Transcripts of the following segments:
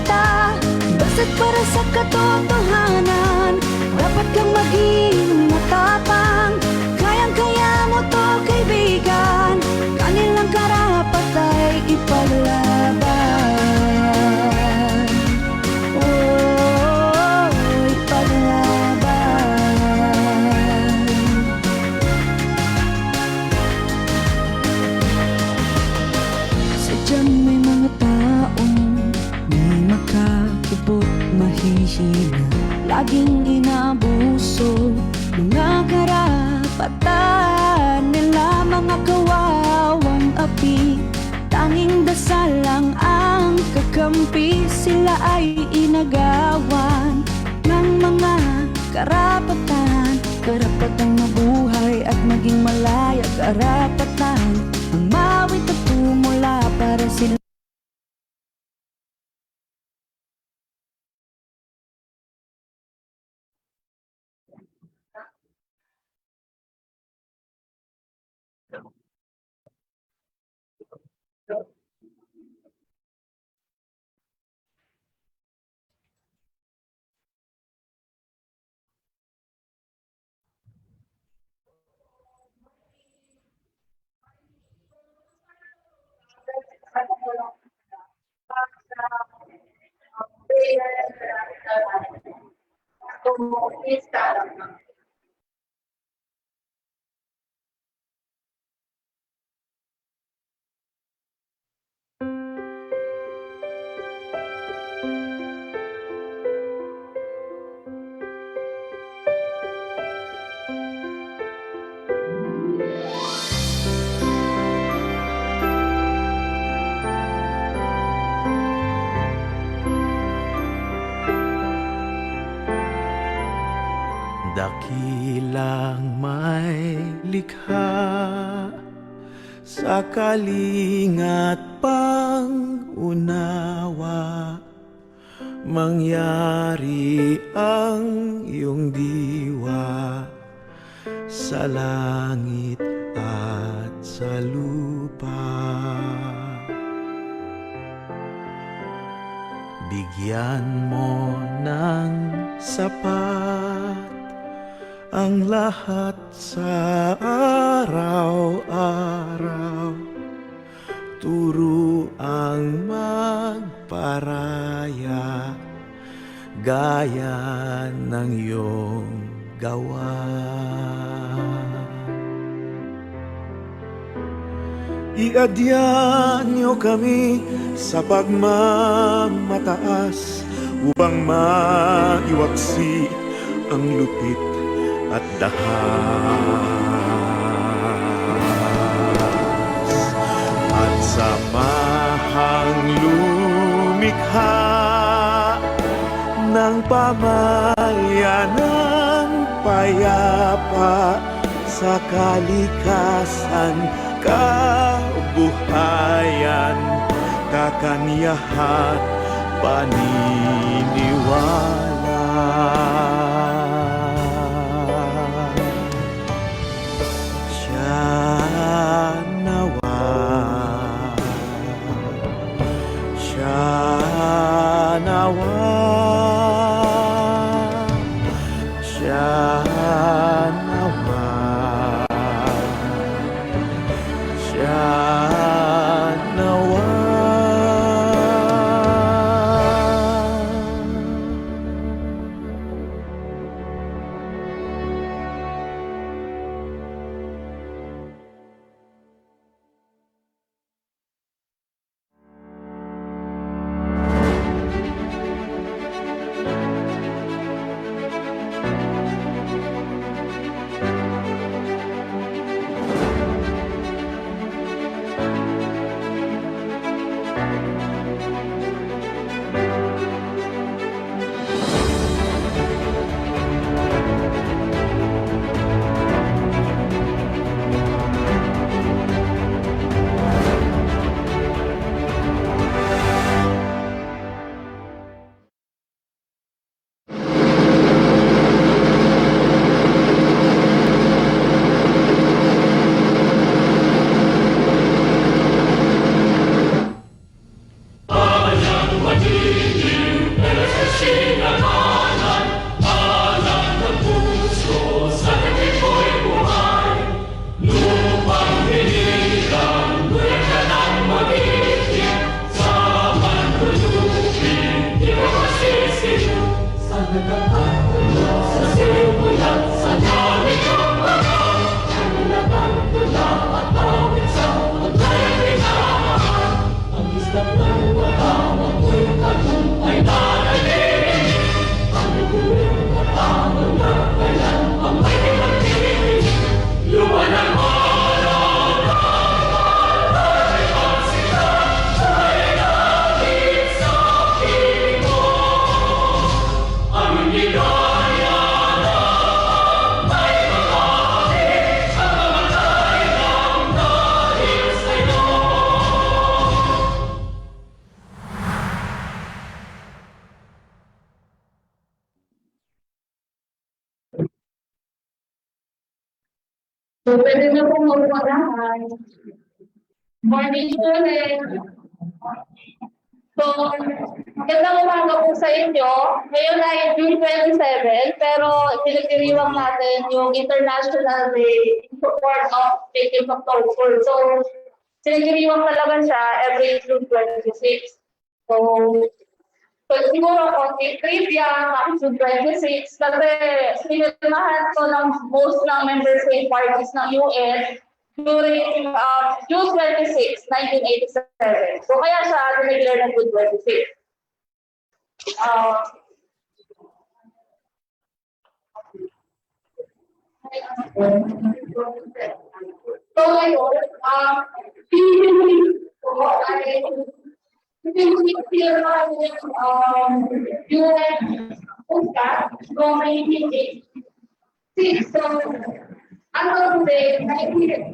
kita, basta't para sa katotohanan. Dapat kang maging matapang, kayang-kaya mo to kaibigan. Kanilang karapat ay ipaglaban. Oh, ipaglaban. Sadyang may mga taong di makakibot, mahihina, laging inaabuso mga karapatan nila. Mga kawawang api, tanging dasal lang ang kakampi. Sila ay inagawan ng mga karapatan, karapatang mabuhay at maging malaya, karapatan ang mawit at tumula para sila. Dakilang may likha sa kalingat pang-unawa, mangyari ang iyong diwa sa langit at sa lupa. Bigyan mo ng sapat ang lahat sa araw-araw, turo ang magparaya gaya ng iyong gawa. Iadya niyo kami sa pagmamataas upang maiwaksi ang lupit at dahas, at samahang lumikha ng pamayanang payapa sa kalikasan, kabuhayan, kakanyahan, paniniwala. So, pwede na pong magpagahan. Morning ulit. So, magandang umaga po sa inyo. Ngayon ay June 27, pero pinagdiriwang natin yung International Day in support of victims of torture. So, pinagdiriwang talaga siya every June 26. So siguro konti trivia, bakit June 26, kasi sinilmahan ko ng most ng member state parties ng UN during June 26, 1987. So kaya siya dineclare ng June 26. So ngayon, so, until today,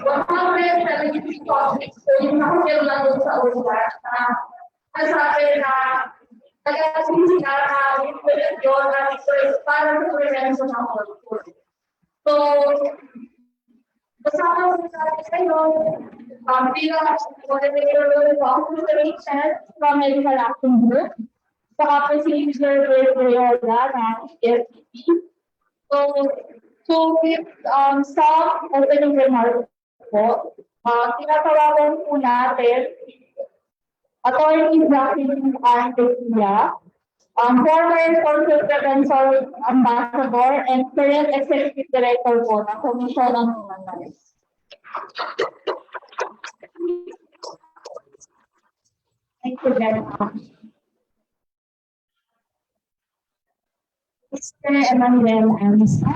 173 topics, so yung nakapil na doon sa USAC, nasabi na nag-asing sila na implementasyon na research para sa prevention ng torture. So, kasama ko sa kayo, bilang coordinator of operation from Medical Action Group, saka procedure Rayola ng TFDP. So, with some opening remarks po, tinatawagan po natin Attorney Jacqueline R. Garcia, former Social Prevention Ambassador and current Executive Director po ng Commission on Human Rights. Thank you very much. Mr. Emmanuel Anissa,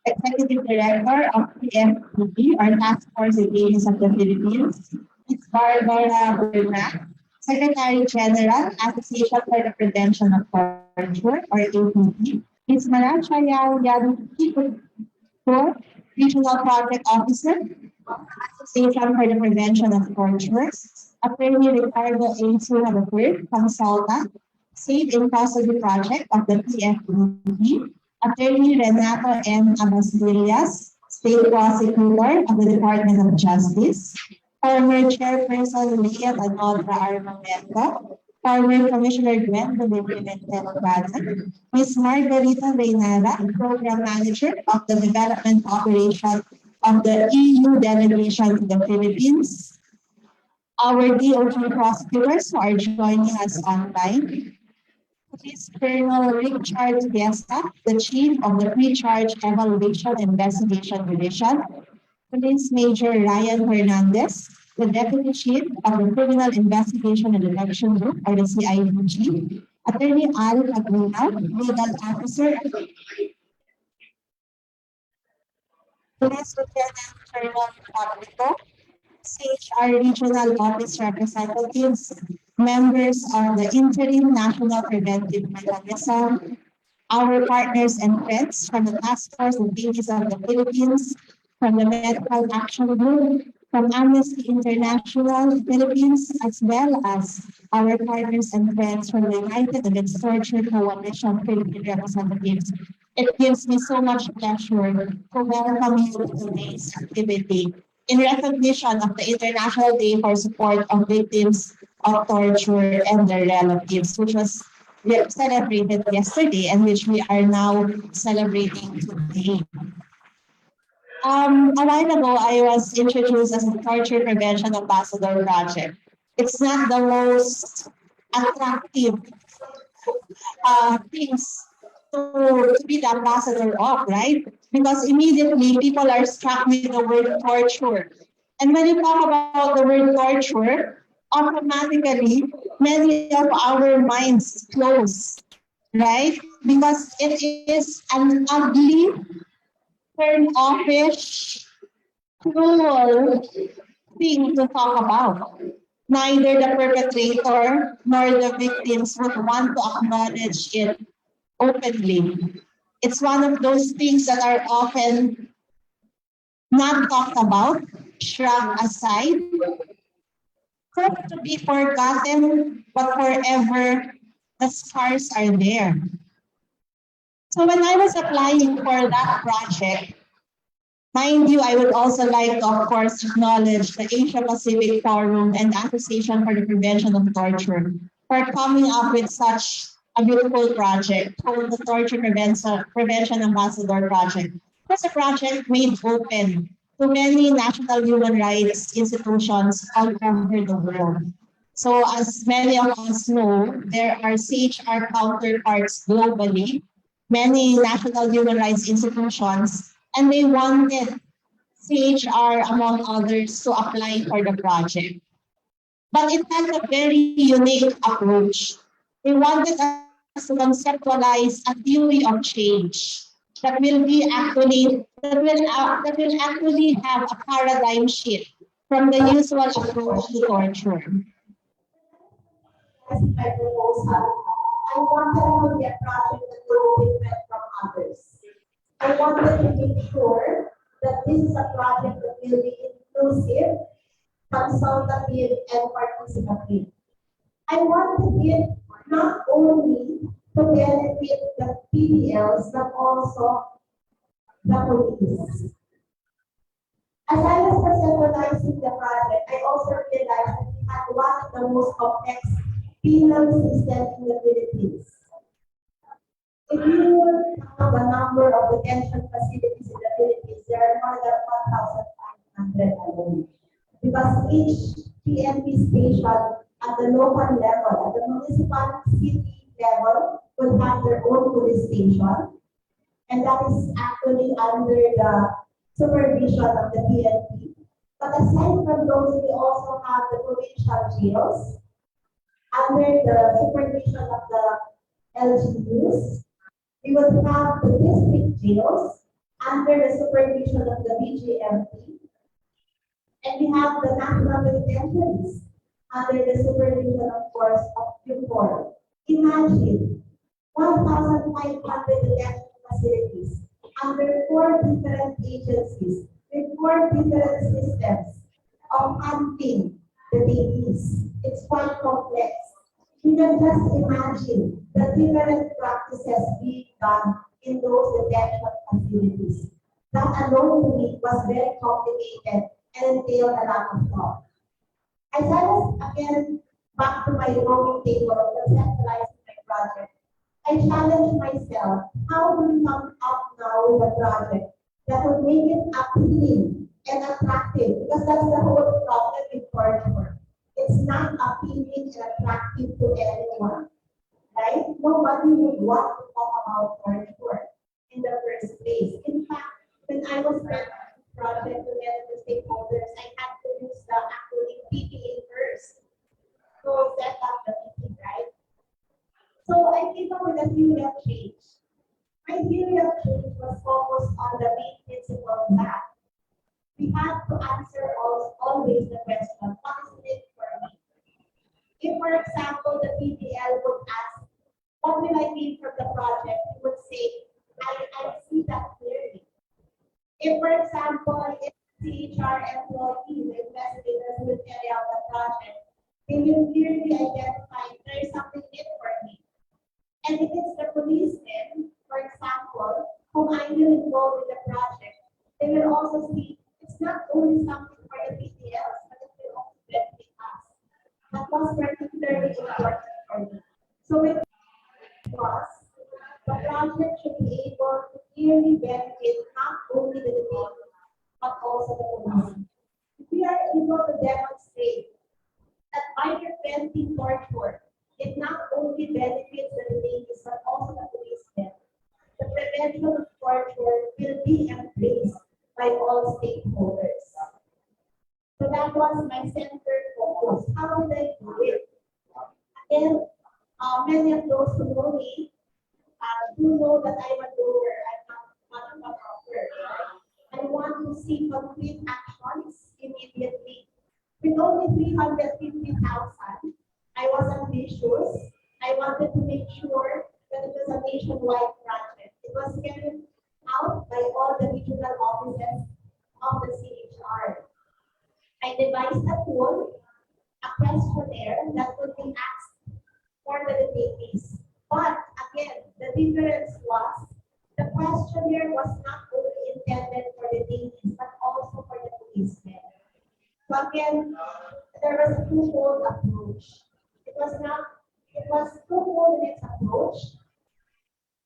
Executive Director of TFDP, or Task Force Detainees of the Philippines. Ms. Barbara Berna, Secretary General, Association for the Prevention of Torture, or APT. Ms. Maracha Yao Yaduki, Regional Project Officer, Association for the Prevention of Torture. Attorney Ricardo A. Suha III, Consultant, Safe in Custody Project of the TFDP. Attorney Renato M. Abasilias, State Prosecutor of the Department of Justice. Former Chairperson Leah Anodra Armamento. Former Commissioner Gwen Pimentel. Ms. Margarita Reynara, Program Manager of the Development Operation of the EU Delegation to the Philippines. Our DOJ prosecutors who are joining us online. Police Colonel Richard Fiesta, the Chief of the Pre-Charge Evaluation Investigation Division. Police Major Ryan Hernandez, the Deputy Chief of the Criminal Investigation and Detection Group, or the CIDG. Attorney Al Aguilar, Legal Officer. Police Lieutenant Colonel Pablito, CHR Regional Office Representatives, members of the Interim National Preventive Mechanism, our partners and friends from the Task Force Detainees of the Philippines, from the Medical Action Group, from Amnesty International Philippines, as well as our partners and friends from the United Against Torture Coalition Philippine representatives. It gives me so much pleasure to welcome you to today's activity in recognition of the International Day for Support of Victims of Torture and their relatives, which was celebrated yesterday and which we are now celebrating today. A while ago, I was introduced as a Torture Prevention Ambassador project. It's not the most attractive things to be the ambassador of, right? Because immediately people are struck with the word torture. And when you talk about the word torture, automatically many of our minds close, right? Because it is an ugly, turn offish, cruel thing to talk about. Neither the perpetrator nor the victims would want to acknowledge it openly. It's one of those things that are often not talked about, shrugged aside, hope to be forgotten, but forever the scars are there. So when I was applying for that project, mind you, I would also like to, of course, acknowledge the Asia Pacific Forum and the Association for the Prevention of Torture for coming up with such a beautiful project called the Torture Prevention Ambassador Project. It was a project made open to many national human rights institutions all over the world. So as many of us know, there are CHR counterparts globally, many national human rights institutions, and they wanted CHR, among others, to apply for the project. But it has a very unique approach. They wanted us to conceptualize a theory of change that will actually have a paradigm shift from the usual approach to torture. As my proposal, I wanted it to be a project that will be different from others. I wanted to make sure that this is a project that will be inclusive, consultative, and participative. I wanted it not only to benefit the PDLs, but also the police. As I was conceptualizing the project, I also realized that we had one of the most complex penal systems in the Philippines. If you count the number of detention facilities in the Philippines, there are more than 1,500 alone. Because each PNP station at the local level, at the municipal city level, would have their own police station. And that is actually under the supervision of the PNP. But aside from those, we also have the provincial jails under the supervision of the LGUs. We would have the district jails under the supervision of the BJMP. And we have the national detentions under the supervision, of course, of UPOR. Imagine 1,500 detention facilities under 4 different agencies with 4 different systems of hunting the babies. It's quite complex. You can just imagine the different practices being done in those detention facilities. That alone to me was very complicated and entailed a lot of thought. As I was again back to my drawing table of conceptualizing my project, I challenged myself, how do we come up now with a project that would make it appealing and attractive? Because that's the whole problem with torture. It's not appealing and attractive to anyone, right? Nobody would want to talk about torture in the first place. In fact, when I was working on this project together with stakeholders, I had to use the acronym PPA first to set up the meeting, right? So I came up with a theory of change. My theory of change was focused on the main principle that we have to answer always the question, what is in it for me? If, for example, the PPL would ask, what will I gain from the project? It would say, I see that clearly. If, for example, if CHR employees, the investigators will carry out the project, they will clearly identify there is something in it for me. And if it's the policemen, for example, whom I will involve in the project, they will also see it's not only something for the PTLs, but it will also benefit us. That was particularly important for me. So it was the project should be able to clearly benefit not only the detainees, but also the police. If we are able to demonstrate that by preventing torture, it not only benefits the detainees, but also the policemen, prevention of torture will be embraced by all stakeholders. So that was my center focus. How did I do it? And many of those who know me do know that I'm a doer. I'm not a talker. I want to see concrete actions immediately. With only 350,000, I was ambitious. I wanted to make sure that it was a nationwide project. It was carried out by all the regional offices of the CHR. I devised a tool, a questionnaire that would be asked for the detainees. But again, the difference was the questionnaire was not only intended for the detainees, but also for the policemen. So again, there was a twofold approach. It was twofold in its approach.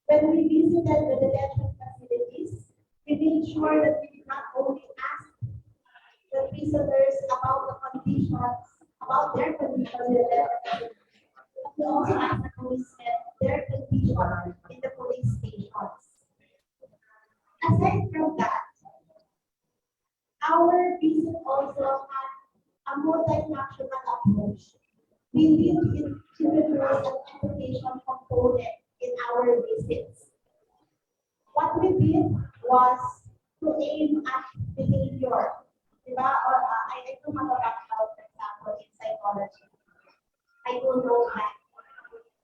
When we visited the detention facilities, we made sure that we did not only ask the prisoners about the conditions, about their conditions in the detention, but we also asked the policemen their conditions in the police stations. Aside from that, our visit also had a multifunctional approach. We did introduce an education component in our visits. What we did was to aim at behavior. Diba? Or, I do have a background, for example, in psychology. I don't know that.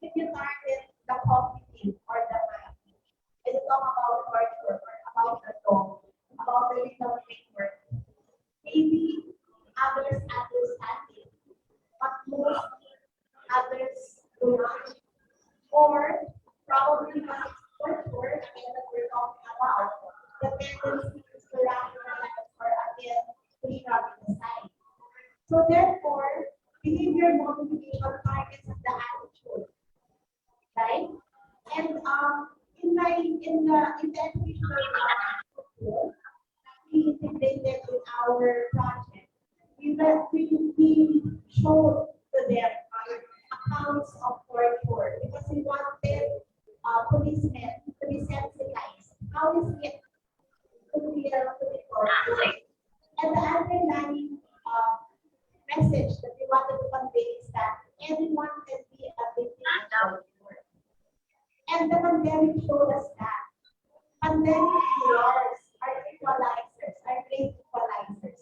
If you target the cognitive or the mind, and you talk about torture or about the law, about the legal framework, maybe others understand it, but most others do not. Or probably because it's torture, again, that we're talking about, the tendency is to rationalize or again to shove it aside. So therefore, behavior modification targets the attitude, right? And in the educational tool we integrated in our project, we showed to them accounts of torture because we wanted policemen to be sensitized. How is it to be tortured? And the underlying message that we wanted to convey is that everyone can be a victim of torture. And the pandemic showed us that pandemic wars are equalizers, are great equalizers.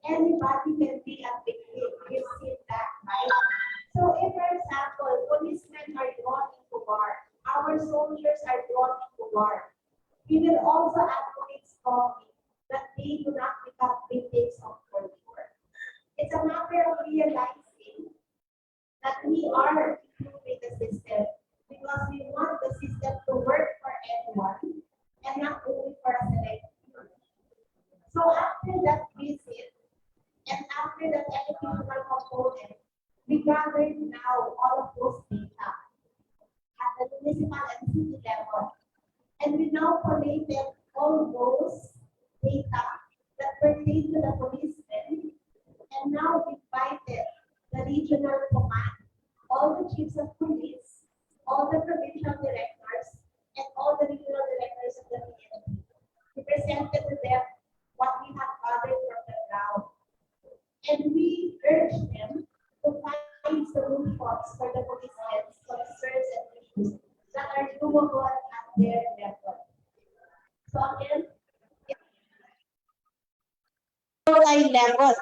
Anybody can be a victim. We've seen that, right? So if, for example, policemen are drawn into war, our soldiers are drawn into war, we will also advocate strongly that they do not become victims of torture. It's a matter of realizing that we are improving the system because we want the system to work for everyone and not only for a select few. So after that visit and after that educational component, we gathered now all of those data at the municipal and city level. And we now collated all those data that pertain to the policemen and now invited the regional command, all the chiefs of police, all the provincial directors, and all the regional directors of the PNP. We presented to them what we have gathered from the ground. And we urged them to find solutions for the policemen's concerns and issues that are doable at their level. So again, multi-level.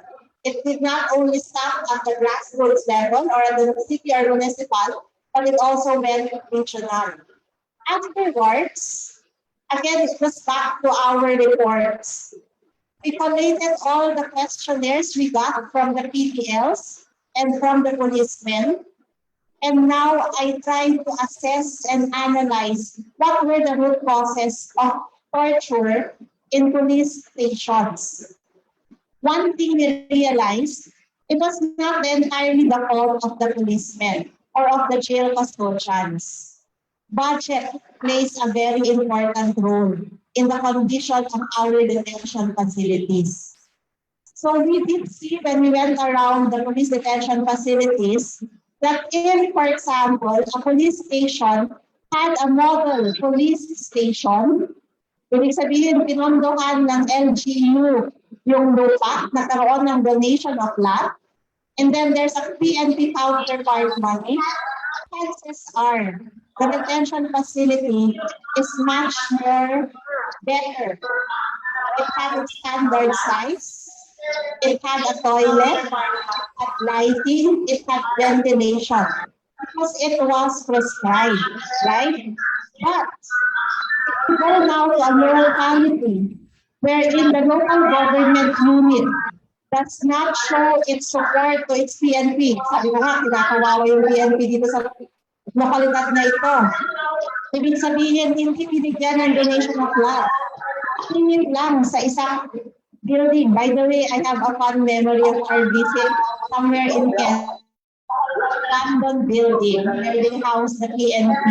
It did not only stop at the grassroots level or at the city or municipal, but it also went regional. Afterwards, again, it was back to our reports. We collated all the questionnaires we got from the PPLs and from the policemen. And now I try to assess and analyze what were the root causes of torture in police stations. One thing we realized, it was not entirely the fault of the policemen or of the jail custodians. Budget plays a very important role in the condition of our detention facilities. So we did see when we went around the police detention facilities that if, for example, a police station had a model police station. Ibig sabihin, pinondohan ng LGU yung lupa, nagkaroon ng donation of land. And then there's a PNP counterpart money. Chances are the detention facility is much more better. It had a standard size. It had a toilet, it had lighting, it had ventilation. Because it was prescribed, right? But if you go now to a locality wherein the local government unit does not show its support to its PNP. Sabi ko nga, kinakawawa yung PNP dito sa lokalidad na ito. Ibig sabihin, hindi binigyan ng donation of land. Tingin lang sa isang building. By the way, I have a fond memory of our visit somewhere in Kenya. London building where they house the PNP.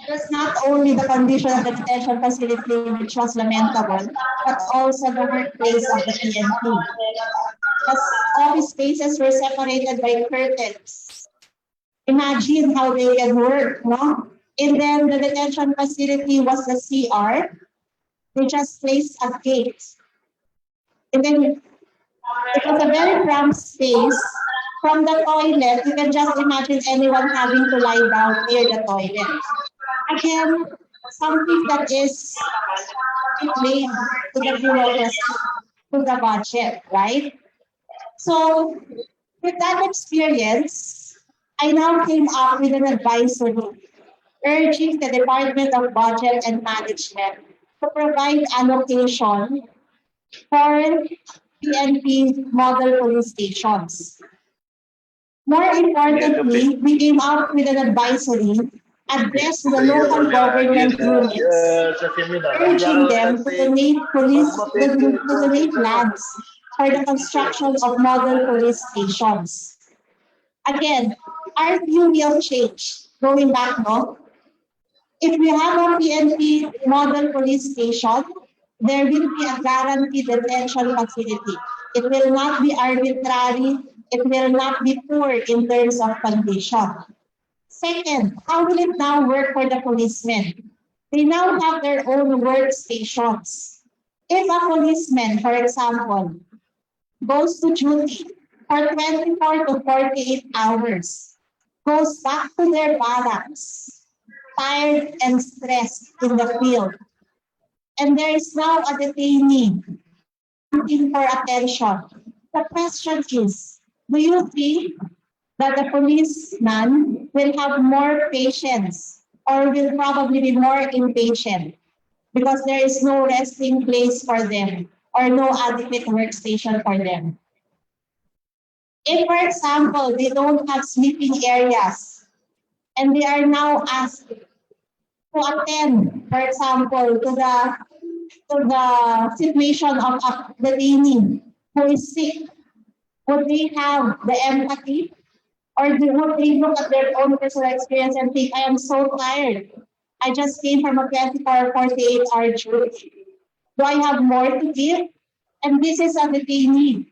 It was not only the condition of the detention facility which was lamentable, but also the workplace of the PNP. Because office spaces were separated by curtains. Imagine how they can work, no? And then the detention facility was the CR. They just placed a gate. And then it was a very cramped space. From the toilet, you can just imagine anyone having to lie down near the toilet. Again, something that is linked to the bureaucracy, to the budget, right? So, with that experience, I now came up with an advisory urging the Department of Budget and Management to provide allocation for PNP model police stations. More importantly, we came up with an advisory addressed to the local government units, urging them to donate lands for the construction of model police stations. Again, our view will change. Going back, no? If we have a PNP model police station, there will be a guaranteed detention facility. It will not be arbitrary. It will not be poor in terms of condition. Second, how will it now work for the policemen? They now have their own workstations. If a policeman, for example, goes to duty for 24 to 48 hours, goes back to their barracks, tired and stressed in the field, and there is now a detainee looking for attention. The question is, do you think that the policeman will have more patience or will probably be more impatient because there is no resting place for them or no adequate workstation for them? If, for example, they don't have sleeping areas and they are now asked to attend, for example, to the situation of a detainee who is sick, would they have the empathy? Or would they look at their own personal experience and think, I am so tired. I just came from a 24 or 48-hour duty. Do I have more to give? And this is a detainee.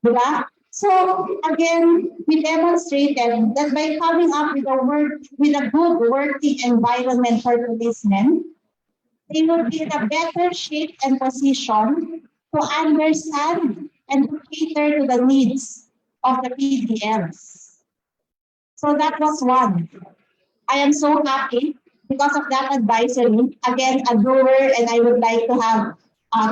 Diba? So again, we demonstrated that by coming up with a good working environment for policemen, they would be in a better shape and position to understand and to cater to the needs of the PDLs. So that was one. I am so happy because of that advisory. Again, a doer, and I would like to have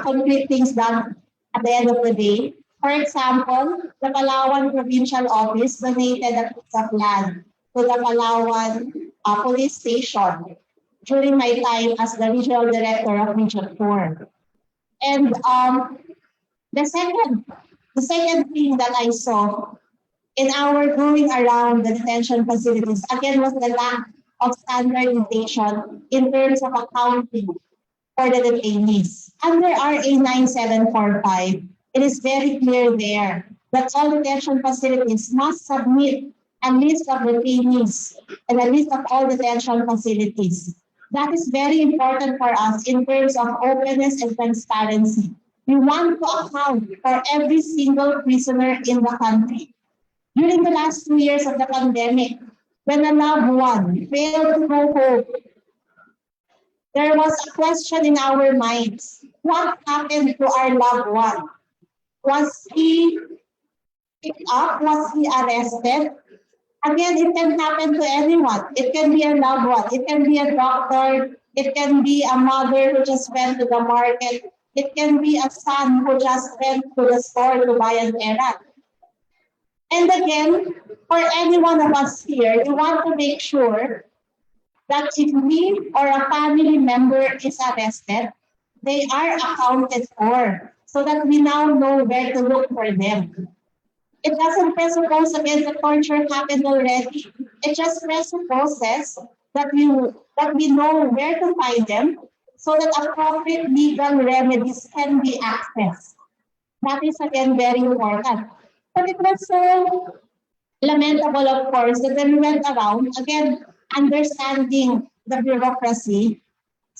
concrete things done at the end of the day. For example, the Palawan Provincial Office donated a piece of land to the Palawan Police Station during my time as the Regional Director of Region 4. And the second thing that I saw in our going around the detention facilities, again, was the lack of standardization in terms of accounting for the detainees. Under RA 9745, it is very clear there that all detention facilities must submit a list of detainees and a list of all detention facilities. That is very important for us in terms of openness and transparency. We want to account for every single prisoner in the country. During the last 2 years of the pandemic, when a loved one failed to go home, there was a question in our minds. What happened to our loved one? Was he picked up? Was he arrested? Again, it can happen to anyone. It can be a loved one. It can be a doctor. It can be a mother who just went to the market. It can be a son who just went to the store to buy an errand. And again, for any one of us here, we want to make sure that if we or a family member is arrested, they are accounted for so that we now know where to look for them. It doesn't presuppose again the torture happened already. It just presupposes that we know where to find them so that appropriate legal remedies can be accessed. That is again very important. But it was so lamentable, of course, that when we went around, again, understanding the bureaucracy,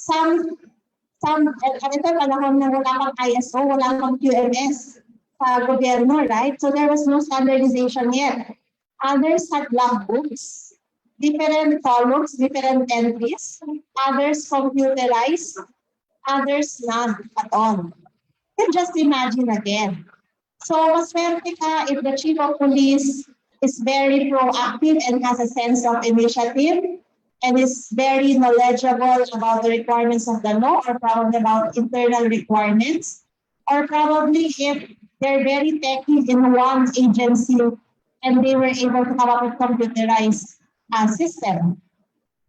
at ito, panahon na wala pang ISO, wala pang QMS sa gobyerno, right? So there was no standardization yet. Others had logbooks, different columns, different entries. Others computerized, others none at all. And just imagine again. So, maswerte ka if the chief of police is very proactive and has a sense of initiative and is very knowledgeable about the requirements of the law or probably about internal requirements, or probably if they're very techy in one agency and they were able to come up with computerized system.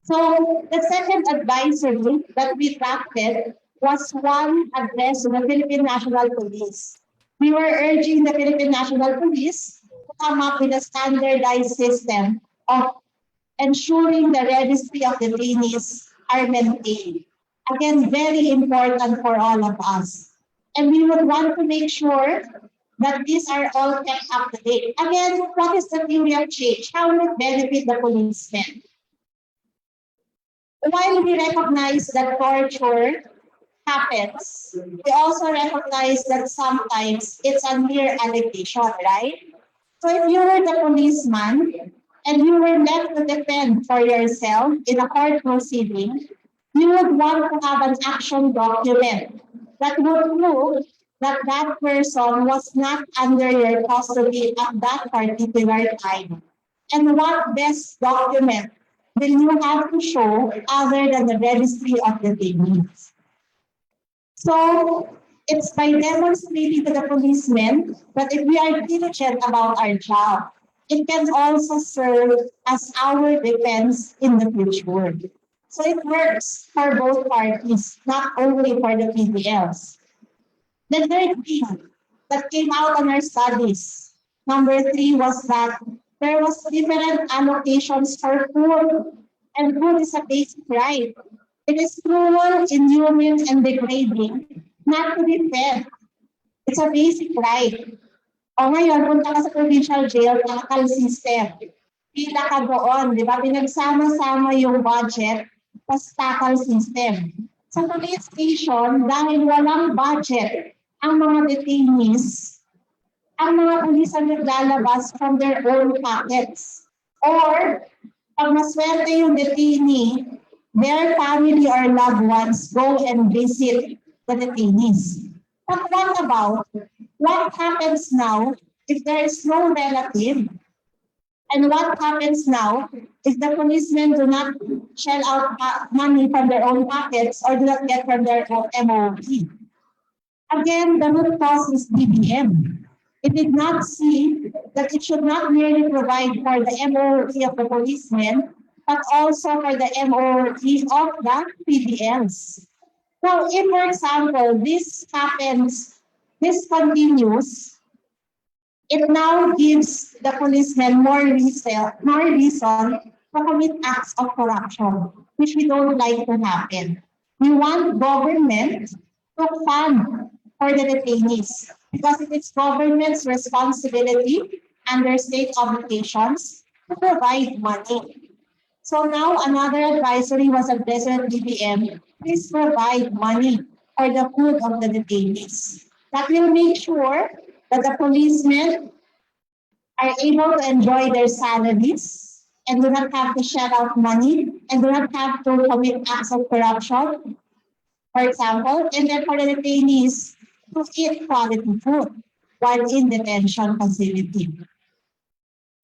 So the second advisory that we drafted was one addressed to the Philippine National Police. We were urging the Philippine National Police to come up with a standardized system of ensuring the registry of detainees are maintained. Again, very important for all of us. And we would want to make sure that these are all kept up to date. Again, what is the theory of change? How will it benefit the policemen? While we recognize that torture happens, we also recognize that sometimes it's a mere allegation, right? So if you were the policeman and you were left to defend for yourself in a court proceeding, you would want to have an action document that would prove that that person was not under your custody at that particular time. And what best document will you have to show other than the registry of the detainees? So it's by demonstrating to the policemen that if we are diligent about our job, it can also serve as our defense in the future. So it works for both parties, not only for the PDLs. The third thing that came out on our studies, number 3, was that there was different allocations for food, and food is a basic right. It is cruel, inhuman, and degrading not to be fed. It's a basic right. O ngayon, punta ka sa provincial jail, tackle system. Pila ka doon, di ba? Pinagsama-sama yung budget, tas tackle system. Sa police station, dahil walang budget, ang mga detainees, ang mga pulis ang naglalabas from their own pockets. Or, pag maswerte yung detainee, their family or loved ones go and visit the detainees. But what about what happens now if there is no relative? And what happens now if the policemen do not shell out money from their own pockets or do not get from their own MOE? Again, the root cause is DBM. It did not see that it should not merely provide for the MOE of the policemen, but also for the MOE of the PDLs. Now, if, for example, this happens, this continues, it now gives the policemen more reason to commit acts of corruption, which we don't like to happen. We want government to fund for the detainees because it is government's responsibility under state obligations to provide money. So now another advisory was addressed at DBM, please provide money for the food of the detainees. That will make sure that the policemen are able to enjoy their salaries and do not have to shell out money and do not have to commit acts of corruption, for example, and then for the detainees to eat quality food while in detention facility.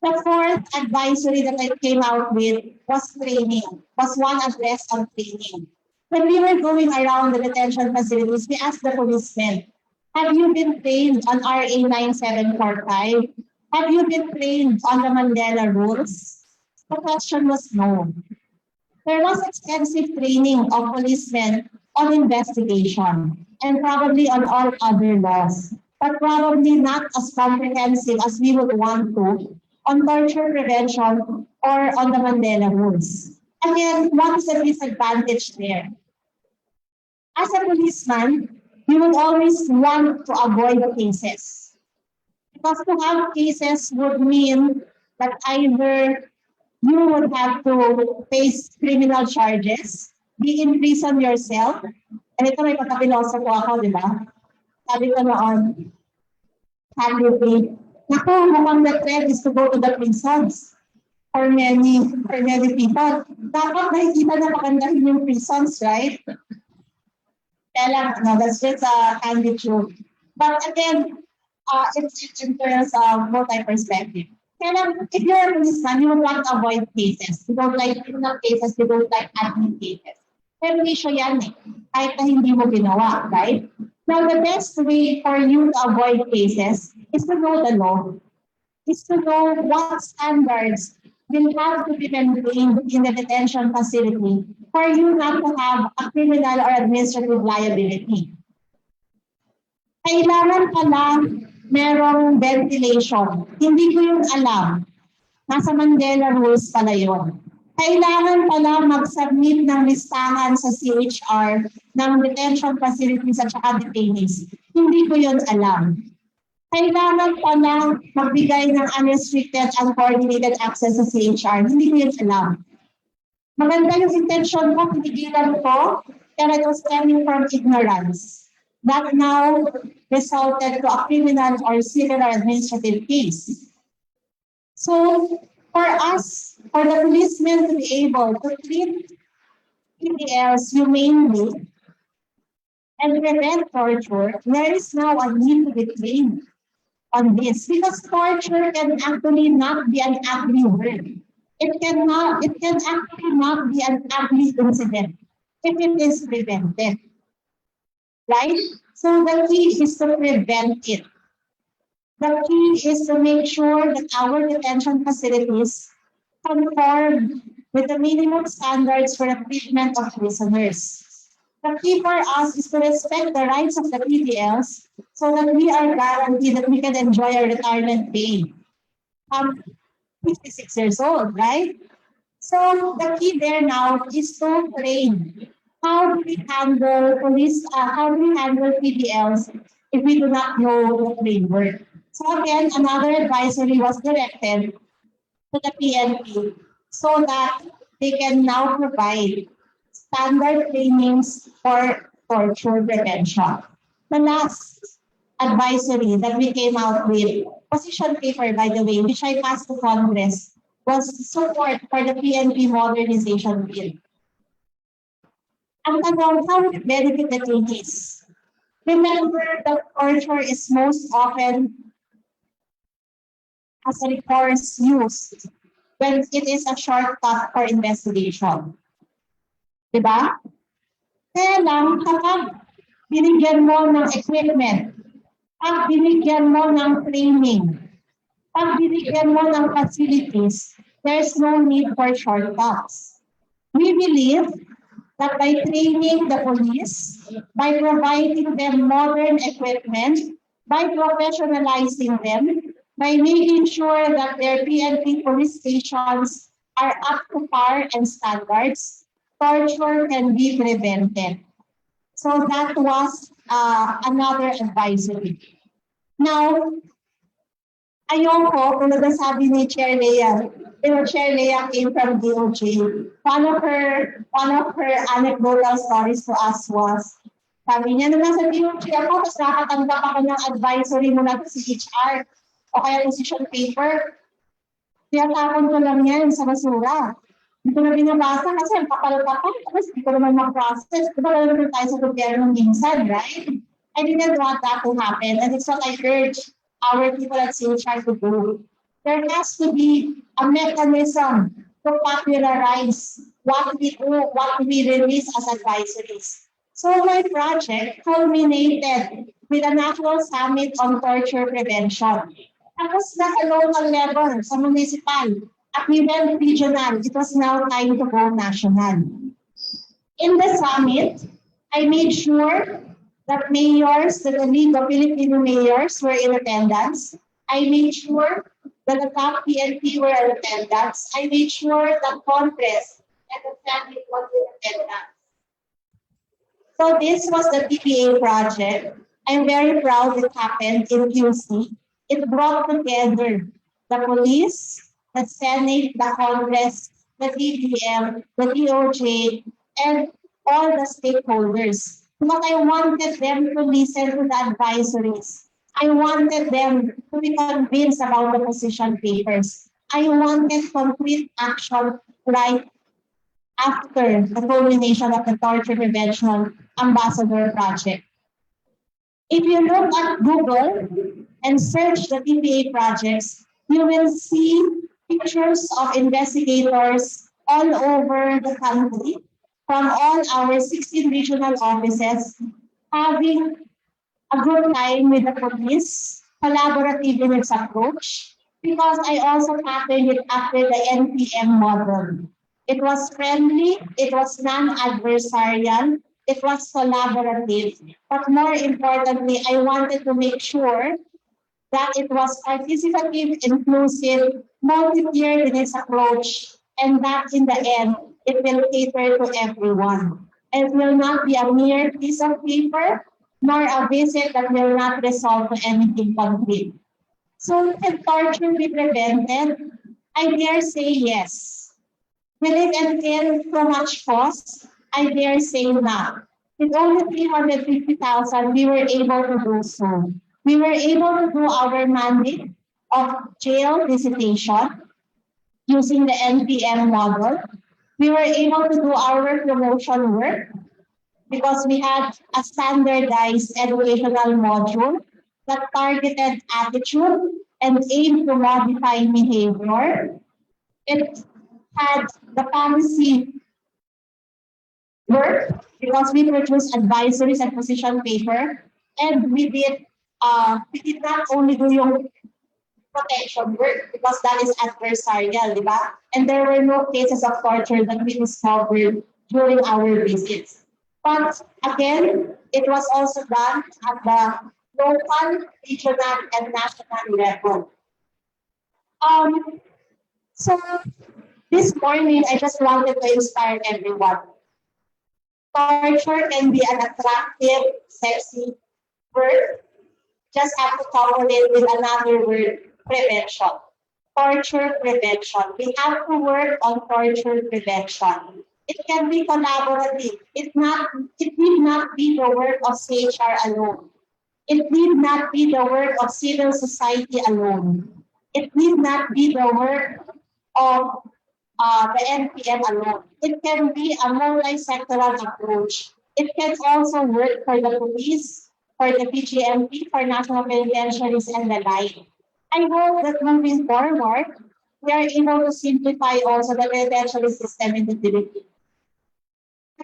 The fourth advisory that I came out with was training, was one address on training. When we were going around the detention facilities, we asked the policemen, have you been trained on RA 9745? Have you been trained on the Mandela rules? The question was no. There was extensive training of policemen on investigation and probably on all other laws, but probably not as comprehensive as we would want to on torture prevention or on the Mandela rules. Again, what is the disadvantage there? As a policeman, you would always want to avoid cases. Because to have cases would mean that either you would have to face criminal charges, be in prison yourself, and ito may pagkapiloso ko ako, di ba? Sabi ko noon, sabi naku, mukhang the trend is to go to the prisons for many people. Dapat nakikita na pagandahin yung prisons, right? Kaya lang, no, that's just a candid truth. But again, it's in terms of multi-perspective. Kaya lang, if you're a policeman, you want to avoid cases. You don't like criminal cases, you don't like admin cases. Pero issue yan eh, kahit na hindi mo ginawa, right? Now, the best way for you to avoid cases is to know the law. Is to know what standards will have to be maintained in the detention facility for you not to have a criminal or administrative liability. Kailangan pala merong ventilation. Hindi ko yung alam. Nasa Mandela rules pala yun. Kailangan pala mag-submit ng listahan sa CHR ng detention facilities at saka detainees. Hindi ko yun alam. Kailangan pala magbigay ng unrestricted and coordinated access sa CHR. Hindi ko yun alam. Maganda yung intention ko, pinigilan ko, pero it was stemming from ignorance. That now resulted to a criminal or civil or administrative case. So, for us, for the policemen to be able to treat PDLs humanely and prevent torture, there is now a need to be trained on this because torture can actually not be an ugly word. It can actually not be an ugly incident if it is prevented. Right? So the key is to prevent it. The key is to make sure that our detention facilities conform with the minimum standards for the treatment of prisoners. The key for us is to respect the rights of the PDLs so that we are guaranteed that we can enjoy our retirement pay. 56 years old, right? So the key there now is to train. How do we handle police? How do we handle PDLs if we do not know the framework? So again, another advisory was directed to the PNP so that they can now provide standard trainings for torture prevention. The last advisory that we came out with, position paper by the way, which I passed to Congress, was support for the PNP modernization bill. Ang tanong, how would it benefit the detainees? Remember that torture is most often as a recourse used when it is a shortcut for investigation. Diba? Kaya lang, kapag binigyan mo ng equipment, pag binigyan mo ng training, pag binigyan mo ng facilities, there's no need for shortcuts. We believe that by training the police, by providing them modern equipment, by professionalizing them, by making sure that their PNP police stations are up to par and standards, torture can be prevented. So that was another advisory. Now, ayoko, kung nagsasabi ni Chair Lea, Chair Lea came from DOJ. One of her anecdotal stories to us was, sabi niya, nung nasa DOJ ako, tapos nakatanggap ako ng advisory mula sa CHR o kaya position paper. Tinatapon ko lang yan sa basura. Hindi ko na binabasa kasi ang kapal-kapal. Tapos hindi ko naman ma-process. Diba naman tayo sa gobyerno minsan, right? I didn't want that to happen. And it's what I urge our people at CHR to do. There has to be a mechanism to popularize what we do, what we release as advisories. So my project culminated with a national summit on torture prevention. Tapos nasa local level, sa municipal, at we went regional. It was now time to go national. In the summit, I made sure that mayors, that the League of Filipino Mayors were in attendance. I made sure that the top PNP were in attendance. I made sure that Congress and the Senate was in attendance. So this was the TPA project. I'm very proud it happened in QC. It brought together the police, the Senate, the Congress, the DBM, the DOJ, and all the stakeholders. But I wanted them to listen to the advisories. I wanted them to be convinced about the position papers. I wanted concrete action right after the culmination of the Torture Prevention Ambassador Project. If you look at Google and search the TPA projects, you will see pictures of investigators all over the country from all our 16 regional offices having a good time with the police, collaborative in its approach, because I also patterned it after the NPM model. It was friendly, it was non-adversarial, it was collaborative, but more importantly, I wanted to make sure that it was participative, inclusive, multi-tiered in its approach, and that in the end, it will cater to everyone. It will not be a mere piece of paper, nor a visit that will not result to anything concrete. So can torture be prevented? I dare say yes. Will it entail so much cost? I dare say not. With only 350,000, we were able to do so. We were able to do our mandate of jail visitation using the NPM model. We were able to do our promotion work because we had a standardized educational module that targeted attitude and aimed to modify behavior. It had the policy work because we produced advisories and position paper, and we did not only do yung protection work because that is adversarial, di ba? And there were no cases of torture that we discovered during our visits. But again, it was also done at the local, regional, and national level. So this morning, I just wanted to inspire everyone. Torture can be an attractive, sexy word. Just have to couple it with another word, prevention. Torture prevention. We have to work on torture prevention. It can be collaborative. It need not be the work of CHR alone. It need not be the work of civil society alone. It need not be the work of the NPM alone. It can be a multi-sectoral approach. It can also work for the police, for the PGMP, for national penitentiaries, and the like. I hope that moving forward, we are able to simplify also the penitentiary system in the Philippines.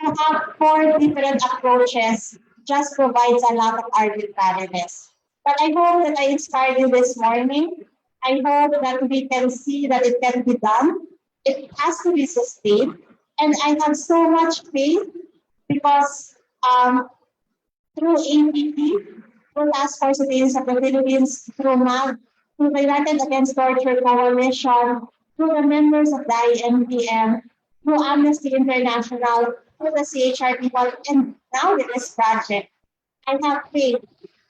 To have 4 different approaches just provides a lot of arbitrariness. But I hope that I inspired you this morning. I hope that we can see that it can be done. It has to be sustained. And I have so much faith because through APP, through Task Force Detainees of the Philippines, through MAG, through the United Against Torture Coalition, through the members of the INPM, through Amnesty International, through the CHR people, and now with this project, I have faith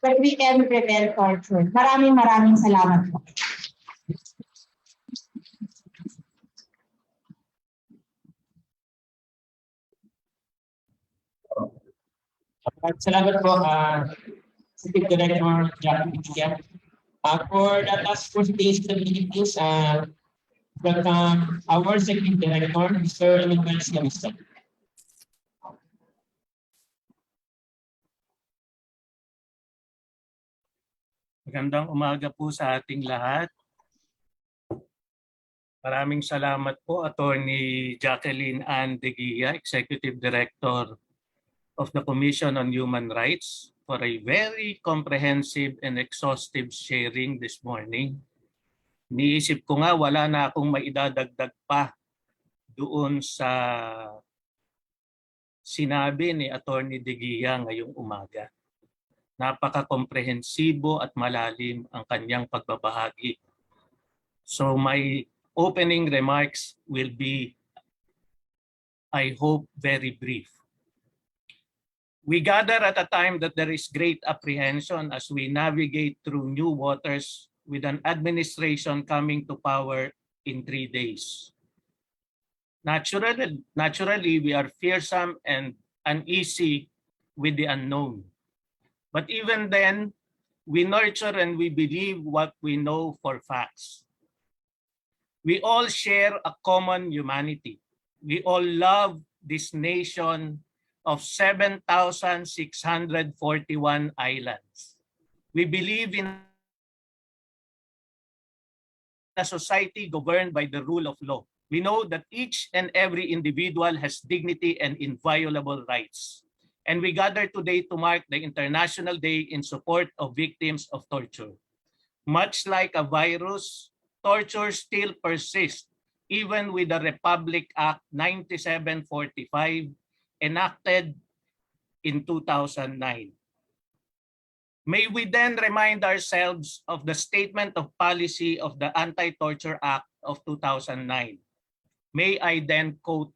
that we can prevent torture. Maraming salamat po. Salamat po, City Director Jackie Bigyan. For the Task Force Detainees of the Philippines, that our Secretary Director, Mr. Luis Lamisa. Magandang umaga po sa ating lahat. Maraming salamat po, Attorney Jacqueline Ann de Guia, Executive Director of the Commission on Human Rights, for a very comprehensive and exhaustive sharing this morning. Niisip ko nga wala na akong maidadagdag pa doon sa sinabi ni Attorney de Guia ngayong umaga. Napaka-komprehensibo at malalim ang kanyang pagbabahagi. So my opening remarks will be, I hope, very brief. We gather at a time that there is great apprehension as we navigate through new waters with an administration coming to power in 3 days. Naturally, we are fearsome and uneasy with the unknown. But even then, we nurture and we believe what we know for facts. We all share a common humanity. We all love this nation of 7,641 islands. We believe in a society governed by the rule of law. We know that each and every individual has dignity and inviolable rights. And we gather today to mark the International Day in support of victims of torture. Much like a virus, torture still persists even with the Republic Act 9745 enacted in 2009. May we then remind ourselves of the statement of policy of the Anti-Torture Act of 2009. May I then quote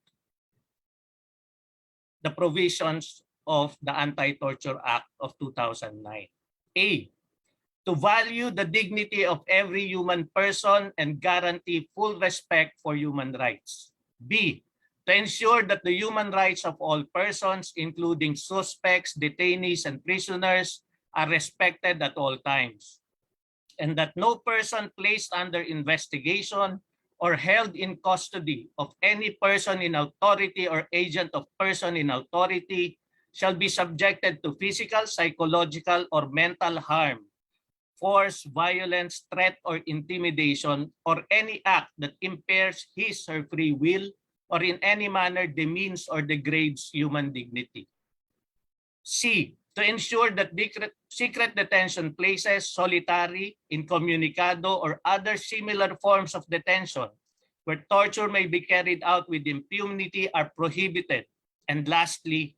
the provisions of the Anti-Torture Act of 2009. A, to value the dignity of every human person and guarantee full respect for human rights. B, to ensure that the human rights of all persons, including suspects, detainees, and prisoners, are respected at all times, and that no person placed under investigation or held in custody of any person in authority or agent of person in authority shall be subjected to physical, psychological, or mental harm, force, violence, threat, or intimidation, or any act that impairs his or her free will or in any manner demeans or degrades human dignity. C, to ensure that secret detention places, solitary, incommunicado, or other similar forms of detention where torture may be carried out with impunity are prohibited. And lastly,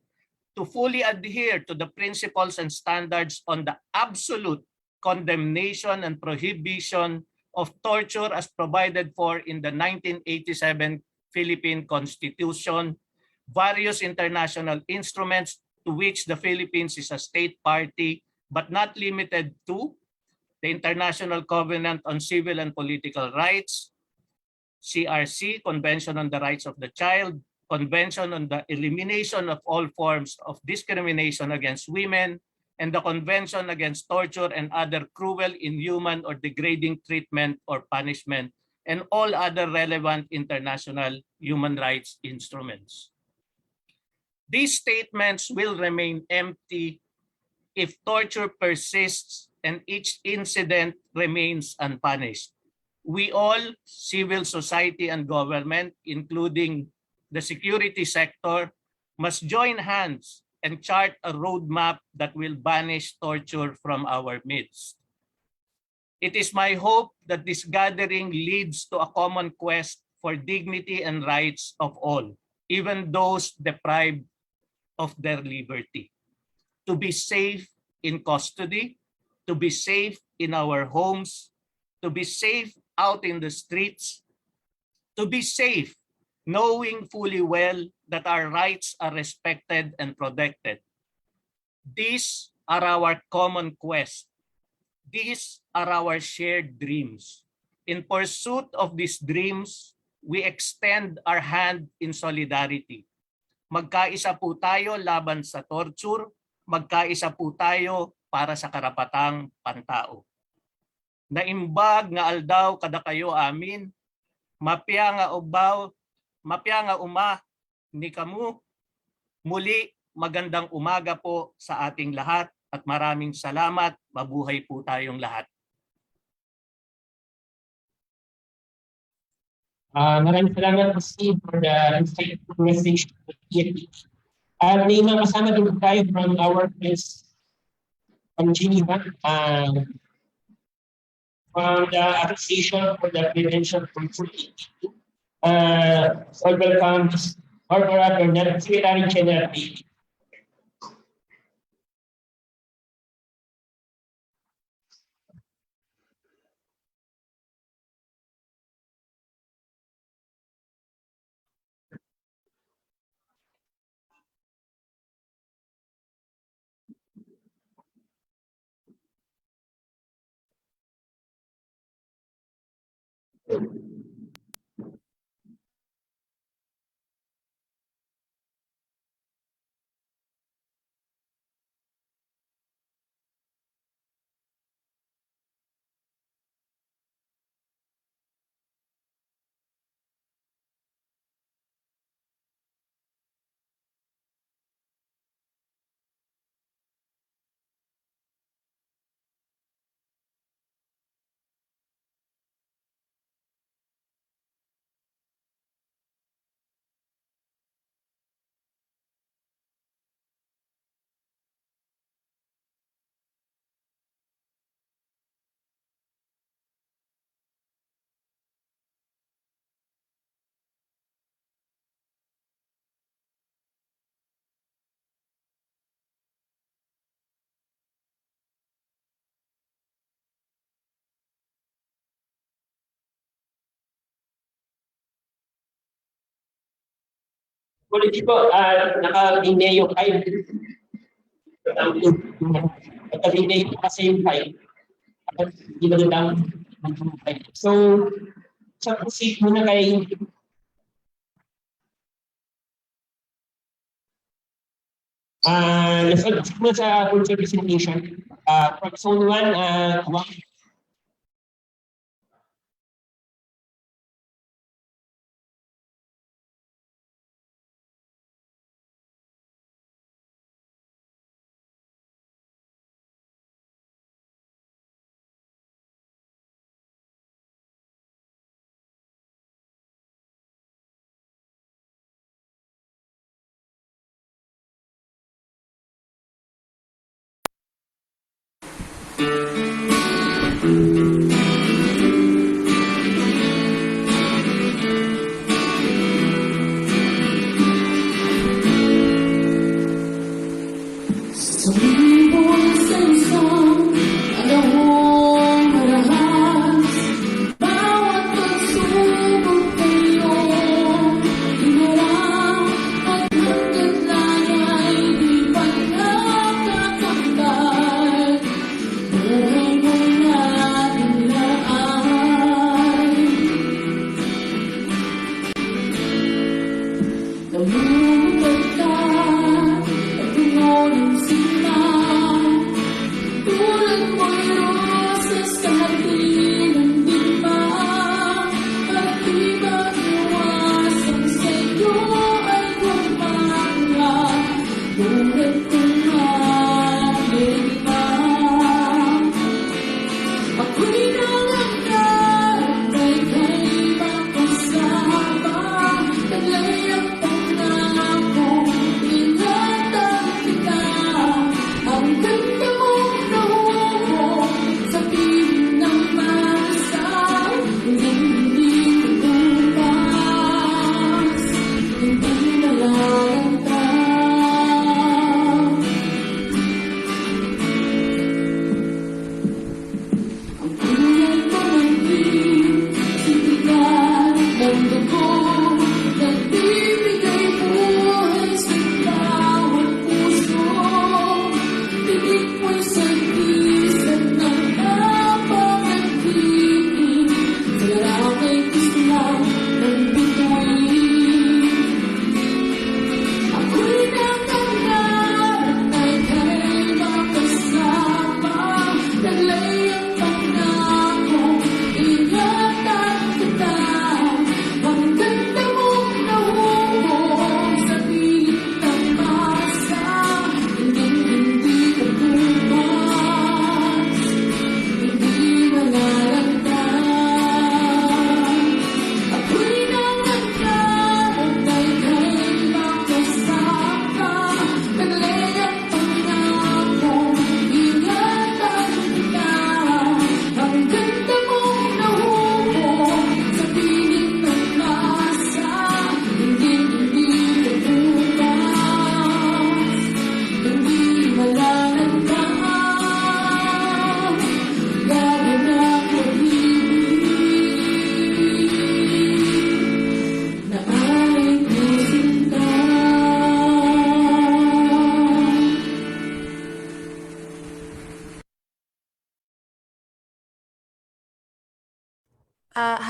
to fully adhere to the principles and standards on the absolute condemnation and prohibition of torture as provided for in the 1987 Philippine Constitution, various international instruments to which the Philippines is a state party, but not limited to the International Covenant on Civil and Political Rights, CRC, Convention on the Rights of the Child, Convention on the Elimination of All Forms of Discrimination Against Women, and the Convention Against Torture and Other Cruel, Inhuman, or Degrading Treatment or Punishment, and all other relevant international human rights instruments. These statements will remain empty if torture persists and each incident remains unpunished. We all, civil society and government, including the security sector, must join hands and chart a roadmap that will banish torture from our midst. It is my hope that this gathering leads to a common quest for dignity and rights of all, even those deprived of their liberty. To be safe in custody, to be safe in our homes, to be safe out in the streets, to be safe knowing fully well that our rights are respected and protected. These are our common quest. These are our shared dreams. In pursuit of these dreams, we extend our hand in solidarity. Magkaisa po tayo laban sa torture, magkaisa po tayo para sa karapatang pantao. Naimbag nga aldaw kada kayo amin, mapya nga ubaw, mapya nga uma ni kamu. Muli, magandang umaga po sa ating lahat at maraming salamat. Mabuhay po tayong lahat. Maraming salamat po Steve for the insightful message of the TFDP. At may mga kasama din tayo from our friends from Geneva, from the Association for the Prevention of Torture. So welcome Barbara Bernal, Secretary General. Ulit po, naka-ineo kayo. Naka-ineo kasi yung kayo. Hindi ba lang so, sa proceed muna kay let's muna sa culture presentation. From zone 1,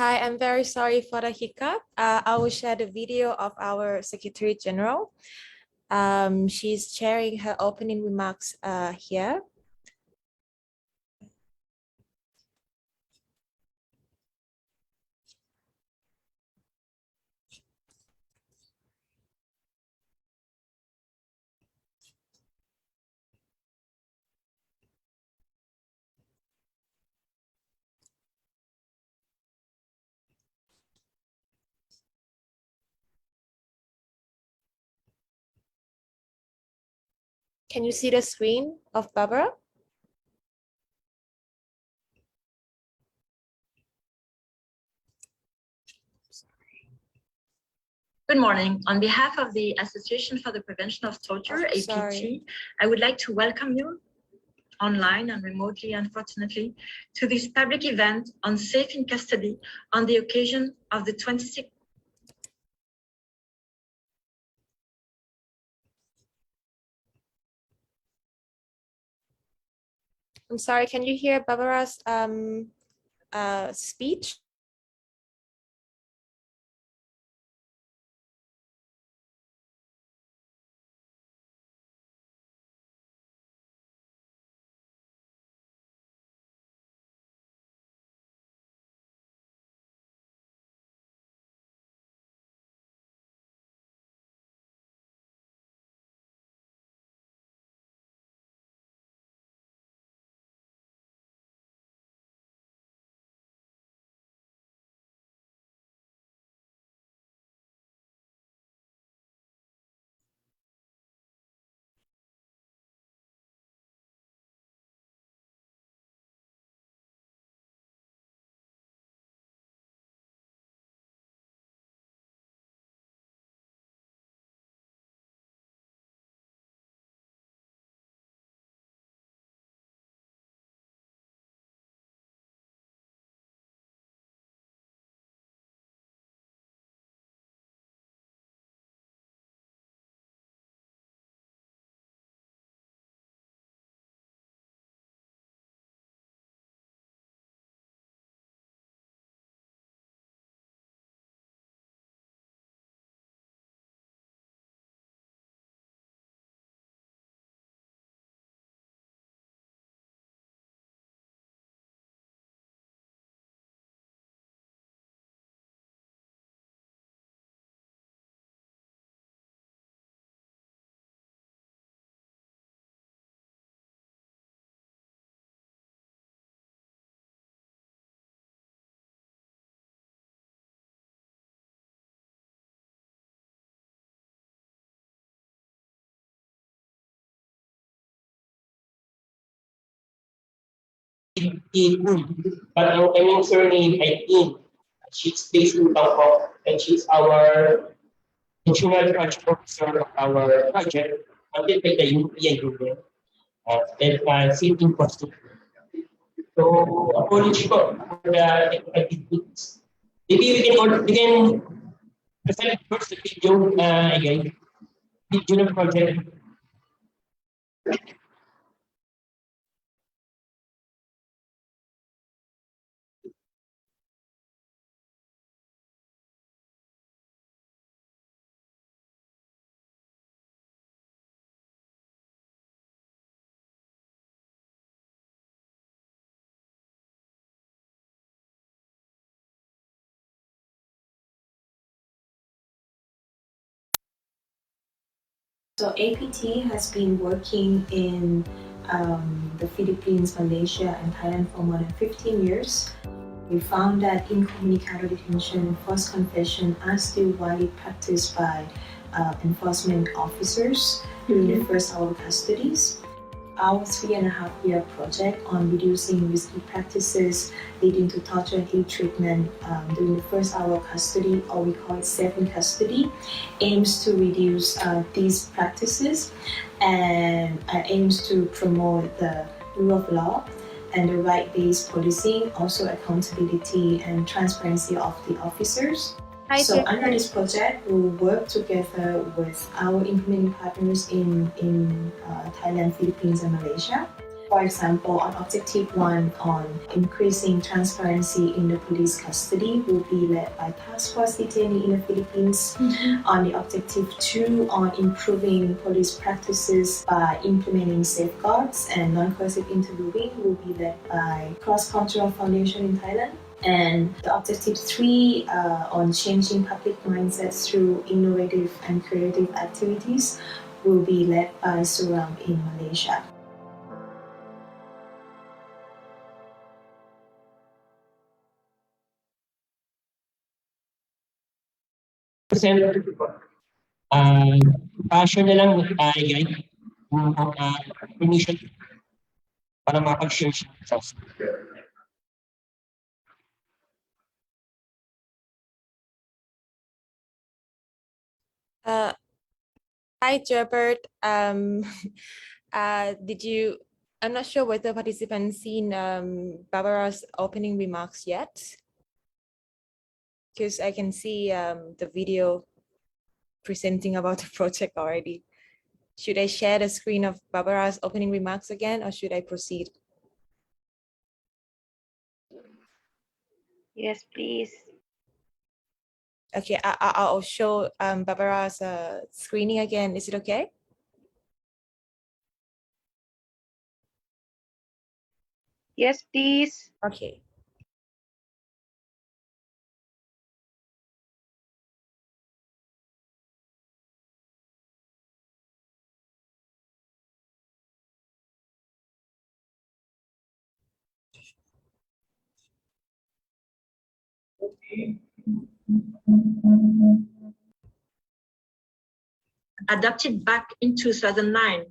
Hi, I'm very sorry for the hiccup. I will share the video of our Secretary General. She's sharing her opening remarks here. Can you see the screen of Barbara? Good morning. On behalf of the Association for the Prevention of Torture, APT, I would like to welcome you online and remotely, unfortunately, to this public event on safe in custody on the occasion of the 26th. I'm sorry, can you hear Barbara's speech? But ang aming surname ay In. She's based in Bangkok and she's our national project officer of our project until by the European Union and sitting prostitute. So apology po for the activities. Maybe we can present first the video again. Video ng project. So APT has been working in the Philippines, Malaysia, and Thailand for more than 15 years. We found that incommunicado detention and forced confession are still widely practiced by enforcement officers during the first hour of custodies. Our 3.5-year project on reducing risky practices leading to torture and ill treatment during the first hour of custody, or we call it safe in custody, aims to reduce these practices and aims to promote the rule of law and the right-based policing, also accountability and transparency of the officers. So under this project, we will work together with our implementing partners in Thailand, Philippines, and Malaysia. For example, on Objective 1 on increasing transparency in the police custody will be led by Task Force Detainees in the Philippines. On the Objective 2 on improving police practices by implementing safeguards and non-coercive interviewing will be led by Cross-Cultural Foundation in Thailand. And the Objective 3 on changing public mindsets through innovative and creative activities will be led by Suram in Malaysia. Pa-share na lang guys yung permission para makapag-share siya sa Hi, Gerbert. I'm not sure whether participants seen Barbara's opening remarks yet, because I can see the video presenting about the project already. Should I share the screen of Barbara's opening remarks again, or should I proceed? Yes, please. Okay, I'll show Barbara's screening again. Is it okay? Yes, please. Okay. Adopted back in 2009,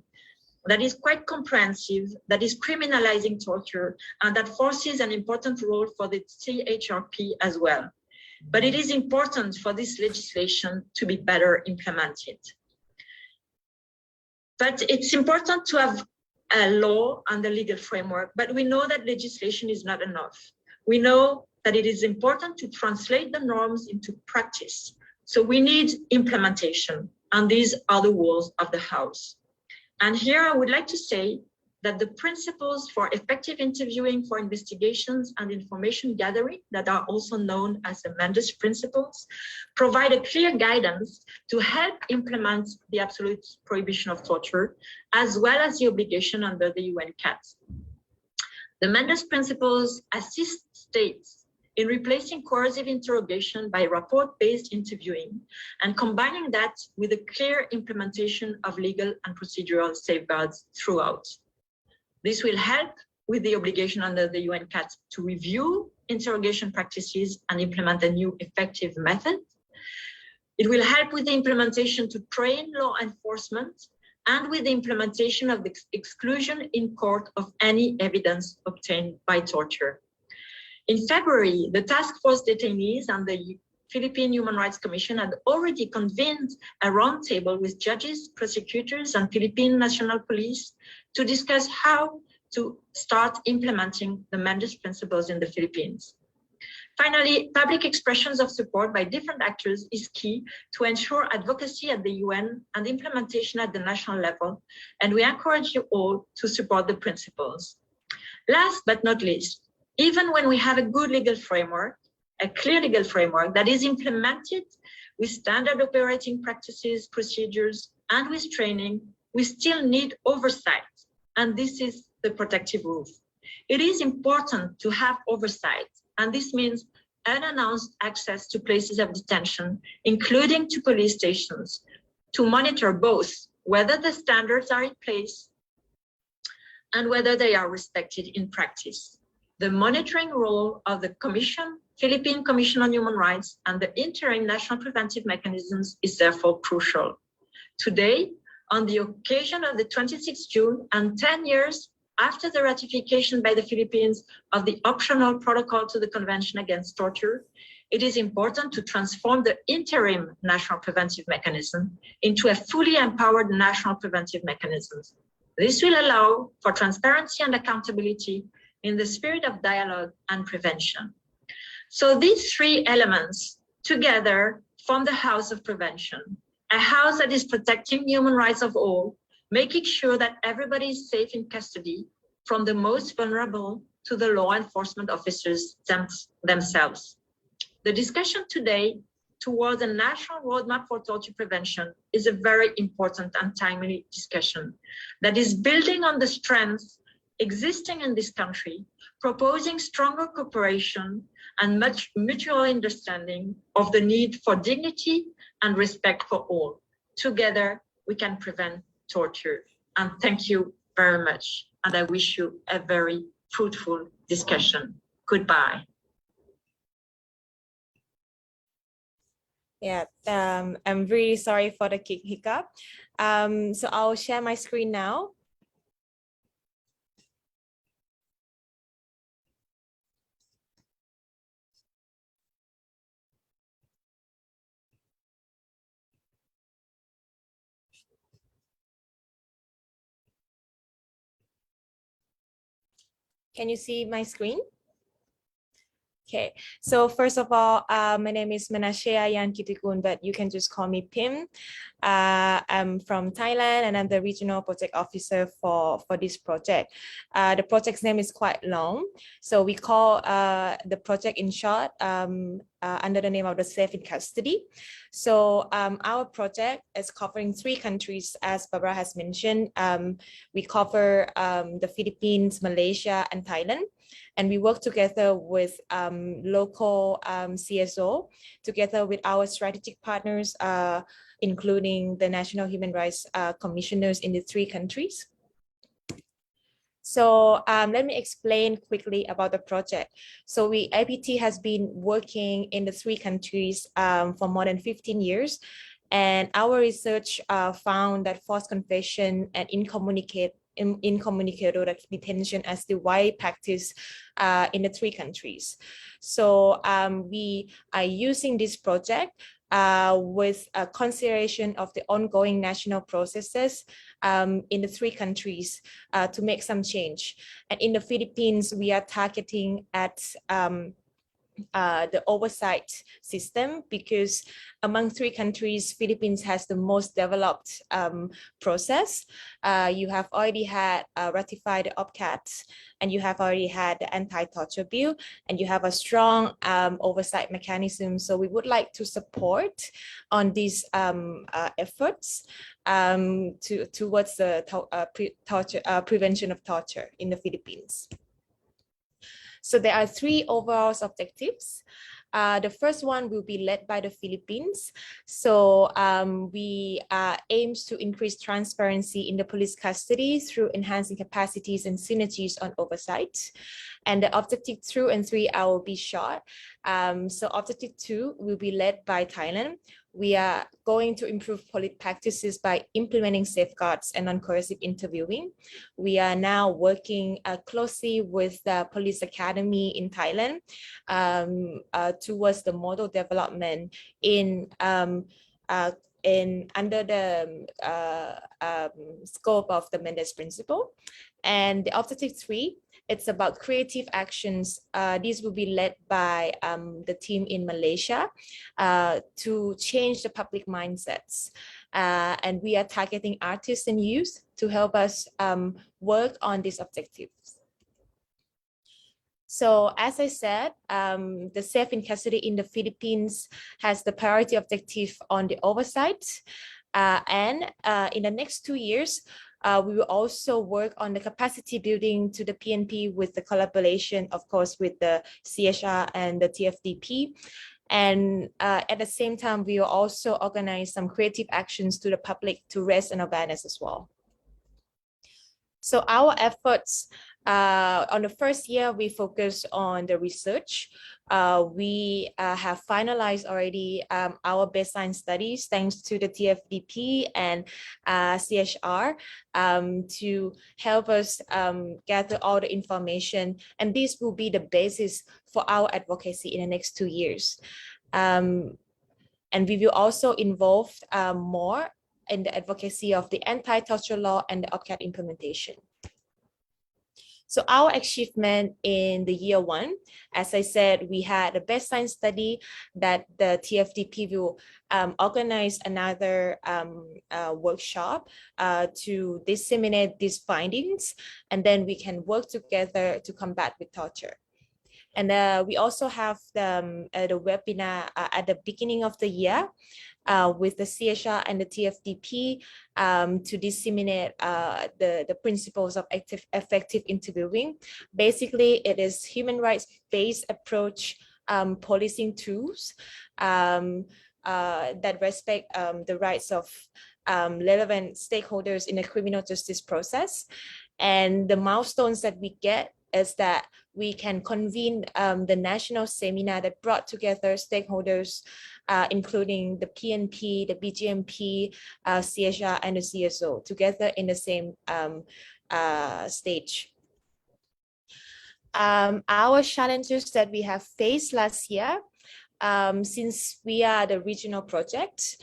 that is quite comprehensive, that is criminalizing torture, and that forces an important role for the CHRP as well. But it is important for this legislation to be better implemented. But it's important to have a law and a legal framework, but we know that legislation is not enough. We know that it is important to translate the norms into practice. So we need implementation, and these are the walls of the house. And here I would like to say that the principles for effective interviewing for investigations and information gathering, that are also known as the Mendes principles, provide a clear guidance to help implement the absolute prohibition of torture, as well as the obligation under the UN CAT. The Mendes principles assist states in replacing coercive interrogation by report-based interviewing and combining that with a clear implementation of legal and procedural safeguards throughout. This will help with the obligation under the UN CAT to review interrogation practices and implement a new effective method. It will help with the implementation to train law enforcement and with the implementation of the exclusion in court of any evidence obtained by torture. In February, the Task Force Detainees and the Philippine Human Rights Commission had already convened a roundtable with judges, prosecutors, and Philippine National Police to discuss how to start implementing the Mendes principles in the Philippines. Finally, public expressions of support by different actors is key to ensure advocacy at the UN and implementation at the national level, and we encourage you all to support the principles. Last but not least, even when we have a good legal framework, a clear legal framework that is implemented with standard operating practices, procedures, and with training, we still need oversight, and this is the protective roof. It is important to have oversight, and this means unannounced access to places of detention, including to police stations, to monitor both whether the standards are in place and whether they are respected in practice. The monitoring role of the Commission, Philippine Commission on Human Rights, and the interim national preventive mechanisms is therefore crucial. Today, on the occasion of the 26th June and 10 years after the ratification by the Philippines of the optional protocol to the Convention Against Torture, it is important to transform the interim national preventive mechanism into a fully empowered national preventive mechanism. This will allow for transparency and accountability in the spirit of dialogue and prevention. So these three elements together form the house of prevention, a house that is protecting human rights of all, making sure that everybody is safe in custody, from the most vulnerable to the law enforcement officers themselves. The discussion today towards a national roadmap for torture prevention is a very important and timely discussion that is building on the strengths existing in this country, proposing stronger cooperation and much mutual understanding of the need for dignity and respect for all. Together, we can prevent torture. And thank you very much. And I wish you a very fruitful discussion. Goodbye. Yeah, I'm really sorry for the hiccup. So I'll share my screen now. Can you see my screen? Okay, so first of all, my name is Manashea Yankitikun, but you can just call me Pim. I'm from Thailand and I'm the regional project officer for this project. The project's name is quite long, so we call the project in short under the name of the Safe in Custody. So our project is covering 3 countries, as Barbara has mentioned. We cover the Philippines, Malaysia, and Thailand. And we work together with local CSO, together with our strategic partners, including the National Human Rights Commissioners in the 3 countries. So let me explain quickly about the project. So APT has been working in the 3 countries for more than 15 years. And our research found that forced confession and incommunicado detention as the wide practice in the 3 countries. So we are using this project with a consideration of the ongoing national processes in the 3 countries to make some change. And in the Philippines, we are targeting at the oversight system, because among 3 countries, Philippines has the most developed process. You have already had ratified the OPCAT, and you have already had the anti-torture bill, and you have a strong oversight mechanism. So we would like to support on these efforts towards the prevention of torture in the Philippines. So there are 3 overall objectives. The first one will be led by the Philippines. So we aims to increase transparency in the police custody through enhancing capacities and synergies on oversight. And the objective 2 and 3 I will be short. So objective 2 will be led by Thailand. We are going to improve police practices by implementing safeguards and non-coercive interviewing. We are now working closely with the police academy in Thailand towards the model development under the scope of the Mendes principle. And the objective 3, it's about creative actions. These will be led by the team in Malaysia to change the public mindsets. And we are targeting artists and youth to help us work on these objectives. So as I said, the Safe in Custody in the Philippines has the priority objective on the oversight. And in the next 2 years, we will also work on the capacity building to the PNP with the collaboration, of course, with the CSR and the TFDP. And at the same time, we will also organize some creative actions to the public to raise an awareness as well. So our efforts on the first year, we focus on the research. We have finalized already our baseline studies thanks to the TFDP and CSR to help us gather all the information. And this will be the basis for our advocacy in the next 2 years. And we will also involve more in the advocacy of the anti-torture law and the OPCAT implementation. So our achievement in the year one, as I said, we had a baseline study that the TFDP will organize another workshop to disseminate these findings, and then we can work together to combat with torture. And we also have the webinar at the beginning of the year with the CHR and the TFDP to disseminate the principles of effective interviewing. Basically, it is human rights-based approach policing tools that respect the rights of relevant stakeholders in the criminal justice process. And the milestones that we get is that we can convene the national seminar that brought together stakeholders, including the PNP, the BGMP, CSR, and the CSO together in the same stage. Our challenges that we have faced last year, since we are the regional project,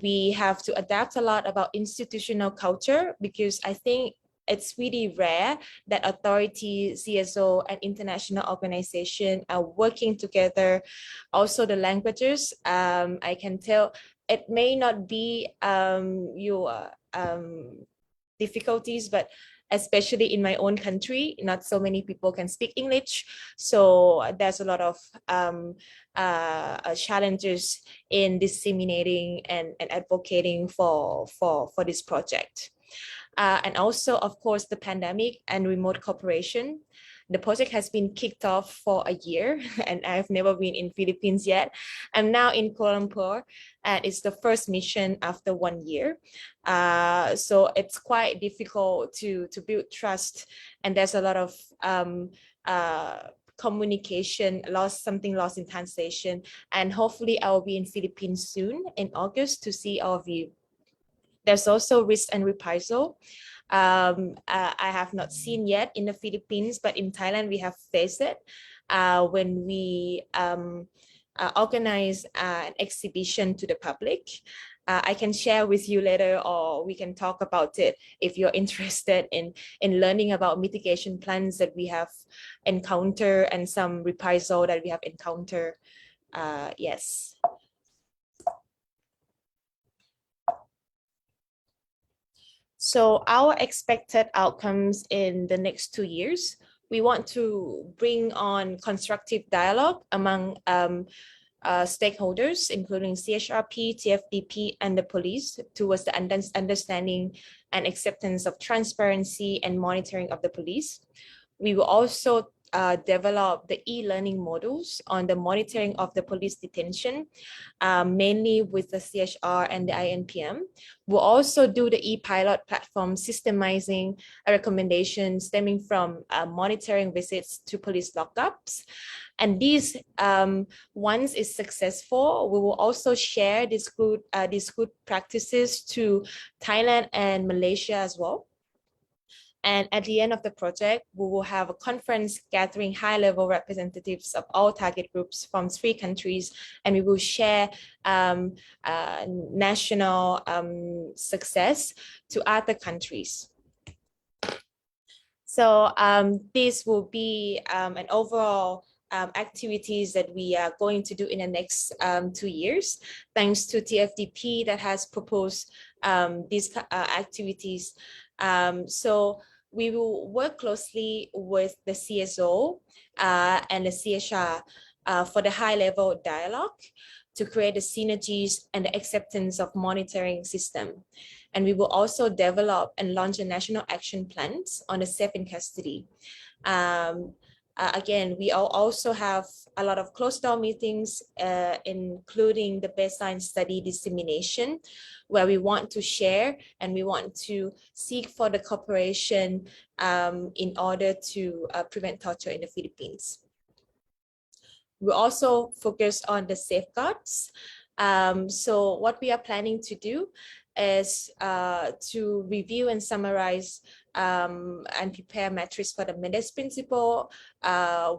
we have to adapt a lot about institutional culture, because I think it's really rare that authority, CSO, and international organization are working together. Also the languages, I can tell it may not be your difficulties, but especially in my own country, not so many people can speak English. So there's a lot of challenges in disseminating and advocating for this project. And also, of course, the pandemic and remote cooperation. The project has been kicked off for a year, and I've never been in Philippines yet. I'm now in Kuala Lumpur, and it's the first mission after 1 year. So it's quite difficult to build trust, and there's a lot of communication something lost in translation. And hopefully I will be in Philippines soon in August to see all of you. There's also risk and reprisal. I have not seen yet in the Philippines, but in Thailand we have faced it when we organize an exhibition to the public. I can share with you later, or we can talk about it if you're interested in learning about mitigation plans that we have encountered and some reprisal that we have encountered. Yes. So our expected outcomes in the next 2 years, we want to bring on constructive dialogue among stakeholders, including CHRP, TFDP, and the police, towards the understanding and acceptance of transparency and monitoring of the police. We will also develop the e-learning modules on the monitoring of the police detention, mainly with the CHR and the INPM. We'll also do the e-pilot platform, systemizing a recommendation stemming from monitoring visits to police lockups. And these, once it's successful, we will also share these good practices to Thailand and Malaysia as well. And at the end of the project, we will have a conference gathering high-level representatives of all target groups from 3 countries, and we will share national success to other countries. So this will be an overall activities that we are going to do in the next 2 years, thanks to TFDP that has proposed these activities. So we will work closely with the CSO and the CSR for the high-level dialogue to create the synergies and the acceptance of monitoring system. And we will also develop and launch a national action plans on the safe in custody. Again, we also have a lot of closed-door meetings, including the baseline study dissemination, where we want to share and we want to seek for the cooperation in order to prevent torture in the Philippines. We also focus on the safeguards. So what we are planning to do is to review and summarize and prepare metrics for the MEDES principle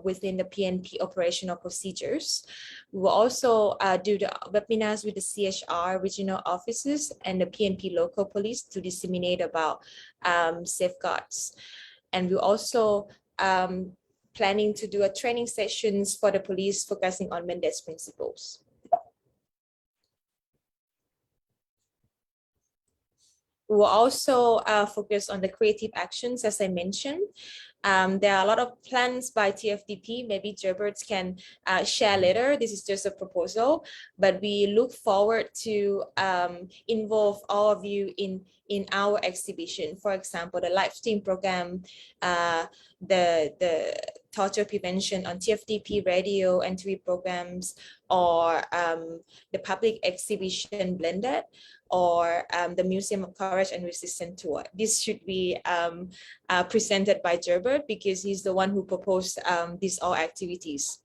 within the PNP operational procedures. We will also do the webinars with the CHR regional offices and the PNP local police to disseminate about safeguards. And we're also planning to do a training sessions for the police focusing on Mendes principles. We will also focus on the creative actions, as I mentioned. There are a lot of plans by TFDP. Maybe Gerbert can share later. This is just a proposal, but we look forward to involve all of you in our exhibition. For example, the live stream program, the torture prevention on TFDP radio and TV programs, or the public exhibition blended, or the Museum of Courage and Resistance tour. This should be presented by Gerbert because he's the one who proposed these all activities.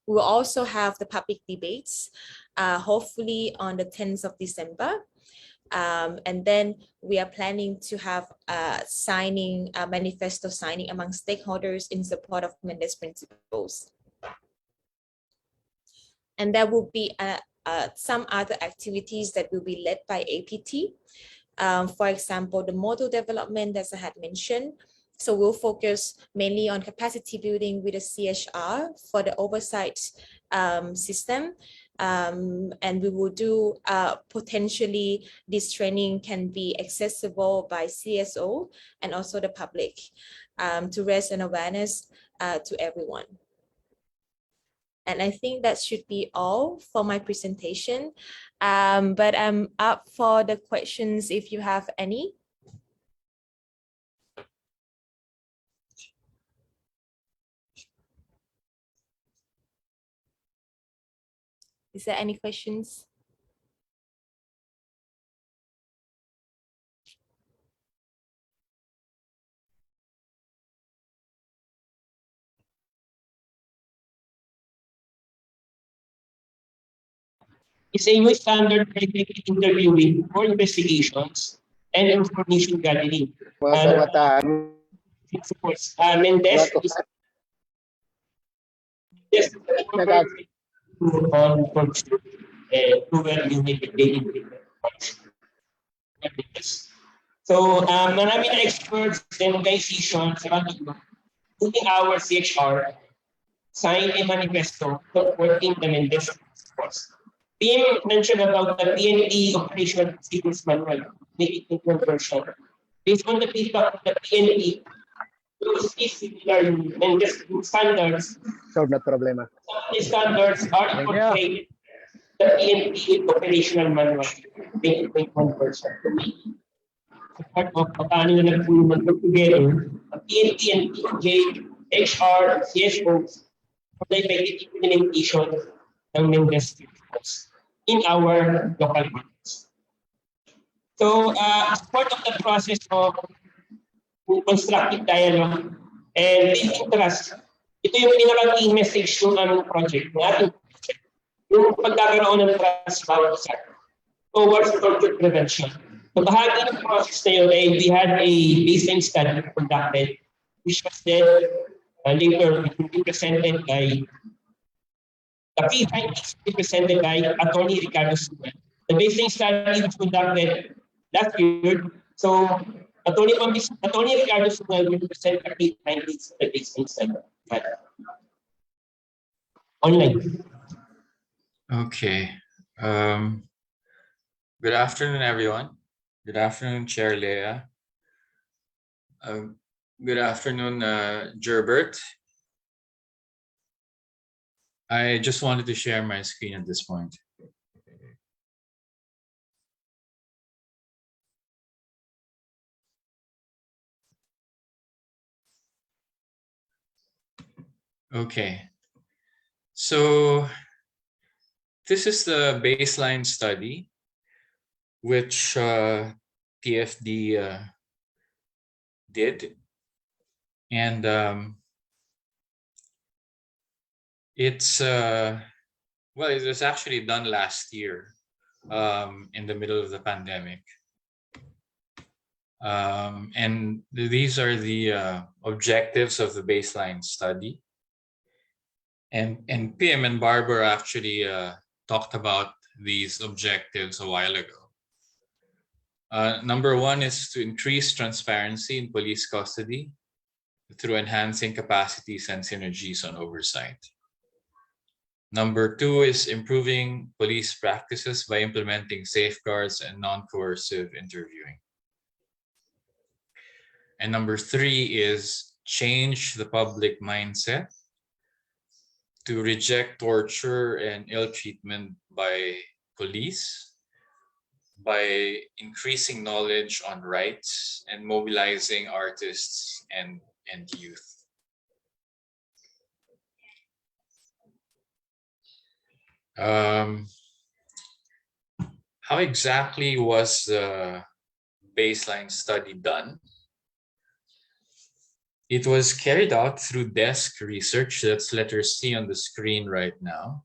We'll also have the public debates, hopefully on the 10th of December. And then we are planning to have a manifesto signing among stakeholders in support of Mendes principles. And there will be some other activities that will be led by APT. For example, the model development, as I had mentioned. So we'll focus mainly on capacity building with a CHR for the oversight system. And we will do potentially this training can be accessible by CSO and also the public to raise an awareness to everyone. And I think that should be all for my presentation. But I'm up for the questions if you have any. Is there any questions? Is a new standard for technical interviewing for investigations and information gathering. Of course, Mendes is on function proven unit daily. So, marami na experts and organizations around the globe, including our CHR, signed a manifesto supporting the Mendes principles. PM mentioned about the PNP Operational Procedures Manual, maybe in version. Based on the feedback of the PNP, those similar Mendes standards. So, not problema. These standards are incorporated the PNP Operational Manual, 2021 version. Part of paano na nag-put together, PNP and PJ, HR, CSOs, for the effective implementation ng Mendes principles in our local markets. So, as part of the process of constructive dialogue and building trust, ito yung pinaka-key message ng aming project, ng ating project, yung pagkakaroon ng trust bawat isa towards torture prevention. So, bahagi ng process na yun ay we had a baseline study conducted, which was then later presented by the key findings presented by Attorney Ricardo Suman. The baseline study was conducted last year. So, Attorney Ricardo Suman will present the key findings of the baseline study. Online. Okay. Good afternoon, everyone. Good afternoon, Chair Leah. Good afternoon, Gerbert. I just wanted to share my screen at this point. Okay. So this is the baseline study which TFD did. And it's well, it was actually done last year in the middle of the pandemic. And these are the objectives of the baseline study. And PM and Barbara actually talked about these objectives a while ago. Number one is to increase transparency in police custody through enhancing capacities and synergies on oversight. Number two is improving police practices by implementing safeguards and non-coercive interviewing. And number three is change the public mindset to reject torture and ill treatment by police by increasing knowledge on rights and mobilizing artists and youth. How exactly was the baseline study done? It was carried out through desk research. That's letter C on the screen right now.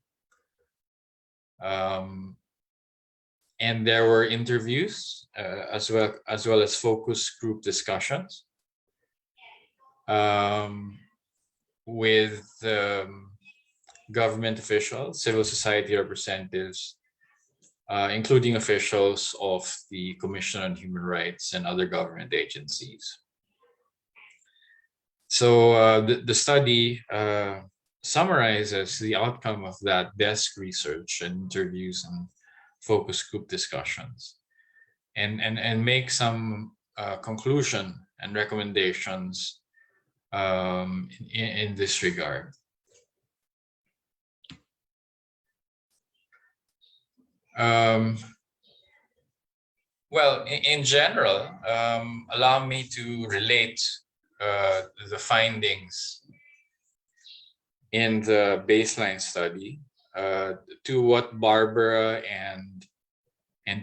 And there were interviews as well as focus group discussions with government officials, civil society representatives, including officials of the Commission on Human Rights and other government agencies. So the study summarizes the outcome of that desk research and interviews and focus group discussions, and make some conclusion and recommendations in this regard. Well, in general, allow me to relate the findings in the baseline study to what Barbara and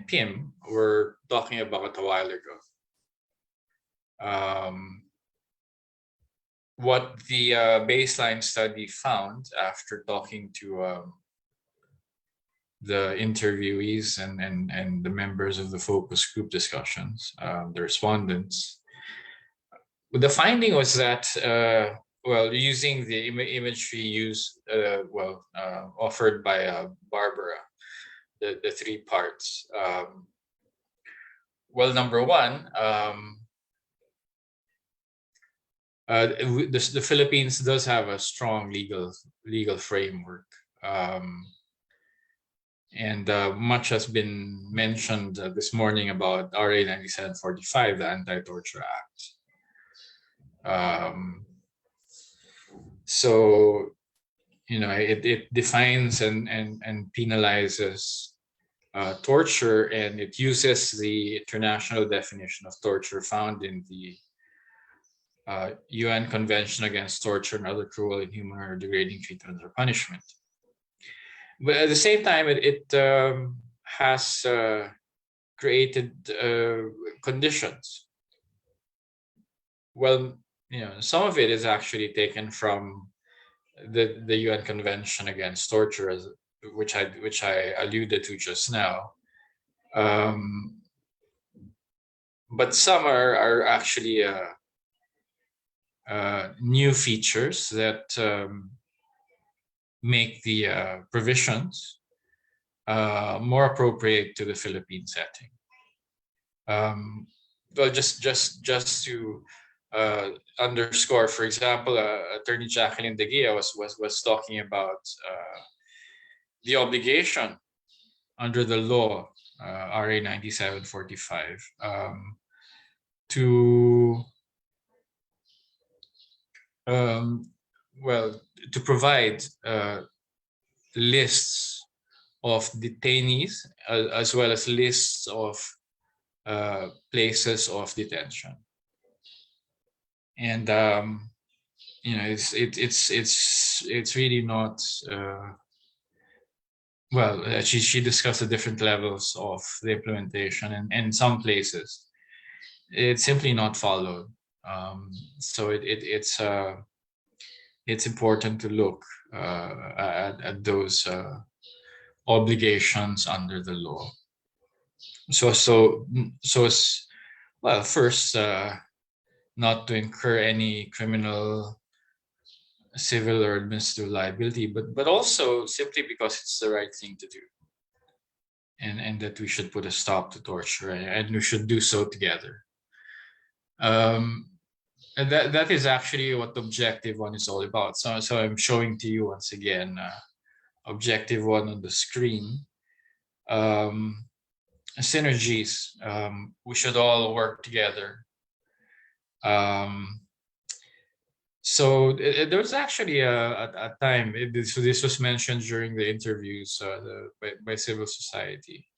Pim were talking about a while ago. What the baseline study found after talking to the interviewees and the members of the focus group discussions, the respondents, the finding was that, well, using the imagery used, offered by Barbara, the three parts. Well, number one, the Philippines does have a strong legal framework, and much has been mentioned this morning about RA 9745, the Anti-Torture Act. So, you know, it defines and penalizes torture, and it uses the international definition of torture found in the UN Convention Against Torture and Other Cruel, Inhuman, or Degrading Treatment or Punishment. But at the same time, it has created conditions. Well, you know, some of it is actually taken from the UN Convention Against Torture, which I alluded to just now. But some are actually new features that make the provisions more appropriate to the Philippine setting. Well, just to underscore, for example, Attorney Jacqueline De Guia was talking about the obligation under the law, RA 9745, to to provide lists of detainees as well as lists of places of detention. And you know, it's really not well. She discussed the different levels of the implementation, and in some places it's simply not followed. So it's important to look at those obligations under the law. So well, first, not to incur any criminal, civil, or administrative liability, but also simply because it's the right thing to do. and that we should put a stop to torture, and we should do so together. And that is actually what Objective 1 is all about. So I'm showing to you once again Objective 1 on the screen. Synergies. We should all work together. So there was actually a time, this was mentioned during the interviews by civil society.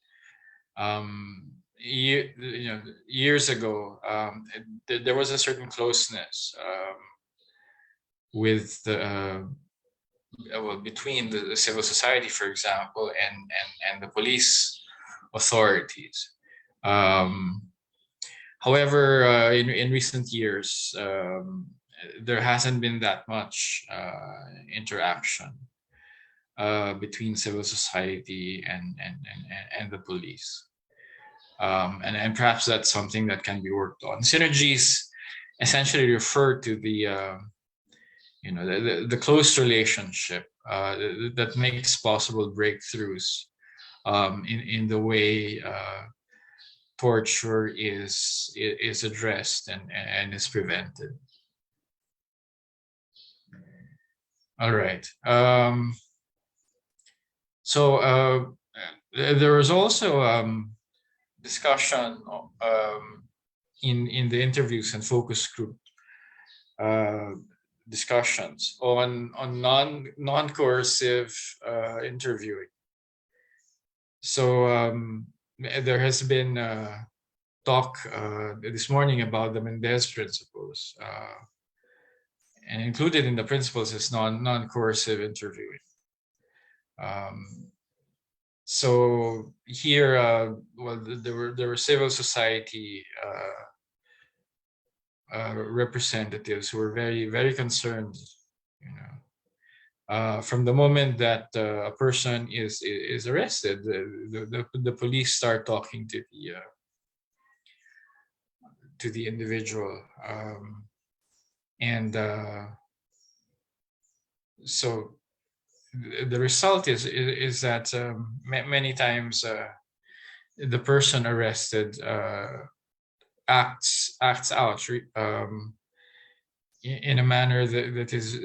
Years ago, there was a certain closeness with the between the civil society, for example, and the police authorities. However, in recent years, there hasn't been that much interaction between civil society and the police. And perhaps that's something that can be worked on. Synergies essentially refer to the the close relationship that makes possible breakthroughs in the way torture is addressed and is prevented. All right. So there was also discussion in the interviews and focus group discussions on non-coercive interviewing. So there has been talk this morning about the Mendez principles, and included in the principles is non-coercive interviewing. So here, well, there were civil society representatives who were very concerned, from the moment that a person is arrested, the police start talking to the individual, and so the result is that many times the person arrested acts out in a manner that is,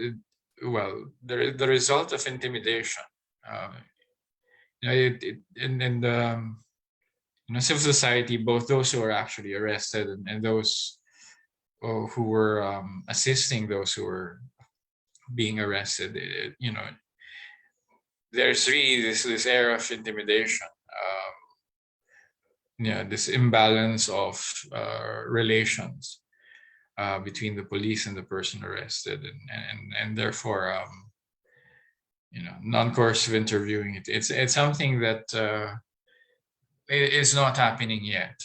well, the result of intimidation. In civil society, both those who are actually arrested and those who were assisting those who were being arrested, there's really this air of intimidation, this imbalance of relations between the police and the person arrested, and therefore, non-coercive interviewing, it's something that is not happening yet,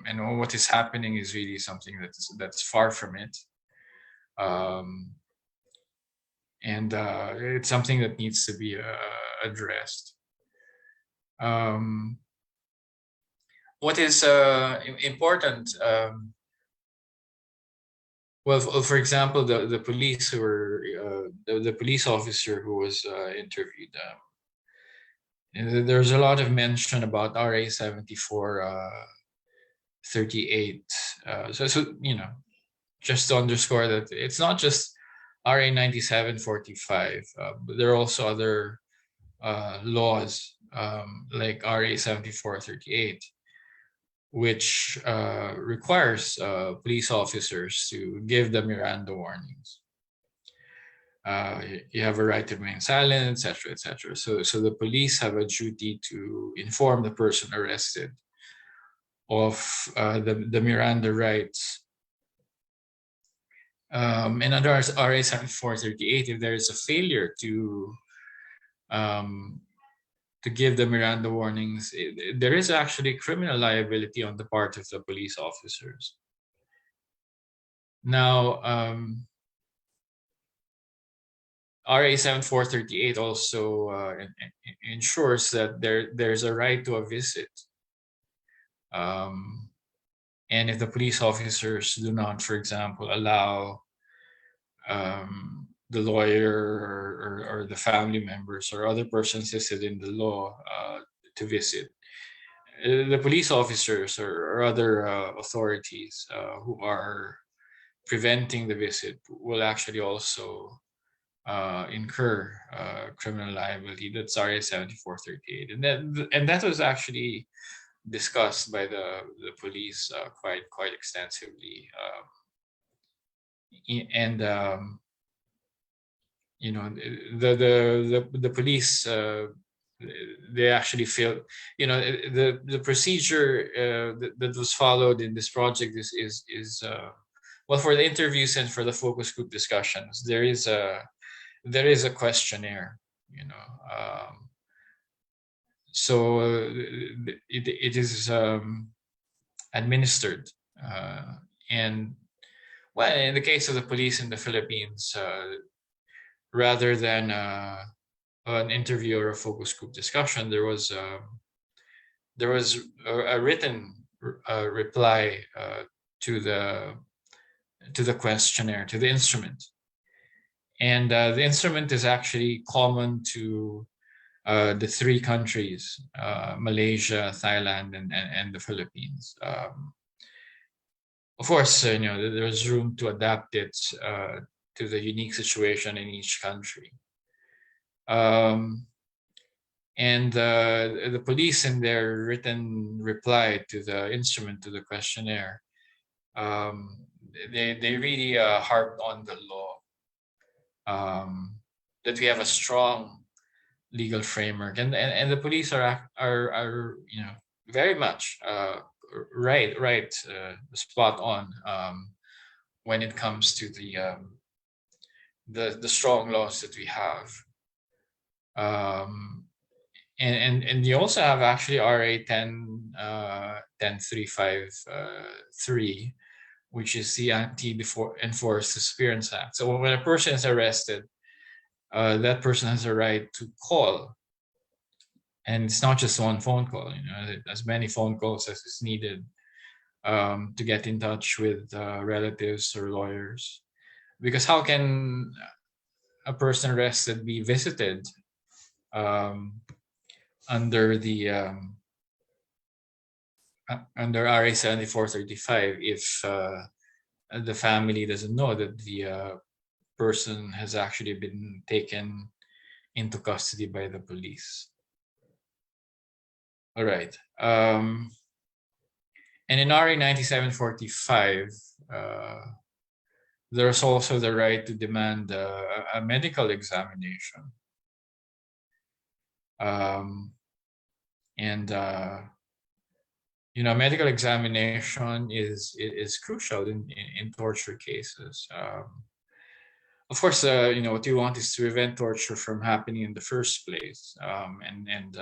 and what is happening is really something that's far from it, and it's something that needs to be addressed. What is important? Well, for example, the police who were the police officer who was interviewed. There's a lot of mention about RA 7438. So just to underscore that it's not just RA 9745, but there are also other laws like RA 7438, which requires police officers to give the Miranda warnings. You have a right to remain silent, etc., etc. So the police have a duty to inform the person arrested of the Miranda rights. And under RA 7438, if there is a failure to give the Miranda warnings, there is actually criminal liability on the part of the police officers. Now, RA 7438 also ensures that there's a right to a visit. And if the police officers do not, for example, allow the lawyer or the family members or other persons listed in the law to visit. The police officers or other authorities who are preventing the visit will actually also incur criminal liability. That's RA 7438, and that was actually discussed by the police quite extensively, and you know, the police, they actually feel, you know, the procedure that was followed in this project is well, for the interviews and for the focus group discussions, there is a questionnaire, you know. So it is administered, and well, in the case of the police in the Philippines, rather than an interview or a focus group discussion, there was a written reply to the questionnaire, to the instrument, and the instrument is actually common to the three countries, Malaysia, Thailand, and the Philippines. Of course, you know, there's room to adapt it to the unique situation in each country. And the police, in their written reply to the instrument, to the questionnaire, they really harped on the law, that we have a strong legal framework, and the police are you know, very much right spot on when it comes to the strong laws that we have. And you also have actually RA 10353, which is the Anti-Enforced Disappearance Act. So when a person is arrested, that person has a right to call, and it's not just one phone call. You know, as many phone calls as is needed to get in touch with relatives or lawyers, because how can a person arrested be visited under the under RA 7435 if the family doesn't know that the person has actually been taken into custody by the police? All right. And in RA 9745, there's also the right to demand a medical examination. You know, medical examination is crucial in torture cases. Of course, you know, what you want is to prevent torture from happening in the first place, and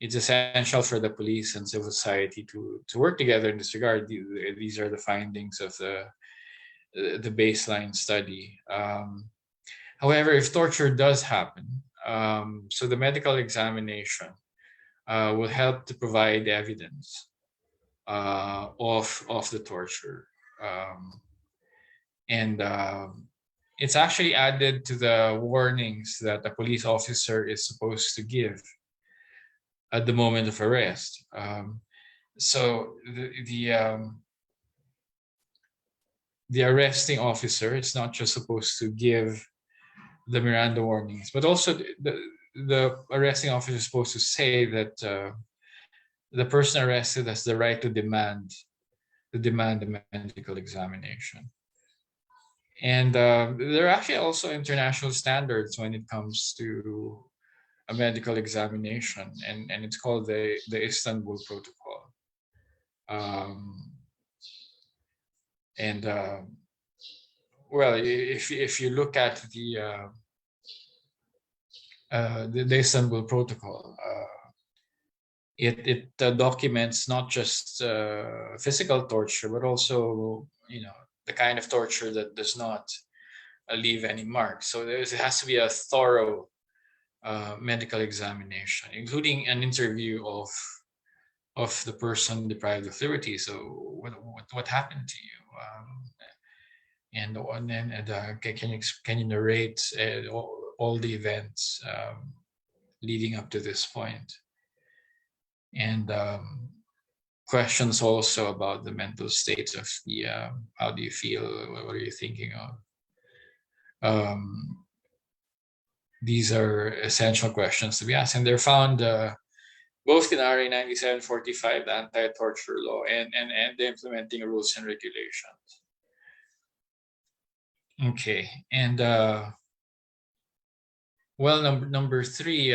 it's essential for the police and civil society to work together in this regard. These are the findings of the baseline study. However, if torture does happen, so the medical examination will help to provide evidence of the torture, and it's actually added to the warnings that a police officer is supposed to give at the moment of arrest. So the arresting officer is not just supposed to give the Miranda warnings, but also the arresting officer is supposed to say that the person arrested has the right to demand a medical examination. And there are actually also international standards when it comes to a medical examination, and it's called the Istanbul Protocol. Well, if you look at the Istanbul Protocol, it documents not just physical torture, but also, you know, the kind of torture that does not leave any mark. So there has to be a thorough medical examination, including an interview of the person deprived of liberty. So what happened to you? And then can you narrate all the events leading up to this point? and questions also about the mental state of the how do you feel, what are you thinking of. These are essential questions to be asked, and they're found both in RA 9745, the anti-torture law, and the implementing rules and regulations. Okay, and well, number three,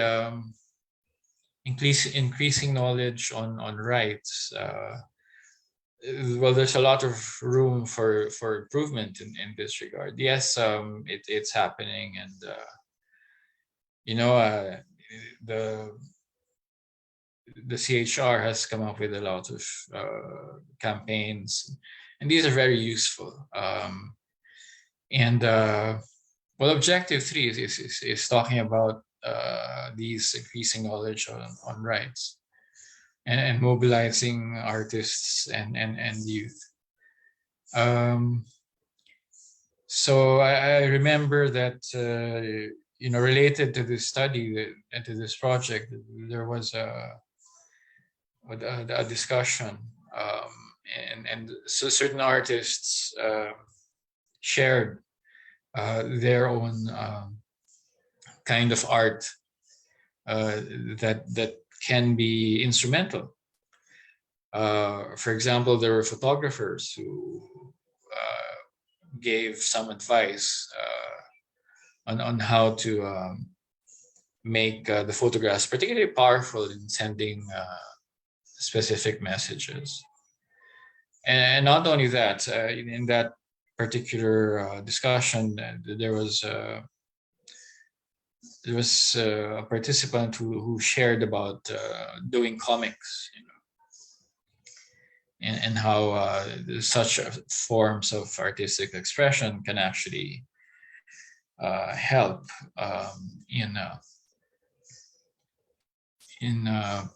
increasing knowledge on rights. Well, there's a lot of room for improvement in this regard. Yes, it's happening, and the CHR has come up with a lot of campaigns, and these are very useful. Well, objective 3 is talking about these increasing knowledge on rights and mobilizing artists and youth. So I remember that related to this study and to this project, there was a discussion, and so certain artists shared their own kind of art that can be instrumental. For example, there were photographers who gave some advice on how to make the photographs particularly powerful in sending specific messages. And not only that, in that particular discussion, there was a participant who shared about doing comics, and how such forms of artistic expression can actually help in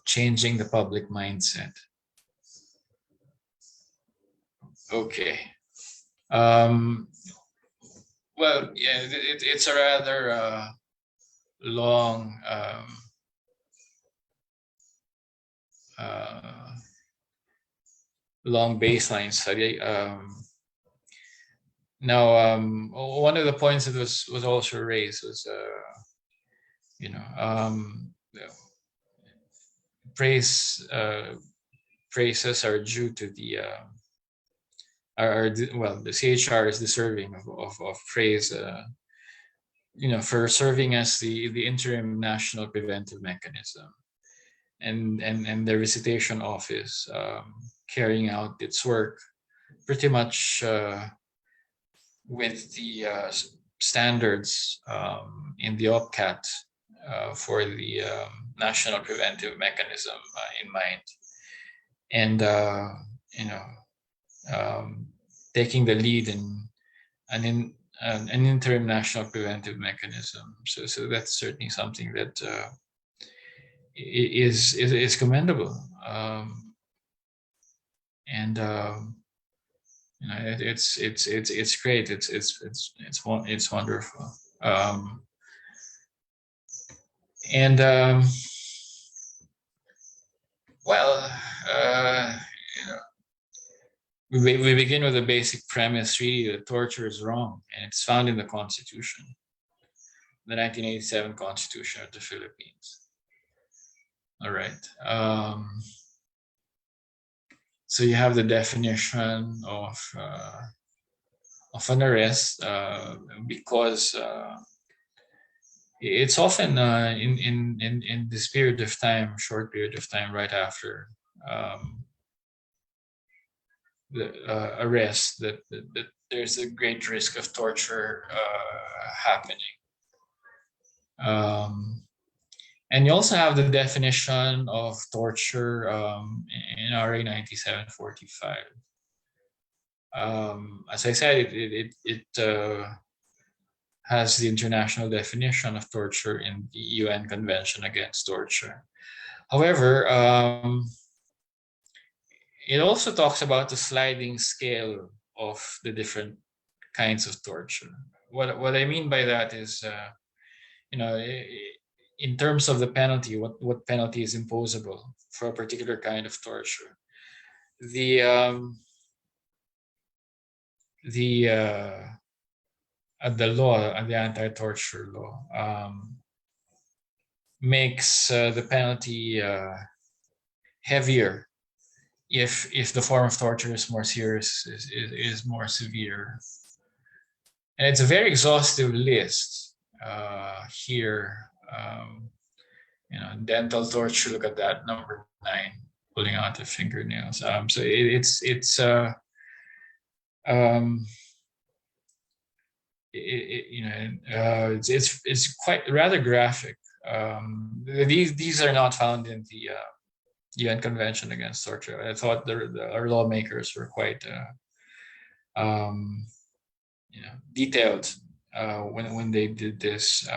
changing the public mindset. Okay. Well, yeah, it's a rather long long baseline study. Now, one of the points that was also raised was, praises are due to the the CHR is deserving of praise, for serving as the interim national preventive mechanism, and the visitation office carrying out its work pretty much with the standards in the OPCAT for the national preventive mechanism in mind, and taking the lead in an interim national preventive mechanism. So that's certainly something that is commendable, and it's great. It's wonderful, and we begin with a basic premise, really, that torture is wrong, and it's found in the Constitution, the 1987 Constitution of the Philippines. All right. So you have the definition of an arrest, because it's often in this period of time, short period of time right after the arrest, that there's a great risk of torture happening. And you also have the definition of torture in RA 9745. As I said, it has the international definition of torture in the UN Convention Against Torture. However, it also talks about the sliding scale of the different kinds of torture. What I mean by that is, in terms of the penalty, what penalty is imposable for a particular kind of torture. The law, the anti-torture law, makes the penalty heavier if the form of torture is more serious, is more severe. And it's a very exhaustive list here. Dental torture, look at that, number 9, pulling out the fingernails. So it's quite rather graphic. These are not found in the UN Convention Against Torture. I thought our lawmakers were quite detailed when they did this.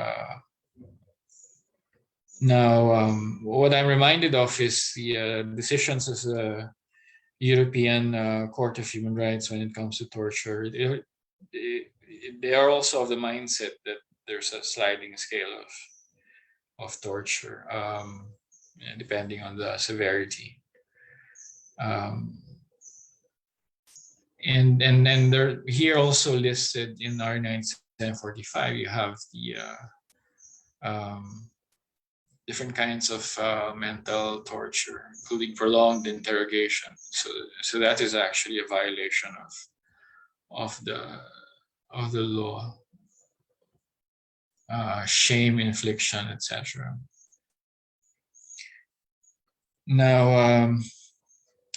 Now, what I'm reminded of is the decisions of the European Court of Human Rights when it comes to torture. They are also of the mindset that there's a sliding scale of torture, depending on the severity. And they're here also listed in R 945. You have the different kinds of mental torture, including prolonged interrogation. So that is actually a violation of the law. Shame infliction, etc. Now,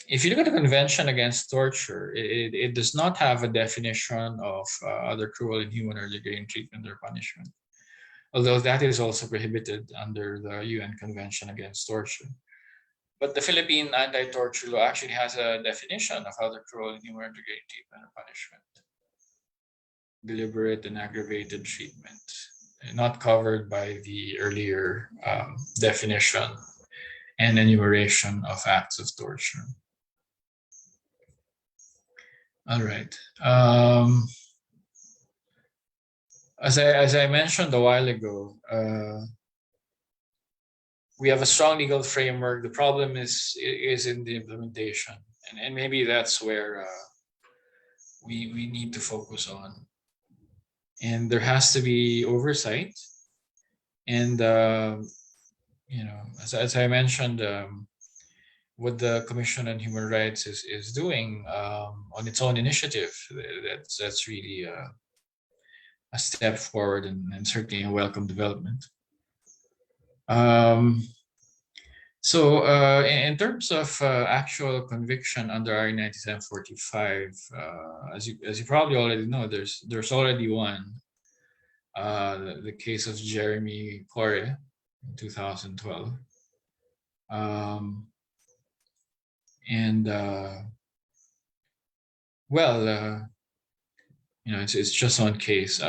if you look at the Convention Against Torture, it does not have a definition of other cruel, inhuman, or degrading treatment or punishment, although that is also prohibited under the UN Convention Against Torture. But the Philippine anti-torture law actually has a definition of other cruel, inhuman, or degrading treatment or punishment. Deliberate and aggravated treatment, not covered by the earlier definition and enumeration of acts of torture. All right. As I mentioned a while ago, we have a strong legal framework. The problem is in the implementation, and maybe that's where we need to focus on. And there has to be oversight. And as I mentioned, what the Commission on Human Rights is doing on its own initiative, that's really a step forward and certainly a welcome development. So in terms of actual conviction under R 9745, as you probably already know, there's already one, the case of Jeremy Corre in 2012. It's just one case.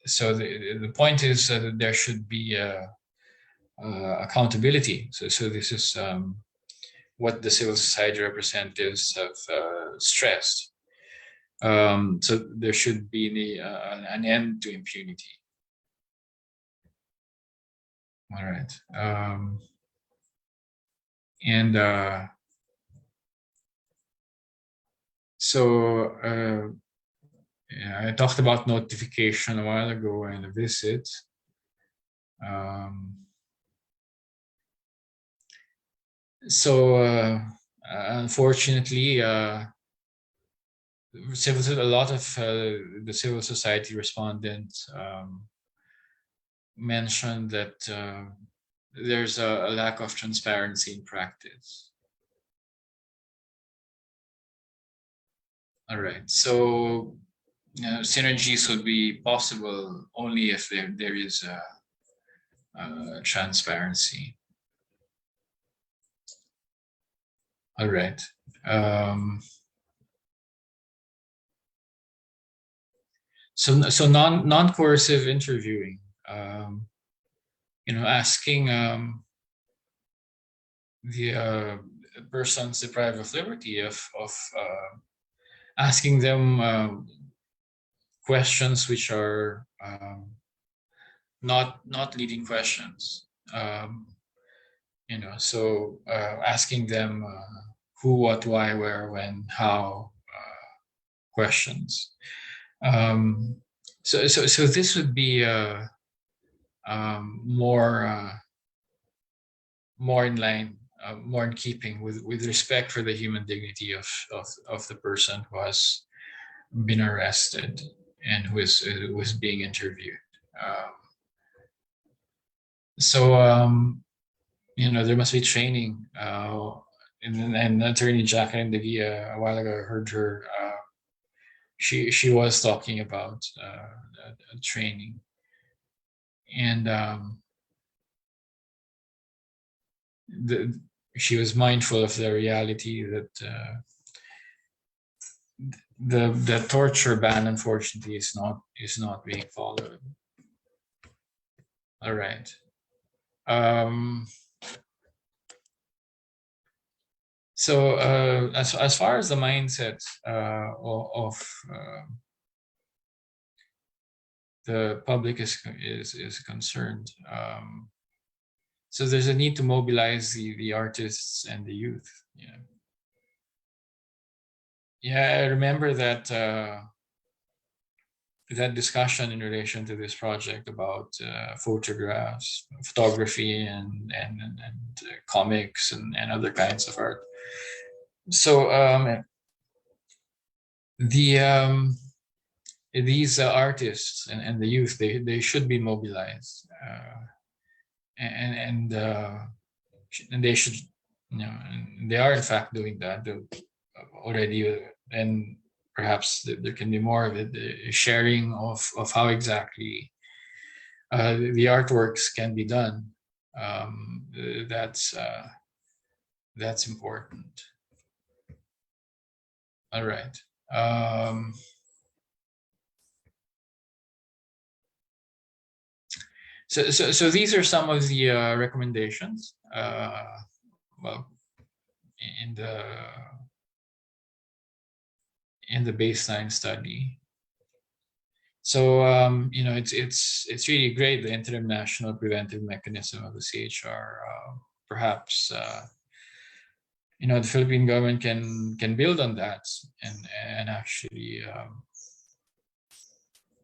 So the point is that there should be accountability. So this is what the civil society representatives have stressed. So there should be an end to impunity. All right. I talked about notification a while ago and a visit. Unfortunately, a lot of the civil society respondents mentioned that there's a lack of transparency in practice. All right, so synergies would be possible only if there is transparency. All right. So non-coercive interviewing, asking the persons deprived of liberty of asking them questions which are not leading questions. So asking them who, what, why, where, when, how questions. So this would be more in line, more in keeping with respect for the human dignity of the person who has been arrested and who is being interviewed. There must be training. And Attorney Jacqueline de Guia, a while ago, I heard her. She was talking about training, and she was mindful of the reality that the torture ban, unfortunately, is not being followed. All right. So as far as the mindset of the public is concerned, so there's a need to mobilize the artists and the youth. I remember that that discussion in relation to this project about photographs, photography, and comics and other kinds of art. So these artists and the youth, they should be mobilized, and they should, they are in fact doing that already, and perhaps there can be more of it, the sharing of how exactly the artworks can be done. That's important. All right. So these are some of the recommendations. Well, in the baseline study. So it's really great, the interim national preventive mechanism of the CHR. Perhaps the Philippine government can build on that and actually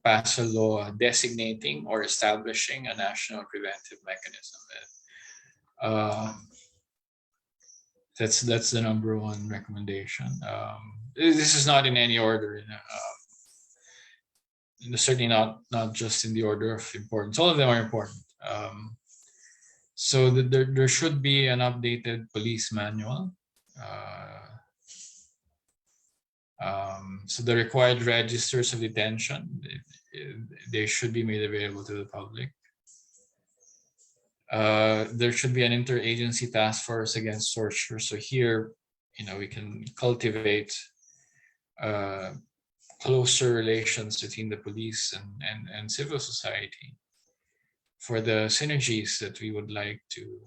pass a law designating or establishing a national preventive mechanism. That's the number one recommendation. This is not in any order. Certainly not just in the order of importance. All of them are important. So there should be an updated police manual. So the required registers of detention, they should be made available to the public. There should be an interagency task force against torture. So here, we can cultivate closer relations between the police and civil society for the synergies that we would like to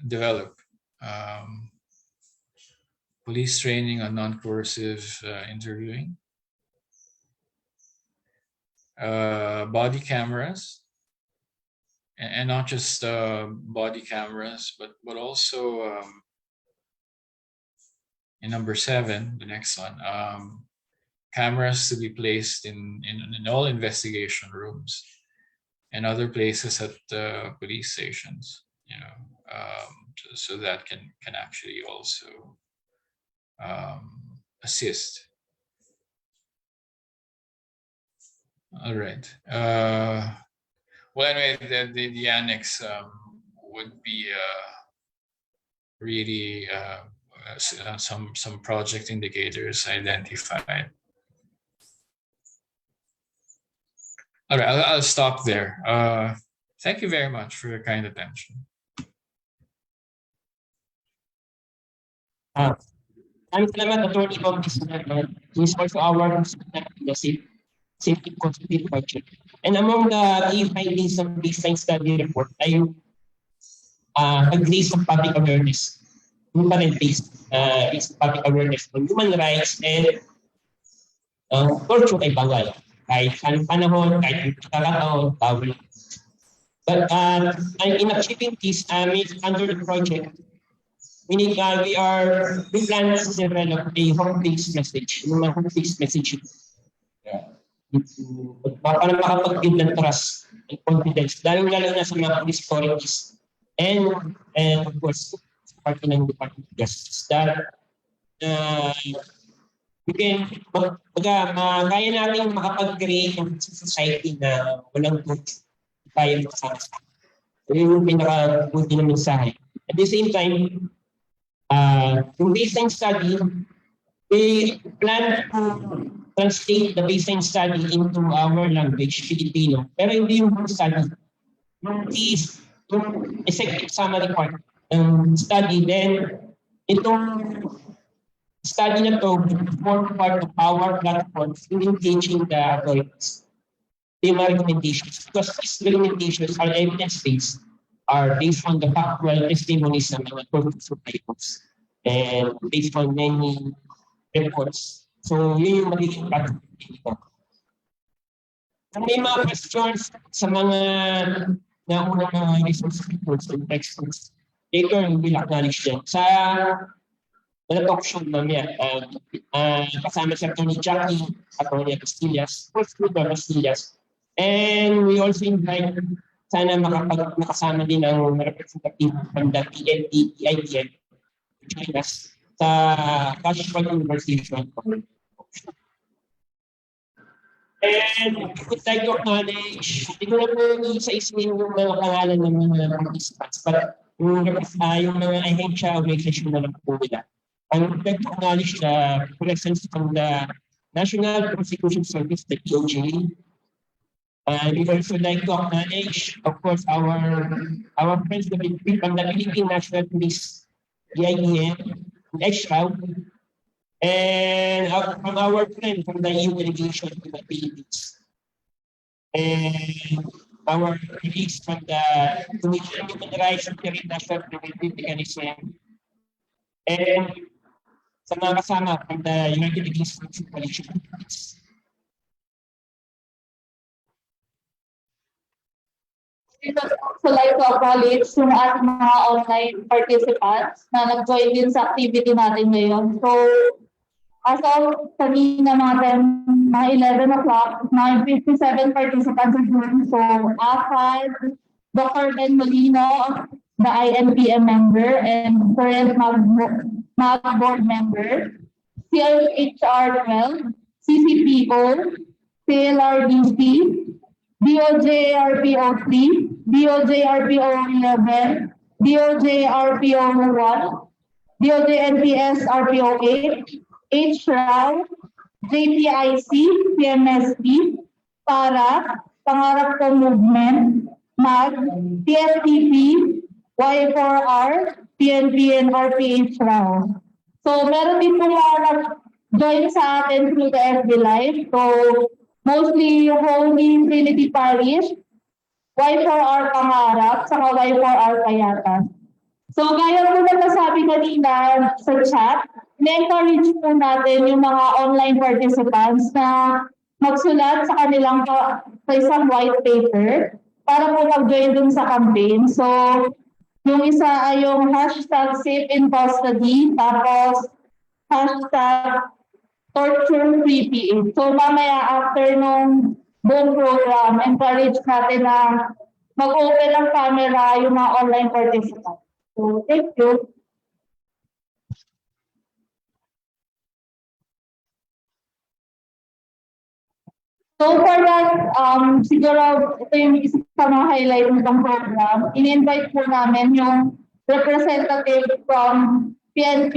develop. Police training on non-coercive interviewing, body cameras, and not just body cameras, but also in number 7, the next one, cameras to be placed in all investigation rooms and other places at police stations, so that can actually also assist. All right. Well, anyway, the annex would be really some project indicators identified. All right, I'll stop there. Thank you very much for your kind attention. Salamat, Attorney Bob. He's also our safety consulting project. And among the key findings of the baseline study report ay pag-raise of public awareness. Yung pa rin raise public awareness on human rights and torture ay bawal. Kahit anong panahon, kahit anong pagkakataon, bawal. But in achieving this, under the project, we plan to develop a home-based message, yung mga home-based messaging. Para makapag-build ng trust and confidence, lalo-lalo na sa mga police authorities and of course, party ng Department of Justice. That we can, kaya natin makapag-create ng society na walang good, kaya makasama. So yun yung pinaka-buti ng mensahe. At the same time, yung baseline study, we plan to translate the baseline study into our language, Filipino. Pero hindi yung whole study. Yung executive summary part ng study, then itong study na to will form part of our platform in engaging the authorities. The recommendations, because these recommendations are evidence-based, are based on the factual testimonies ng mga survivors and based on many reports. So, yun yung magiging platform dito. Kung may mga questions sa mga naunang mga resource reports and textbooks, later we will acknowledge them. Sa talk show mamaya, kasama si Atty. Jackie, Atty. Castillas, First Fruiter Castillas, and we also invite sana makasama din ang representative from the TFDP IDM to join us sa casual conversation. And I would like to acknowledge, hindi ko na po isa-ismin yung mga pangalan ng mga participants, but yung mga ahensya organization na lang po nila. I would like to acknowledge the presence from the National Prosecution Service, the DOJ. We also like to acknowledge, of course, our friends from the Philippine National Police, the IDM, HRAW, and from our friend from the EU delegation to the Philippines. And our colleagues from the Commission on Human Rights and International Preventive Mechanism. And sa mga kasama from the United Nations Coalition. So like to acknowledge yung ating mga online participants na nag-join din sa activity natin ngayon. So, as of kanina mga 11 o'clock, mga 57 participants are joined. So, AFAD, Dr. Ben Molino, the INPM member and current MAG board member, CIHR 12, CCPO, CLRDC, DOJ RPO 3, DOJ RPO 11, DOJ RPO 1, DOJ NPS RPO 8, HRAW, JPIC, PMSP, para Pangarap Ko Movement, MAG, TFDP, Y4R, PNP, and RPH RAW. So meron din po mga nag-join sa atin through the FB Live. So mostly Holy Trinity Parish, Y4R Pangarap, saka Y4R Payatas. So gaya po na nasabi kanina sa chat, na-encourage po natin yung mga online participants na magsulat sa kanilang sa isang white paper para po mag-join dun sa campaign. So yung isa ay yung hashtag safe in custody, tapos hashtag torture free PH. So mamaya after nung buong program, encourage natin na mag-open ang camera yung mga online participants. So thank you. So for that, siguro ito yung isa sa mga highlight ng program. In-invite po namin yung representative from PNP,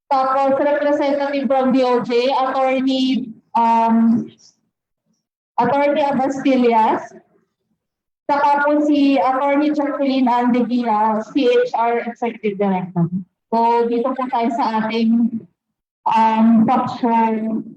tapos representative from DOJ, Attorney Abastillas, saka po si Attorney Jacqueline Andeguia, CHR Executive Director. So dito po tayo sa ating section.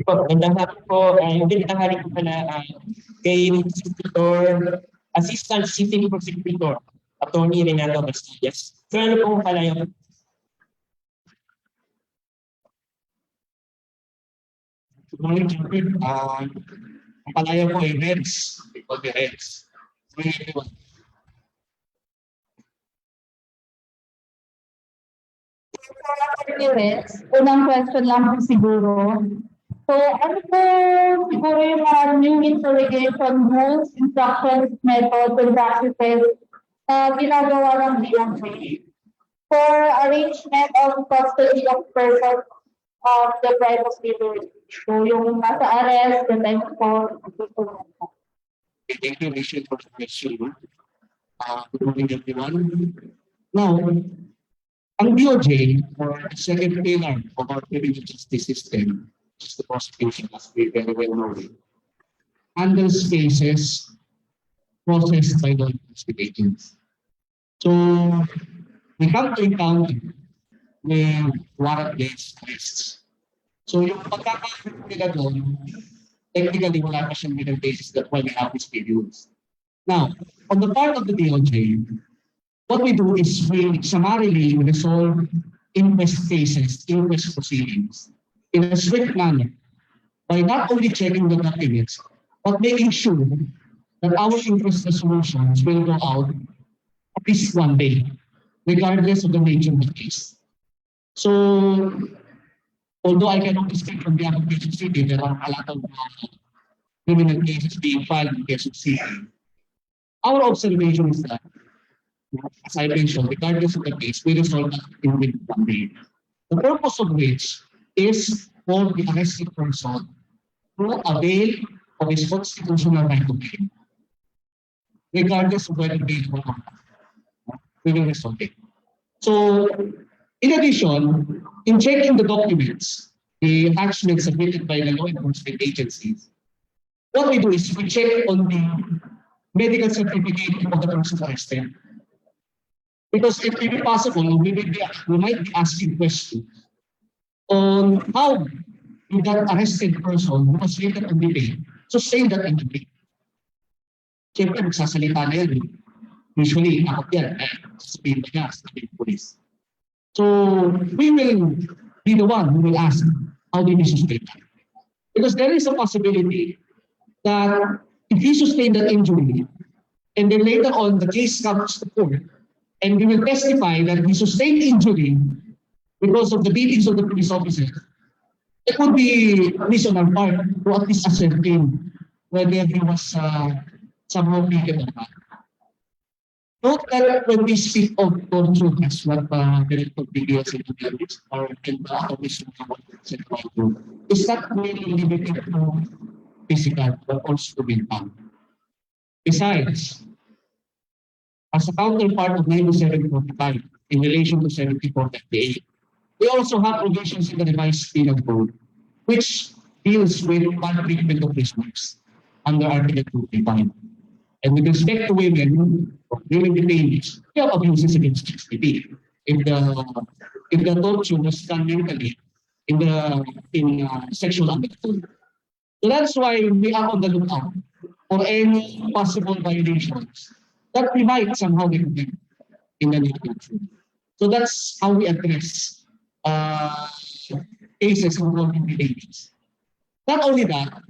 Magandang hapon po. Magandang hapon po pala kay Prosecutor, Assistant City Prosecutor, Attorney Renato Bastillas. So ano po pala yung ang palaya ko ay Reds. Because the Reds. Unang question lang po siguro. So, ano po siguro yung mga new interrogation rules, instructions, methods, and practices na ginagawa ng DOJ for arrangement of custody of persons of the privacy rule? So, yung nasa arrest, the time for Thank you, Rachel, for the question. Good morning, everyone. Now, ang DOJ, or the second pillar of our criminal justice system, which is the prosecution, as we very well know, handles cases processed by law enforcement agents. So, we come to encounter with warrantless arrests. So, yung pagkakaroon nila doon, technically, wala pa siyang legal basis that why we have these periods. Now, on the part of the DOJ, what we do is we summarily resolve inquest cases, inquest proceedings in a swift manner by not only checking the documents, but making sure that our inquest resolutions will go out at least one day, regardless of the nature of the case. So, although I cannot speak from the application city, there are a lot of criminal cases being filed in Quezon City. Our observation is that, as I mentioned, regardless of the case, we resolve that in within one day. The purpose of which is for the arrested person to avail of his constitutional right to bail, regardless of whether bail or not. We will resolve it. So, in addition, in checking the documents, the attachments submitted by the law enforcement agencies, what we do is we check on the medical certificate of the person arrested. Because if it be possible, we might be asking questions on how that arrested person who was later on the day sustain that injury. Siyempre, magsasalita na yan. Usually, ako yan, sasabihin na niya, sasabihin ng police. So, we will be the one who will ask, how did he sustain that? Because there is a possibility that if he sustained that injury, and then later on the case comes to court, and we will testify that he sustained injury because of the beatings of the police officer, it would be at least on our part to at least ascertain whether he was somehow beaten or not. Note that when we speak of torture, as what Director BDS introduced, or in the Commission is not really limited to physical, but also to mental. Besides, as a counterpart of 9745 in relation to 7458, we also have provisions in the revised penal code which deals with maltreatment of prisoners under Article 235. And with respect to women detainees, we have abuses against HPP. If the torture was done mentally in sexual abuse. So that's why we are on the lookout for any possible violations that we might somehow get in the near future. So that's how we address cases involving detainees. Not only that,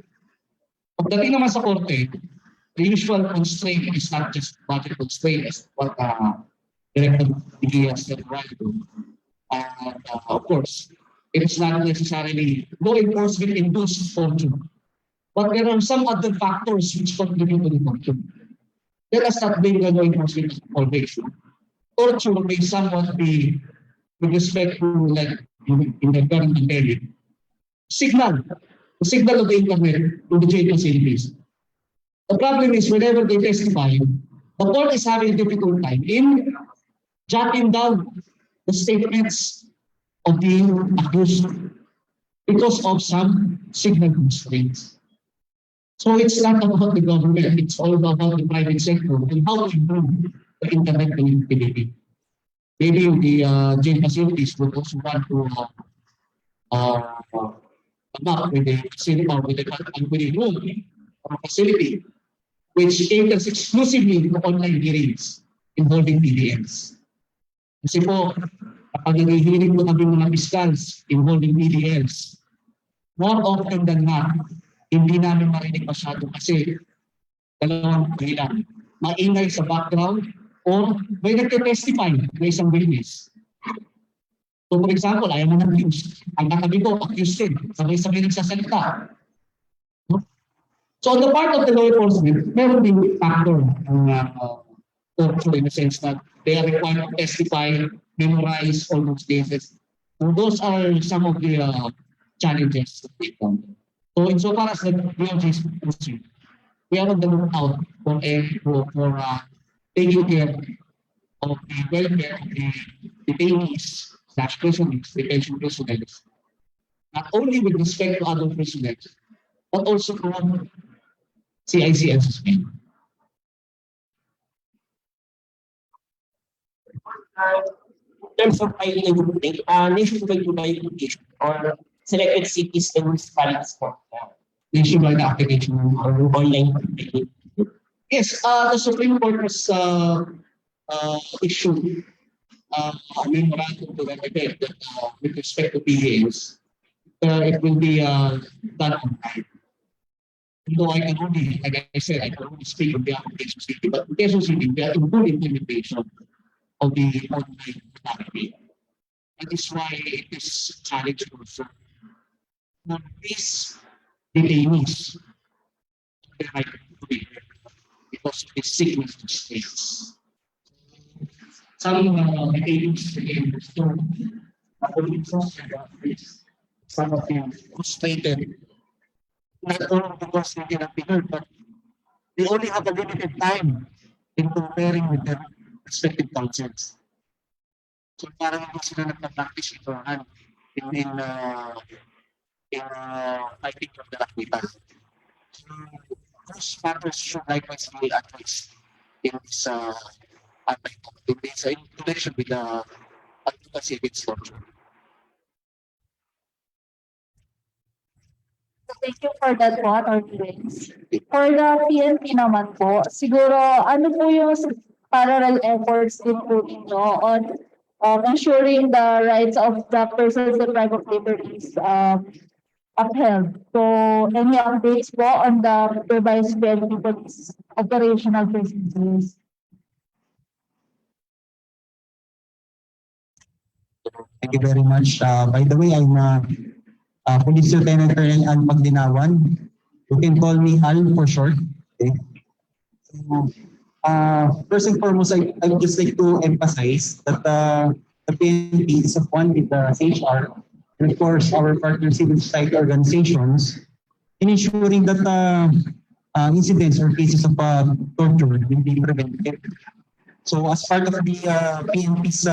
pagdating naman sa korte, the usual constraint is not just budget constraint, as what Director Diaz said a while ago. Of course, it is not necessarily law enforcement induced torture, but there are some other factors which contribute to the torture. Let us not blame the law enforcement always. Torture may somewhat be with respect to, like in the current pandemic, the signal of the internet to the jail facilities. The problem is whenever they testify, the court is having a difficult time in jotting down the statements of the accused because of some signal constraints. So it's not about the government, it's all about the private sector and how to improve the internet connectivity. maybe the jail facilities would also want to come up with a facility or with a room or facility which caters exclusively to online hearings involving PDLs. Kasi po, kapag hinihiring po kami mga fiscals involving PDLs, more often than not, hindi namin marinig masyado kasi dalawang dahilan. Maingay sa background or may nagte-testify na isang witness. So for example, ayaw mo ng news. Ang katabi ko, accused din. Sabay-sabay nagsasalita. So on the part of the law enforcement, meron din factor ang torture in the sense that they are required to testify, memorize all those cases. So those are some of the challenges that we found. So insofar as the DOJ is concerned, we are on the lookout for taking care of the welfare of the detainees / prisoners, detention prisoners, not only with respect to other prisoners, but also from CIC and suspend. In terms of filing and complaint, nationwide po tayo application or selected cities and municipalities for Nationwide application or online complaint. Yes, the Supreme Court has issued a memorandum to that effect that with respect to PDLs, it will be done on time. Though I can only, like I said, I can only speak on behalf of Quezon City, but in Quezon City, we are in full implementation of the online therapy. That is why it is a challenge also. Now, these detainees, they right to be because of the sickness of states. Some detainees again still some of them frustrated, not only because they cannot be heard, but they only have a limited time in comparing with their respective counsels. So parang hindi sila nagpa-practice ito in fighting from the nakita. So those matters should likewise be addressed in this in connection with the advocacy against torture. Thank you for that po, Atty. Vince. For the PNP naman po, siguro ano po yung parallel efforts din po ninyo on ensuring the rights of the persons deprived of liberty is upheld. So, any updates po on the revised PNP police operational procedures? Thank you very much. By the way, I'm Police Lieutenant Colonel Al Magdinawan. You can call me Al for short. Okay. So, first and foremost, I would just like to emphasize that the PNP is of one with the HR and of course our partner civil society organizations in ensuring that incidents or cases of torture will be prevented. So as part of the PNP's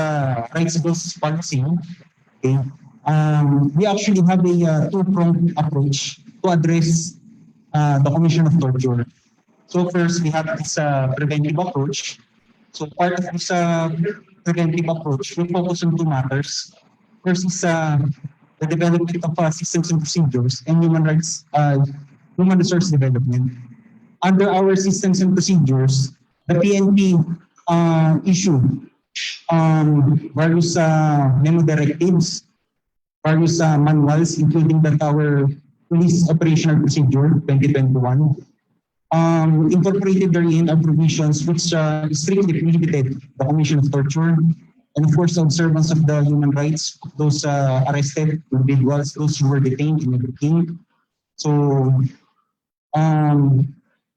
rights-based policy, okay, we actually have a two-pronged approach to address the commission of torture. So first, we have this preventive approach. So part of this preventive approach, we focus on two matters. First is the development of systems and procedures and human resource development. Under our systems and procedures, the PNP issued various memo directives, various manuals, including our Police Operational Procedure 2021, incorporated therein are provisions which strictly prohibited the commission of torture and of course the observance of the human rights of those arrested individuals, those who were detained and everything. So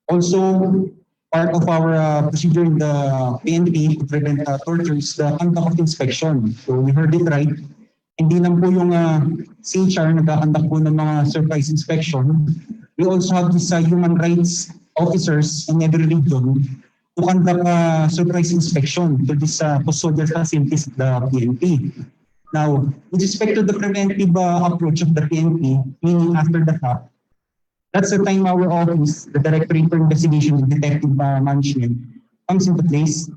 also part of our procedure in the PNP to prevent torture is the conduct of inspection. So we heard it right. Hindi lang po yung CHR nagkakandak po ng mga surprise inspection. We also have these human rights officers in every region to conduct surprise inspection to this custodial facilities of the PNP. Now, with respect to the preventive approach of the PNP, meaning after the fact, that's the time our office, the Directorate for Investigation and Detective Management, comes into place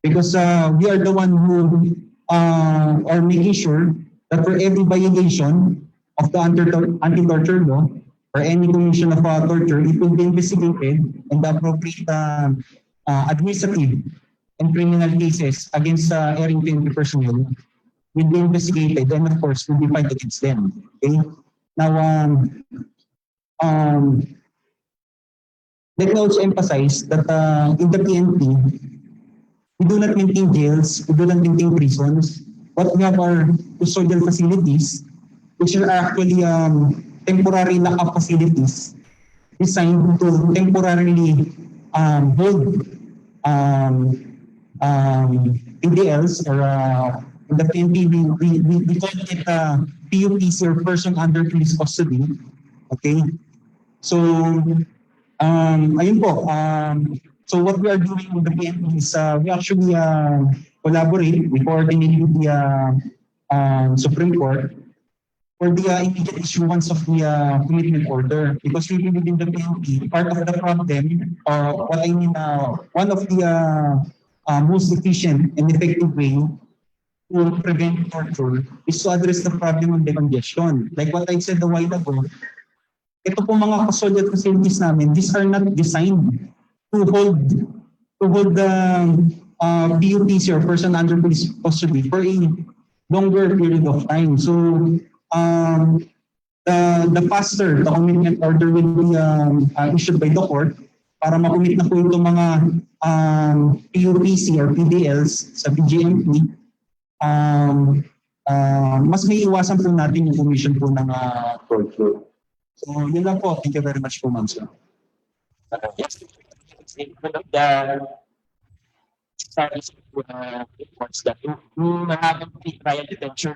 because we are the one who or making sure that for every violation of the anti-torture law or any commission of torture, it will be investigated and the appropriate administrative and criminal cases against erring PNP personnel will be investigated and of course will be filed against them. Okay? Now, let me also emphasize that in the PNP, we do not maintain jails, we do not maintain prisons. What we have are custodial facilities, which are actually temporary lock-up facilities designed to temporarily hold PDLs or in the PNP, we call it PUPC or person under police custody. Okay? So, ayun po. So what we are doing with the PNP is we actually collaborate, we coordinate with the Supreme Court for the immediate issuance of the commitment order. Because we believe in the PNP, part of the problem, what I mean, one of the most efficient and effective way to prevent torture is to address the problem of decongestion. Like what I said a while ago, ito po mga custodial facilities namin, these are not designed to hold the PUPC or person under police custody for a longer period of time. So the faster the commitment order will be issued by the court para makumit na po itong mga PUPC or PDLs sa BGMP, mas may iwasan po natin yung commission po ng torture. So yun lang po. Thank you very much po, ma'am, sir. Yes, one of the studies reports that yung mahabang pre-trial detention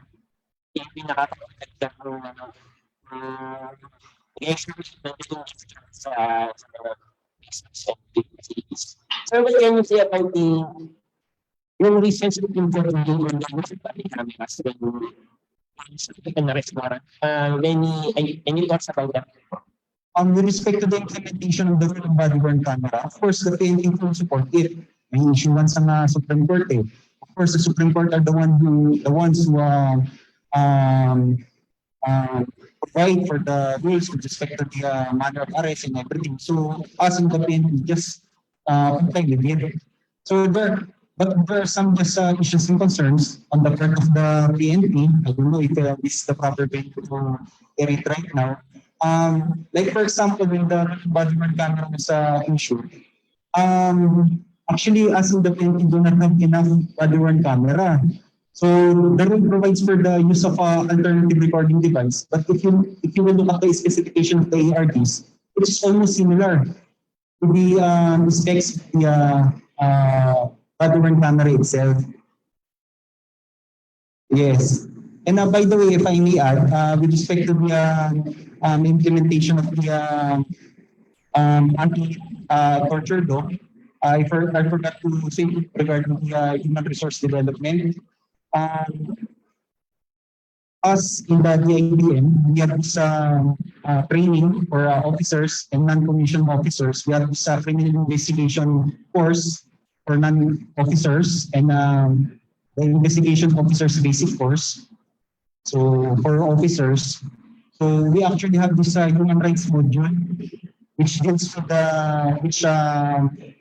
yung pinakakagdag ng execution ng itong sa facilities. So what can you say about yung recent Supreme Court ruling on the municipal cameras when arrest warrant? Any thoughts about that? With respect to the implementation of the full body worn camera, of course, the PNP will support it. May issuance ang Supreme Court eh. Of course, the Supreme Court are the ones who provide for the rules with respect to the manner of arrest and everything. So, us in the PNP just comply with it. So, there are some just issues and concerns on the part of the PNP. I don't know if this is the proper way to air it right now. Like for example, when the body worn camera was issued, actually, as in the PNP, do not have enough body worn camera. So the rule provides for the use of alternative recording device. But if you will look at the specification of the ARDs, it is almost similar to the specs of the body worn camera itself. Yes. And by the way, if I may add, with respect to the implementation of the anti-torture law, I forgot to say regarding the human resource development. Us in the DIBM, we have this training for officers and non-commissioned officers. We have this criminal investigation course for non-officers and the investigation officers basic course. So for officers, so we actually have this human rights module, which deals with which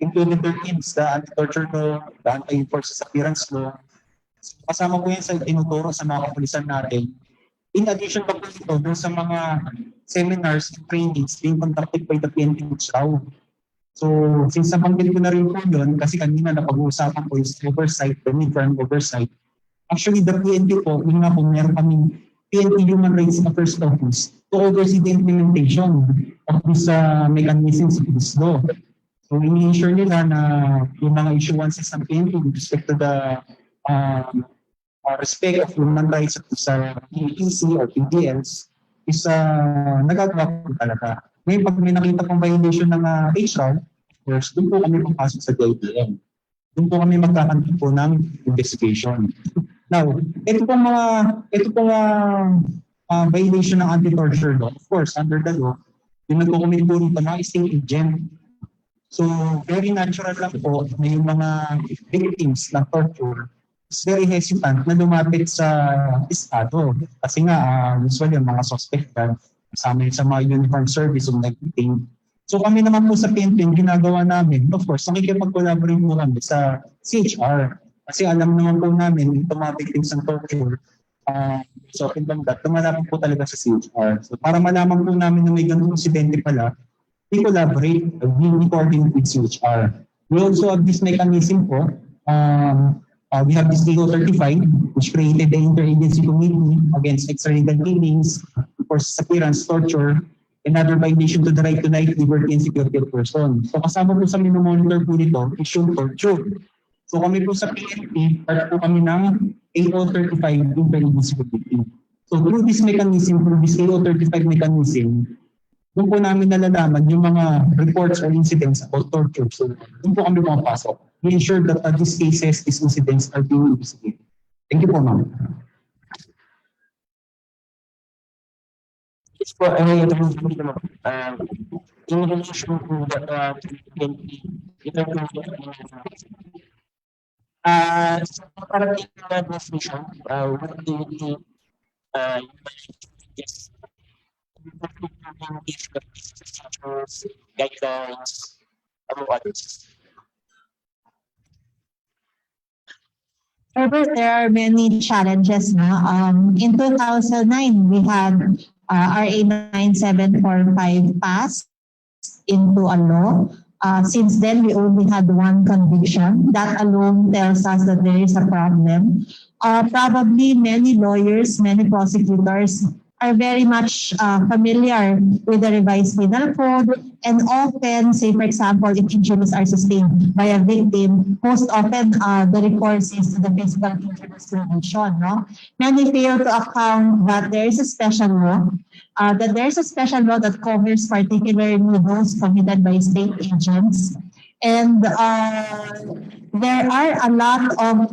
included their themes, the anti-torture law, the anti-forces appearance law. So, kasama po yan sa tinuturo sa mga kapulisan natin. In addition pa po ito, doon sa mga seminars and trainings being conducted by the PNP raw. So since nabanggit ko na rin po yun, kasi kanina napag-uusapan ko is oversight, the need for an oversight. Actually, the PNP po, yun nga po, meron kaming PNP Human Rights Affairs Office to oversee the implementation of this mechanisms of this law. So, ini-ensure nila na yung mga issuances ng PNP with respect to the respect of human rights at sa PPC or PDLs is nagagawa po talaga. Ngayon, pag may nakita pong violation ng HR, of course, doon po kami papasok sa DIBM. Doon po kami magkakantin po ng investigation. Now, ito pong violation ng anti-torture law, of course, under the law, yung nagkukumit po rito mga state agent. So, very natural lang po na yung mga victims ng torture is very hesitant na lumapit sa Estado. Kasi nga, usually yung mga suspect yan, kasama yun sa mga uniform service yung nag-detain. So kami naman po sa PNP, yung ginagawa namin, of course, nakikipag-collaborate mo kami sa CHR. Kasi alam naman po namin, itong mga victims ng torture, so in that, tumalapit po talaga sa CHR. So para malaman po namin na may ganung insidente pala, we collaborate, we coordinate with CHR. We also have this mechanism po, we have this legal 35, which created the Interagency Committee against extradition killings, forced disappearance, torture, and other violation to the right to life, liberty, and security of person. So kasama po sa minomonitor po nito is yung torture. So kami po sa PNP, part po kami ng AO35 Interagency Committee. So through this mechanism, through this AO35 mechanism, doon po namin nalalaman yung mga reports or incidents about torture. So doon po kami pumapasok. We ensure that these cases, these incidents are being investigated. Thank you po, ma'am. Yes po, in relation to the PNP, sa parating na administration, what do you think yes, guidelines, among others? Herbert, there are many challenges now. In 2009, we had RA 9745 passed into a law. Since then, we only had one conviction. That alone tells us that there is a problem. Probably many lawyers, many prosecutors are very much familiar with the revised penal code, and often, say for example, if injuries are sustained by a victim, most often the recourse is to the physical injuries prevention. No? Many fail to account that there is a special law, that covers particularly those committed by state agents. And there are a lot of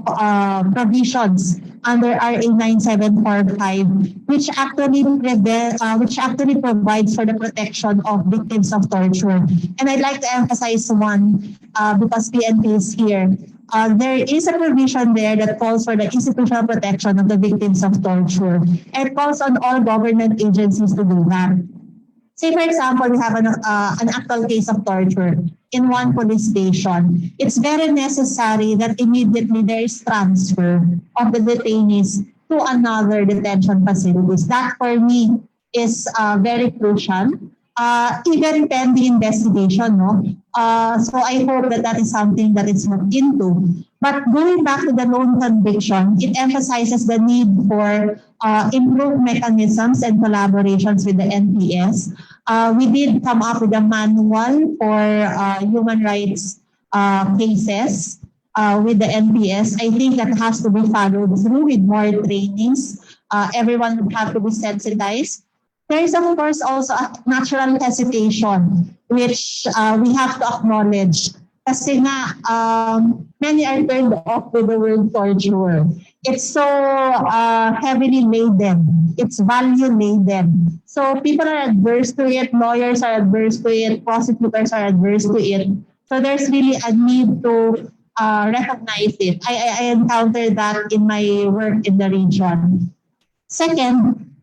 provisions under RA 9745 which actually provides for the protection of victims of torture. And I'd like to emphasize one because PNP is here. There is a provision there that calls for the institutional protection of the victims of torture and calls on all government agencies to do that. Say, for example, we have an actual case of torture in one police station. It's very necessary that immediately there is transfer of the detainees to another detention facilities. That, for me, is very crucial, even pending investigation. No? So I hope that is something that is looked into. But going back to the loan conviction, it emphasizes the need for improved mechanisms and collaborations with the NPS. We did come up with a manual for human rights cases with the NPS. I think that has to be followed through with more trainings. Everyone would have to be sensitized. There is, of course, also a natural hesitation, which we have to acknowledge. Kasi nga, many are turned off with the word torture. It's so heavily laden. It's value laden. So people are adverse to it, lawyers are adverse to it, prosecutors are adverse to it. So there's really a need to recognize it. I encountered that in my work in the region. Second,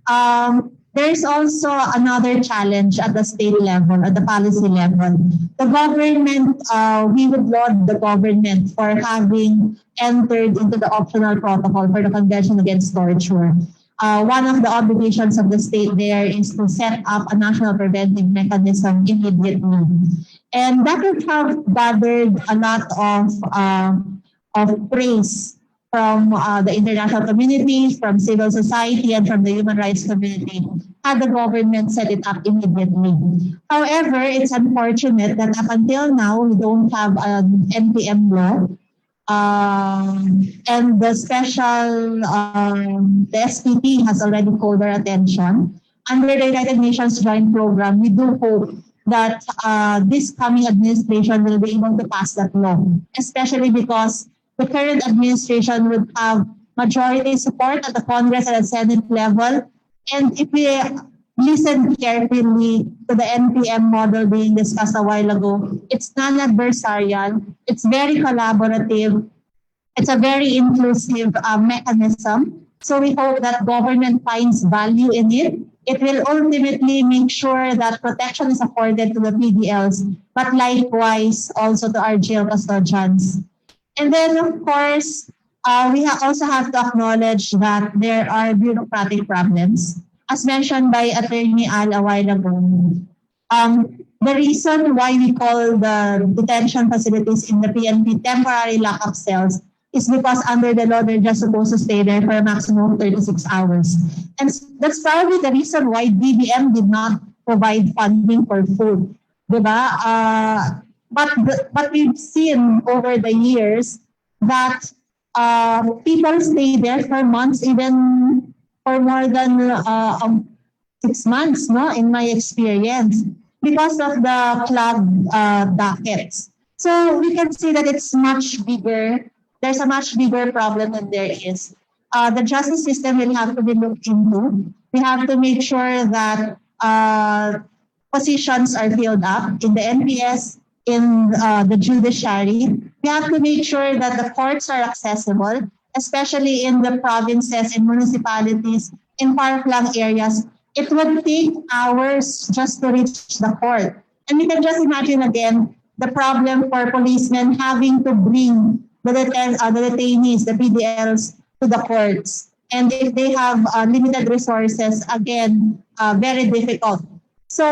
there's also another challenge at the state level, at the policy level. The government, we would laud the government for having entered into the optional protocol for the Convention Against Torture. One of the obligations of the state there is to set up a national preventive mechanism immediately. And that would have gathered a lot of praise from the international community, from civil society, and from the human rights community, had the government set it up immediately. However, it's unfortunate that up until now, we don't have an NPM law. And the special, the SPP has already called our attention. Under the United Nations Joint Program, we do hope that this coming administration will be able to pass that law, especially because the current administration would have majority support at the Congress and the Senate level. And if we listen carefully to the NPM model being discussed a while ago, it's non-adversarial, it's very collaborative, It's a very inclusive mechanism. So we hope that government finds value in it. It will ultimately make sure that protection is afforded to the PDLs, but likewise also to our jail custodians. And then, of course, also have to acknowledge that there are bureaucratic problems. As mentioned by Attorney Al a while ago, the reason why we call the detention facilities in the PNP temporary lockup cells is because under the law, they're just supposed to stay there for a maximum of 36 hours. And that's probably the reason why DBM did not provide funding for food. Diba? But we've seen over the years that people stay there for months, even for more than 6 months, no, in my experience, because of the clogged dockets. So we can see that it's much bigger. There's a much bigger problem than there is. The justice system will have to be looked into. We have to make sure that positions are filled up in the NPS, in the judiciary. We have to make sure that the courts are accessible, especially in the provinces and municipalities, in far-flung areas. It would take hours just to reach the court. And you can just imagine again the problem for policemen having to bring the detainees, the PDLs, to the courts. And if they have limited resources, again, very difficult. So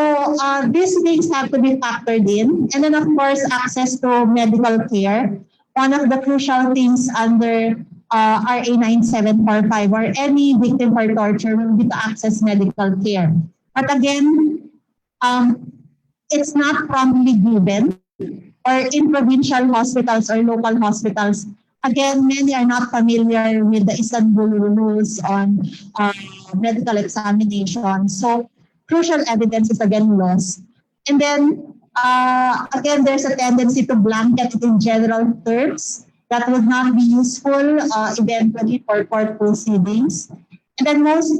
these things have to be factored in. And then, of course, access to medical care. One of the crucial things under RA 9745 or any victim for torture will be to access medical care. But again, it's not promptly given, or in provincial hospitals or local hospitals. Again, many are not familiar with the Istanbul rules on medical examination. So crucial evidence is again lost. And then, again, there's a tendency to blanket it in general terms that would not be useful eventually for court proceedings. And then most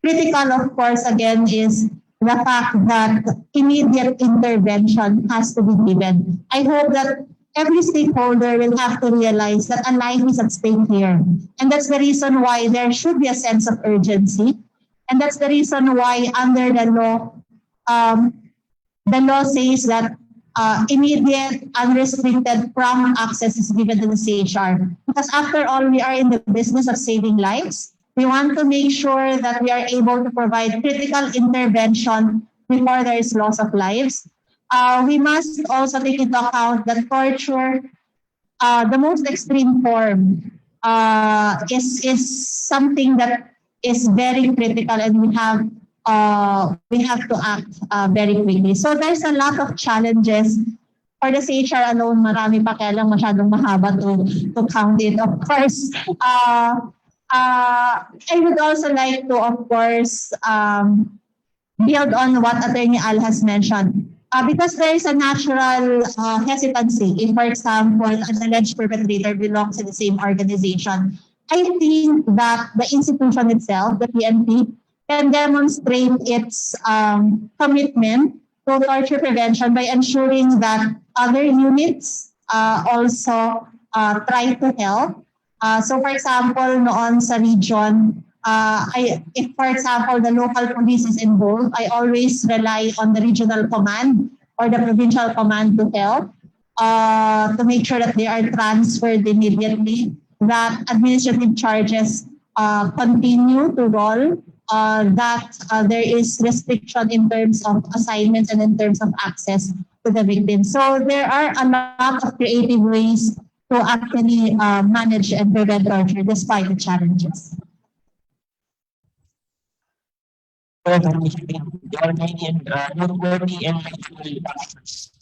critical, of course, again, is the fact that immediate intervention has to be given. I hope that every stakeholder will have to realize that a life is at stake here. And that's the reason why there should be a sense of urgency. And that's the reason why under the law says that immediate, unrestricted, prompt access is given to the CHR. Because after all, we are in the business of saving lives. We want to make sure that we are able to provide critical intervention before there is loss of lives. We must also take into account that torture, the most extreme form, is something that is very critical, and we have to act very quickly. So there's a lot of challenges. For the CHR alone, marami pa, kaya lang masyadong mahaba to count it. Of course, I would also like to, of course, build on what Attorney Al has mentioned. Because there is a natural hesitancy if, for example, an alleged perpetrator belongs to the same organization. I think that the institution itself, the PNP, can demonstrate its commitment to torture prevention by ensuring that other units also try to help. So for example, noon sa region, if for example the local police is involved, I always rely on the regional command or the provincial command to help, to make sure that they are transferred immediately, that administrative charges continue to roll, that there is restriction in terms of assignments and in terms of access to the victim. So there are a lot of creative ways to actually manage and prevent torture despite the challenges. There are many and noteworthy and actual actions.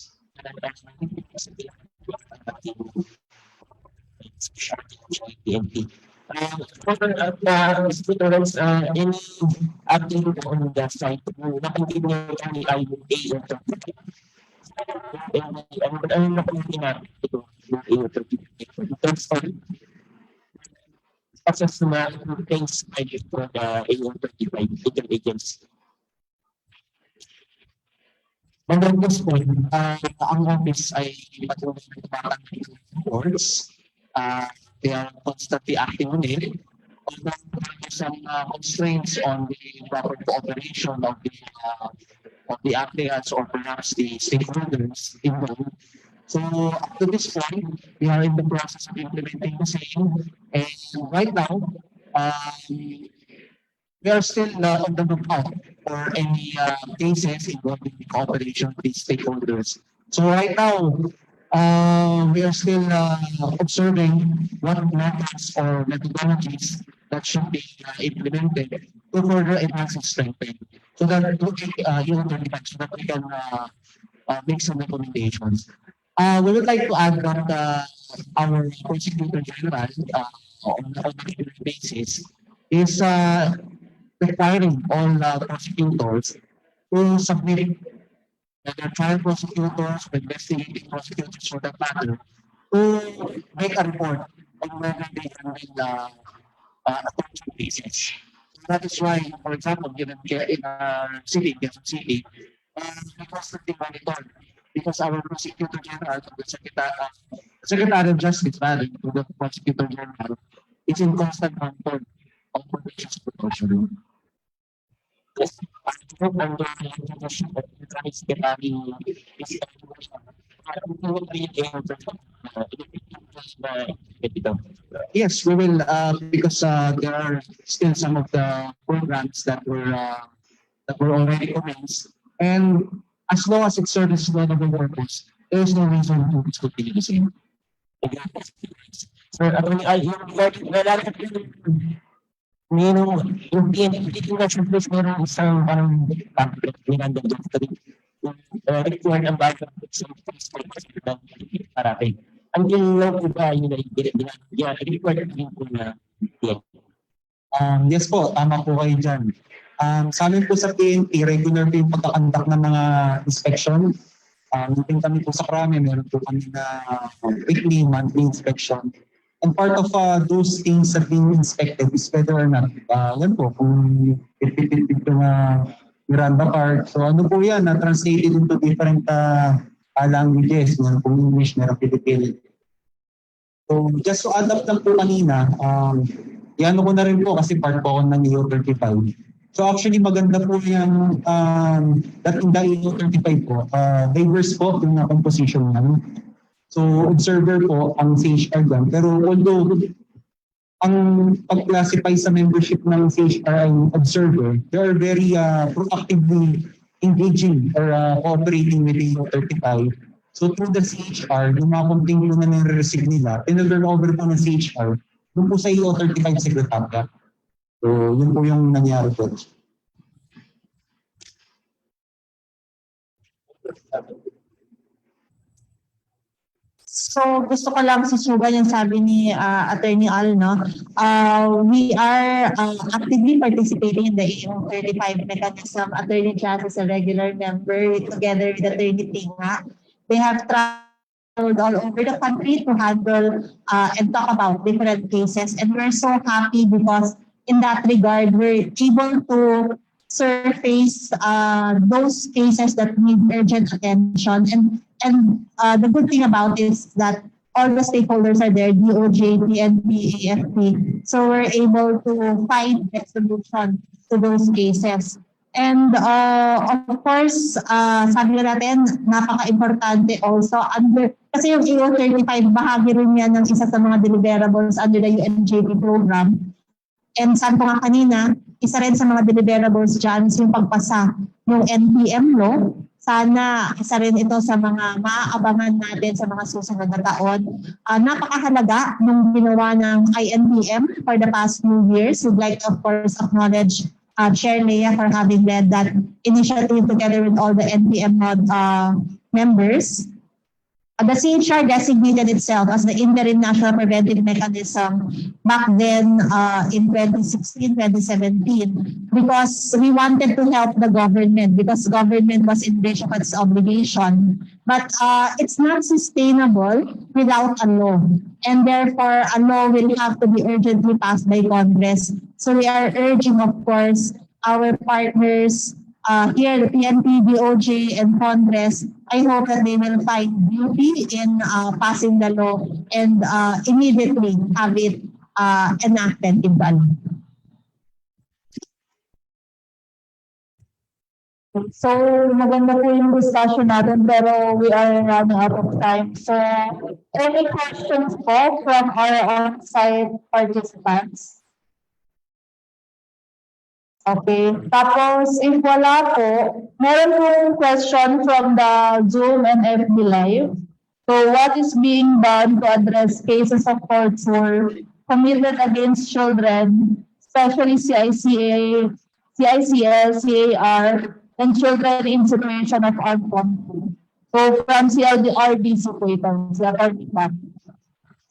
PNP. For students, any update on the site? Nakontinue kami ay A-interview. Ano na kung ito A-interview? Access na things I did for the A-35 interagency. Hanggang this point, ang office ay patuloy na boards. They are constantly acting on it. Although there are some constraints on the proper cooperation of the applicants or perhaps the stakeholders involved. So up to this point, we are in the process of implementing the same. And right now, we are still on the lookout for any cases involving the cooperation of these stakeholders. So right now, we are still observing what methods or methodologies that should be implemented to further enhance and strengthen. So that so that we can make some recommendations. We would like to add that our prosecutor general on a regular basis is requiring all prosecutors to submit whether trial prosecutors or investigating prosecutors for that matter to make a report on whether they handle torture cases. That is why, for example, given here in our city, Quezon City, we constantly monitor because our prosecutor general, Secretary of Justice, rather, to the prosecutor general, is in constant contact of conditions for torture. Yes, I hope I'm going to introduce the Secretary is yes, we will because there are still some of the programs that were already commenced, and as long as it serves the purpose, there is no reason to discontinue the same. So, yung PNP National Police meron isang parang pinandang doctrine yung required ang bago sa police ng parati. Until now po ba yun ay required din po na yes po, tama po kayo dyan. Sa amin po sa PNP, regular po yung pagkakandak ng mga inspection. Meeting kami po sa krami, meron po kami na weekly, monthly inspection. And part of those things that being inspected is whether or not, yan po, kung ipipipip ko na Miranda card. So ano po yan, translated into different languages. Meron po English, meron Filipino. So just to add up lang po kanina, yan ko na rin po kasi part po ako ng EU35. So actually maganda po yung that in the EU35 po, diverse po yung composition namin. So, observer po ang CHR dyan. Pero although ang pag-classify sa membership ng CHR ay observer, they are very proactively engaging or cooperating with the EU35. So, through the CHR, yung mga kunting po na nire-receive nila, pinag-turn over po ng CHR, doon po sa EU35 secretariat. So, yun po yung nangyari po. So gusto ko lang susugan yung sabi ni Attorney Al, no? We are actively participating in the EU35 mechanism. Attorney Chas is a regular member together with Attorney Tinga. They have traveled all over the country to handle and talk about different cases. And we're so happy because in that regard, we're able to surface those cases that need urgent attention. And the good thing about it is that all the stakeholders are there, DOJ, PNP, AFP. So we're able to find a solution to those cases. And of course, sabi na natin, napaka-importante also kasi yung EU35, bahagi rin yan ng isa sa mga deliverables under the UNJP program. And sabi ko nga kanina, isa rin sa mga deliverables dyan yung pagpasa ng NPM law. Sana isa rin ito sa mga maaabangan natin sa mga susunod na taon. Napakahalaga nung ginawa ng INPM for the past few years. We'd like to, of course, acknowledge Chair Leah for having led that initiative together with all the NPM members. The CHR designated itself as the Interim National Preventive Mechanism back then in 2016, 2017, because we wanted to help the government because government was in breach of its obligation. But it's not sustainable without a law. And therefore, a law will have to be urgently passed by Congress. So we are urging, of course, our partners here, the PNP, DOJ, and Congress I hope that they will find beauty in passing the law and immediately have it enacted in the law. So, maganda po yung discussion natin pero we are running out of time. So, any questions po from our on-site participants? Okay. Tapos, if wala po, meron po question from the Zoom and FB Live. So, what is being done to address cases of torture committed against children, especially CICL, CAR, and children in situation of armed conflict? So, from CLDRDC po ito, CLDRDC.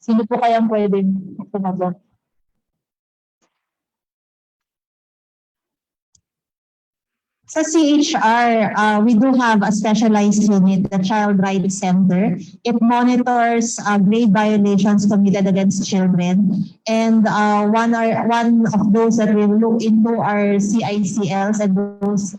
Sino po kayang pwedeng sumagot? Sa CHR, we do have a specialized unit, the Child Rights Center. It monitors grave violations committed against children. And one of those that we look into are CICLs and those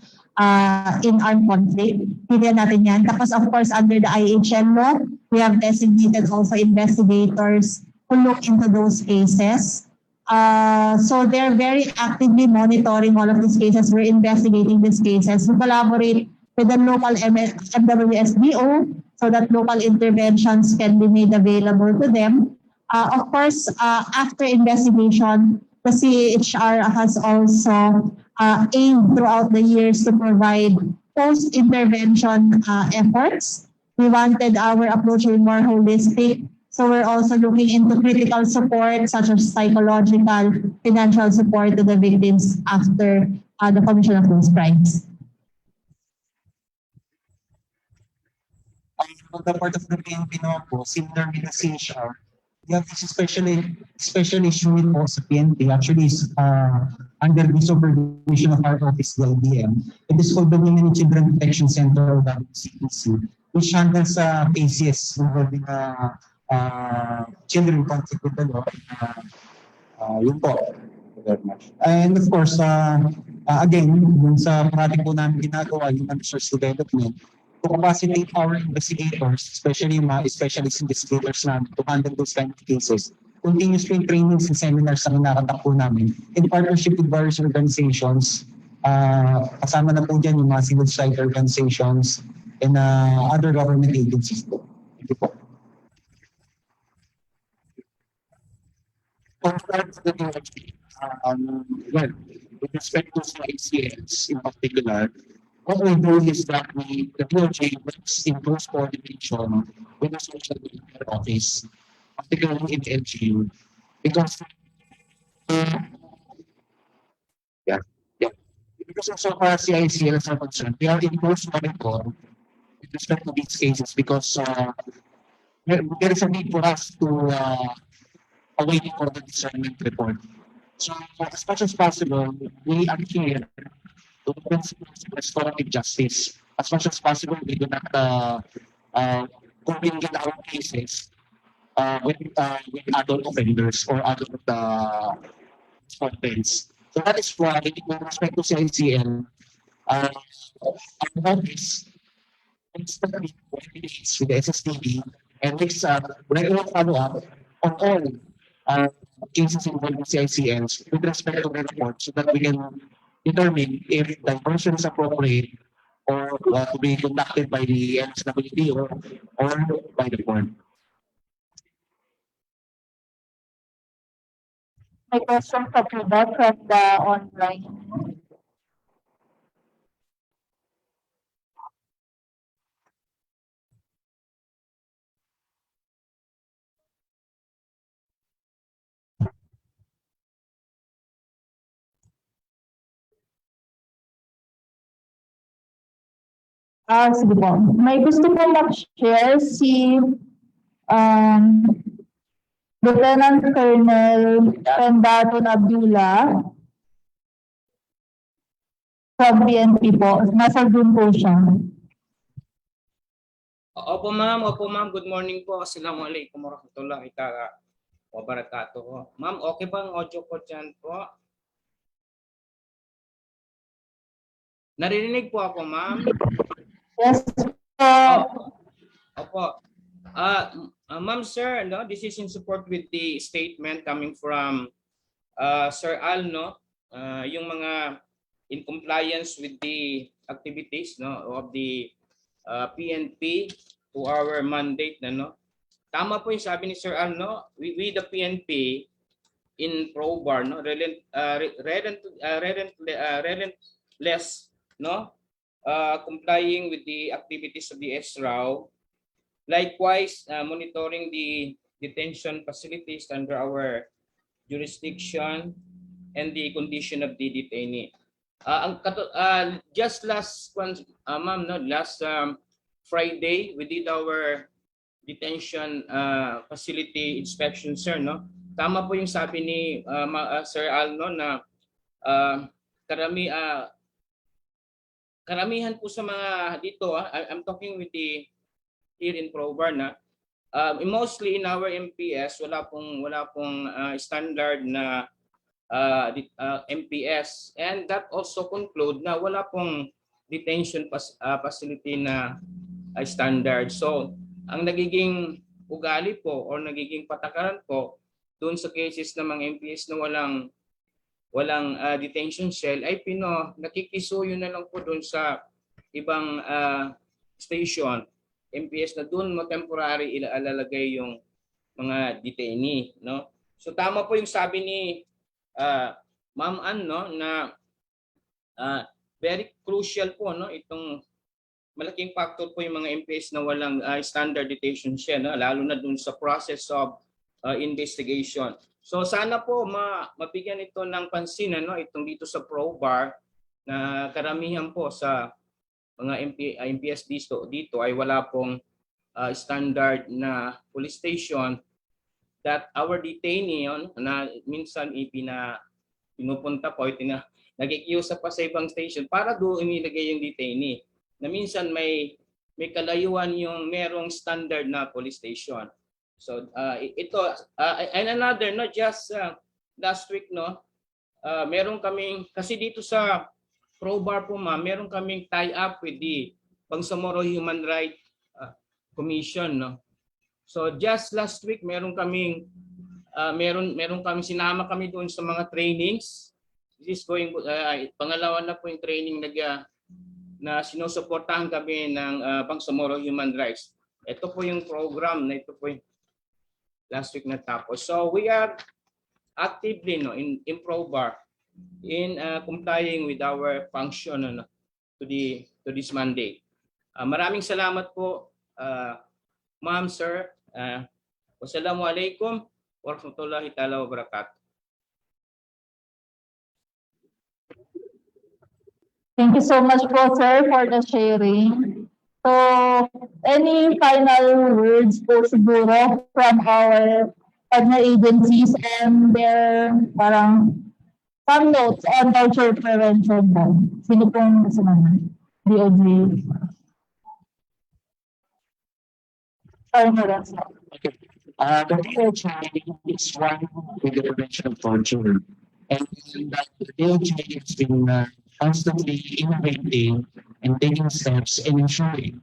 in armed conflict. Pilihan natin yan. Tapos of course, under the IHL law, we have designated also investigators who look into those cases. So they're very actively monitoring all of these cases. We're investigating these cases. We collaborate with the local MWSDO so that local interventions can be made available to them. Of course, after investigation, the CHR has also aimed throughout the years to provide post-intervention efforts. We wanted our approach to be more holistic. So we're also looking into critical support such as psychological, financial support to the victims after the commission of those crimes. On the part of the PNP naman po, similar with the CHR, we have this special issue with po sa PNP. Actually, is under the supervision of our office, the IBM. It is called the Women and Children Protection Center, or WCPC, which handles cases involving children conflict with the law. Yun po. Very much. And of course, again, yung sa project po namin ginagawa, human resource development, to capacitate our investigators, especially yung mga specialist investigators namin, to handle those kind of cases. Continuous trainings and seminars na nakatak po namin in partnership with various organizations. Kasama na po dyan yung mga civil society organizations and other government agencies po. Thank you po. Well, with respect to ICS in particular, what we do is that the DOJ works in close coordination with the social welfare office, particularly in LGU, because because so far as the ICLs are concerned, they are in close monitor with respect to these cases because there is a need for us to awaiting for the discernment report. So as much as possible, we adhere to the principles of restorative justice. As much as possible, we do not commingle our cases with adult offenders or adult offenders. So that is why, with respect to CICL, our office constantly coordinates with the SSTV and makes regular follow-up on all cases involving CICLs with respect to the report so that we can determine if diversion is appropriate or to be conducted by the NSWD or by the board. My question from the online. Sige po. May gusto po mag-share si Lieutenant Colonel Pendaton Abdullah from PNP po. Nasa Zoom po siya. Opo ma'am. Good morning po. Assalamualaikum warahmatullahi wabarakatuh. Ma'am, okay ba ang audio ko dyan po? Naririnig po ako, ma'am? Yes po. po. Ma'am, sir, no, this is in support with the statement coming from Sir Al, no, yung mga in compliance with the activities, no, of the PNP to our mandate, no. Tama po yung sabi ni Sir Al, no, we the PNP in ProBar, no, relentless, no, complying with the activities of the SRAO. Likewise, monitoring the detention facilities under our jurisdiction and the condition of the detainee. Just last ma'am, no, last Friday, we did our detention facility inspection, sir, no. Tama po yung sabi ni Sir Al, no, na karamihan po sa mga dito, I'm talking with the here in ProBar, na mostly in our MPS wala pong standard na MPS, and that also conclude na wala pong detention facility na standard. So ang nagiging ugali po or nagiging patakaran po doon sa cases ng mga MPS na walang detention cell ay nakikisuyo na lang po doon sa ibang station MPS na doon mo temporary ilalagay yung mga detainee, no. So tama po yung sabi ni Ma'am Ann, no, na very crucial po, no, itong malaking factor po yung mga MPS na walang standard detention cell, no, lalo na doon sa process of investigation. So sana po mabigyan ito ng pansin, no, itong dito sa ProBar na karamihan po sa mga MPS dito ay wala pong standard na police station that our detainee na minsan pinupunta po, nagikiusap pa sa ibang station para doon inilagay yung detainee, na minsan may kalayuan yung merong standard na police station. So ito and another, no, just last week, no, meron kaming, kasi dito sa ProBar po, ma'am, meron kaming tie-up with the Bangsamoro Human Rights Commission, no. So just last week meron kaming sinama kami doon sa mga trainings. This is going pangalawa na po yung training na sinusuportahan kami ng Bangsamoro Human Rights. Ito po yung program na ito po yung last week na tapos. So we are actively, no, in ProBar in complying with our function, no, to this mandate. Maraming salamat po, ma'am, sir. Wassalamualaikum warahmatullahi taala wabarakatuh. Thank you so much po, sir, for the sharing. So, any final words po siguro from our partner agencies and their some notes on torture prevention po? Sino pong gusto naman? DOJ. Okay. The DOJ is one with the prevention of torture. And the DOJ has been constantly innovating and taking steps in ensuring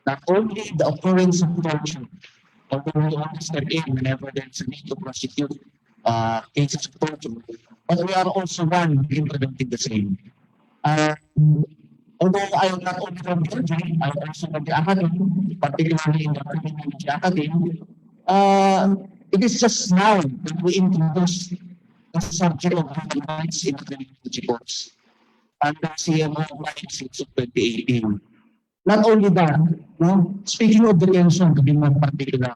not only the occurrence of torture, although we only step in whenever there's a need to prosecute cases of torture, but we are also one in preventing the same. Although I am not only from DOJ, I am also from the academy, particularly in the criminology academy. It is just now that we introduce the subject of human rights in the criminology course under CMO since 2018. Not only that, no, speaking of detention, to be more particular,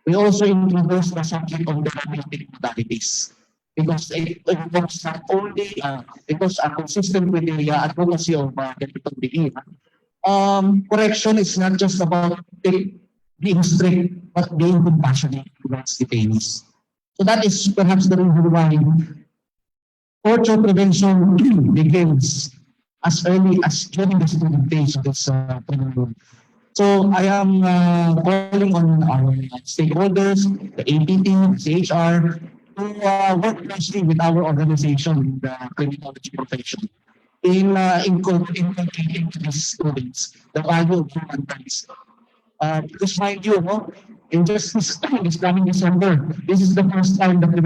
we also introduced the subject of the therapeutic modalities. Because it involves not only because consistent with the advocacy of the correction is not just about being strict, but being compassionate towards detainees. So that is perhaps the reason why torture prevention begins as early as during the student days of this program. So I am calling on our stakeholders, the APT, CHR, to work closely with our organization, the criminology profession, in inculcating to the students the value of human rights. Because mind you, no, in just this time, this coming December, this is the first time that they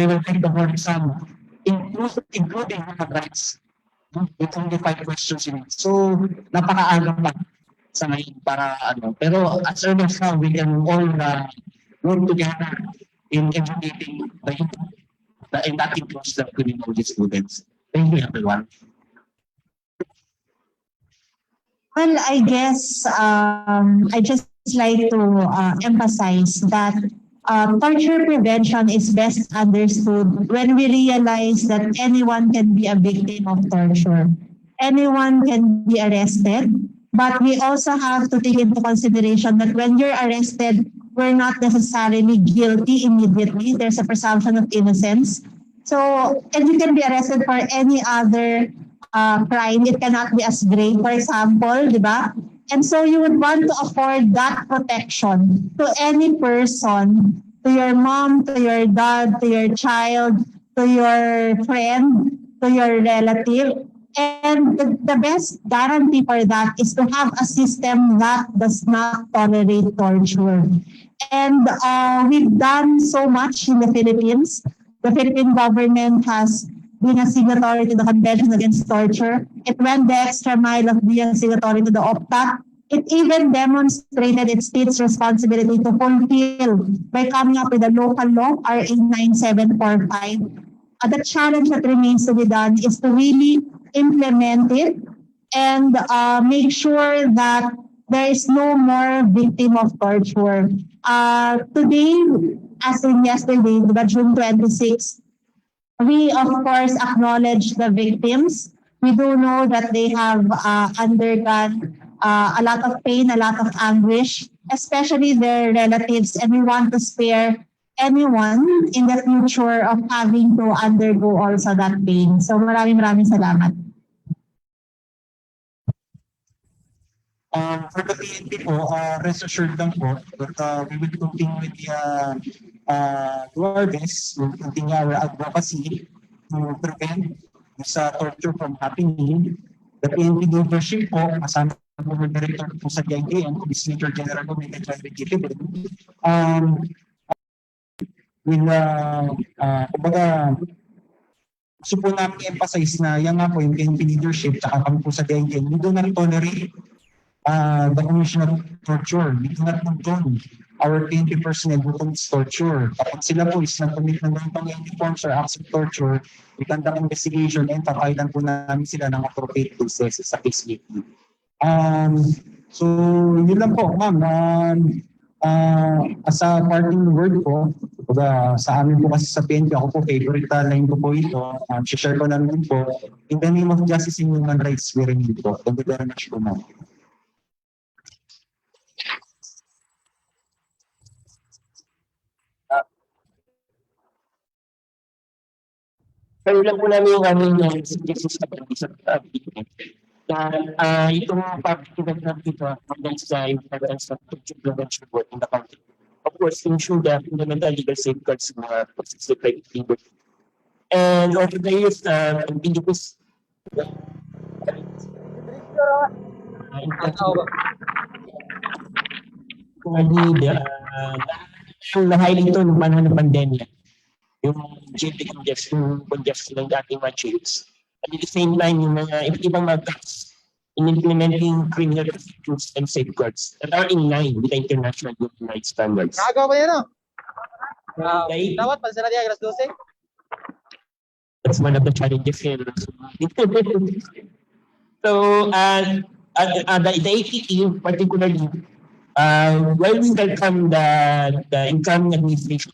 will take the board exam, including human rights. With only 5 questions in it. So, napakaaga pa sa ngayon para ano. Pero as early as now, we can all work together in educating the youth, and that includes the criminology students. Thank you, everyone. Well, I guess I just like to emphasize that torture prevention is best understood when we realize that anyone can be a victim of torture. Anyone can be arrested, but we also have to take into consideration that when you're arrested, we're not necessarily guilty immediately. There's a presumption of innocence. So, and you can be arrested for any other crime. It cannot be as grave, for example, di ba? And so you would want to afford that protection to any person, to your mom, to your dad, to your child, to your friend, to your relative. And the best guarantee for that is to have a system that does not tolerate torture. And we've done so much in the Philippines. The Philippine government has been a signatory to the Convention Against Torture. It went the extra mile of being a signatory to the OPTA. It even demonstrated its state's responsibility to fulfill by coming up with a local law, RA 9745. The challenge that remains to be done is to really implement it and make sure that there is no more victim of torture. Today, as in yesterday, June 26, we of course acknowledge the victims. We do know that they have undergone a lot of pain, a lot of anguish, especially their relatives, and we want to spare anyone in the future of having to undergo also that pain. So maraming salamat. For the PNP po, rest assured lang po that we will continue with do our best, we'll continue our advocacy to prevent this torture from happening. The PNP leadership po, kasama po ng director po sa DIDM, this Major General Commander will, kumbaga, gusto po namin i-emphasize na yan nga po yung PNP leadership, tsaka kami po sa DIDM, we do not tolerate the commission of torture. We do not condone our PNP personnel who commits torture. Kapag sila po is nag-commit ng ganitong forms or acts of torture, we conduct investigation and papailan po namin sila ng appropriate processes sa case weekly. So, yun lang po, ma'am. As a parting word po, sa amin po kasi sa PNP, ako po favorite line ko po ito. Share ko na rin po. In the name of justice and human rights, we remain po. Thank you very much po, ma'am. Pero lang po namin yung aming suggestions sa pag-isip na itong public event na dito hanggang sa importance ng torture prevention work in the country. Of course, ensure the fundamental legal safeguards ng mga persistent private liberty. And over the years, hindi po na-highlight ito ng panahon ng pandemya. Yung jail congestion ng dating mga jails. At at the same time, yung mga ibang mga cuts in implementing criminal procedures and safeguards that are in line with the international human rights standards. Nakagawa ba yan, no? Dapat pa sila diya, alas 12? That's one of the challenges here. So, the APT particularly, while we welcome the incoming administration,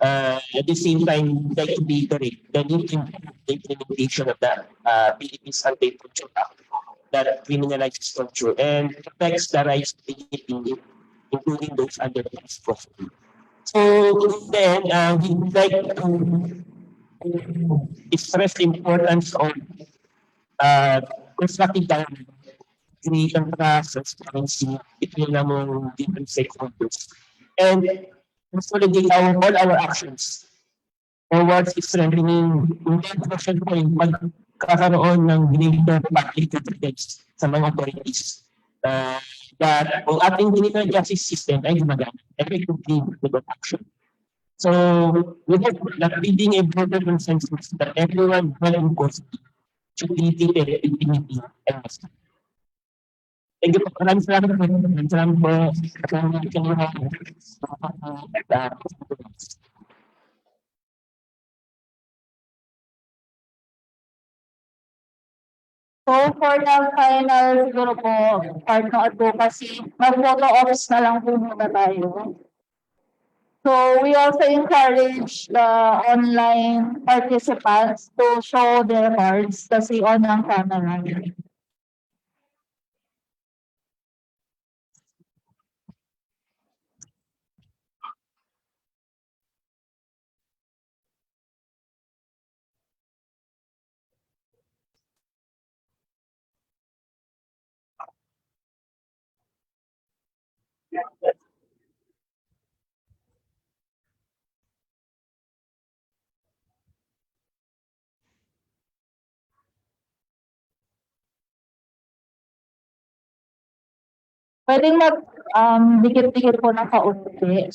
at the same time, like to reiterate the need to improve the implementation of the Philippines Anti-Torture Act that criminalizes torture and protects the rights of the victim, including those under the Task Force. So, in the end, we would like to stress the importance of constructive dialogue, creating transparency between among different stakeholders, and consolidate all our actions towards strengthening integration po yung magkakaroon ng greater public confidence sa mga authorities that ang ating criminal justice system ay gumagana effectively with action. So, we hope that building a broader consensus that everyone well imposed should be treated with dignity and respect. Thank you po. Maraming salamat po. Maraming salamat po. So for the final siguro po, part ng advocacy, mag-photo ops na lang po muna tayo. So we also encourage the online participants to show their cards kasi on ang camera. Pwedeng dikit-dikit po ng kaunti.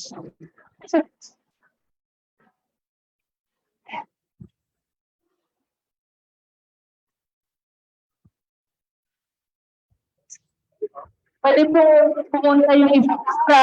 Pwede po pumunta yung iba sa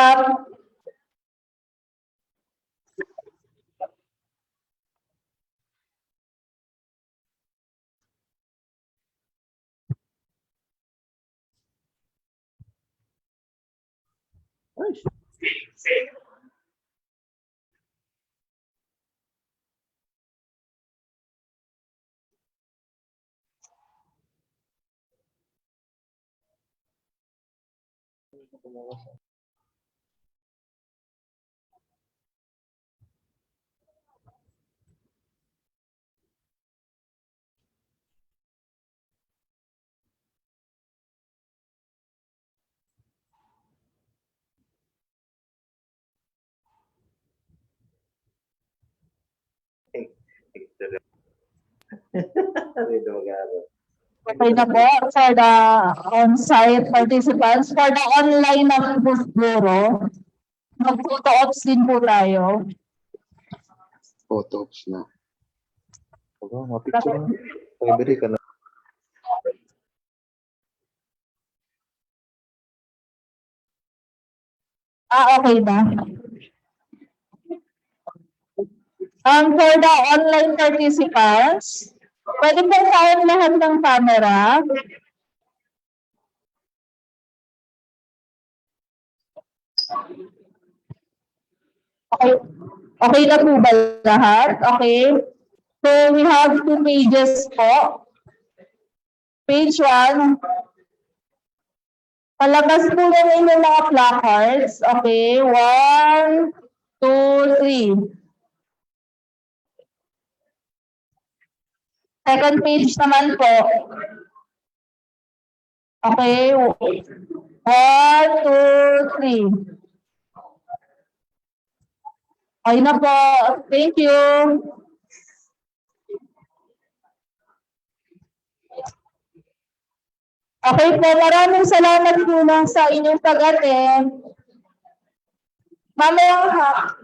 Okay na po for the on-site participants. For the online na booth bureau, mag-photo ops din po tayo. Photo ops na. Oo, mapicture na. Pag-ibigay ka na. Okay ba? For the online participants, pwede po kayong lahat ng camera. Okay. Okay na po ba lahat? Okay. So we have 2 pages po. Page 1. Palabas po ng inyong mga placards. Okay. 1, 2, 3. Second page naman po. Okay. 1, 2, 3. Okay na po. Thank you. Okay po, maraming salamat muna sa inyong pag-attend. Mamaya ha.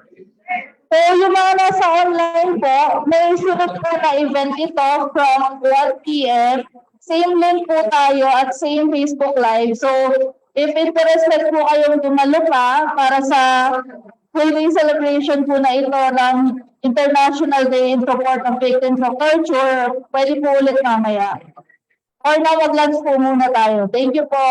So yung mga nasa online po, may sunod po na event ito from 1 p.m. Same link po tayo at same Facebook Live. So if interested po kayong dumalo pa para sa holding celebration po na ito ng International Day in Support of Victims of Torture, pwede po ulit mamaya. Or na mag-lunch po muna tayo. Thank you po.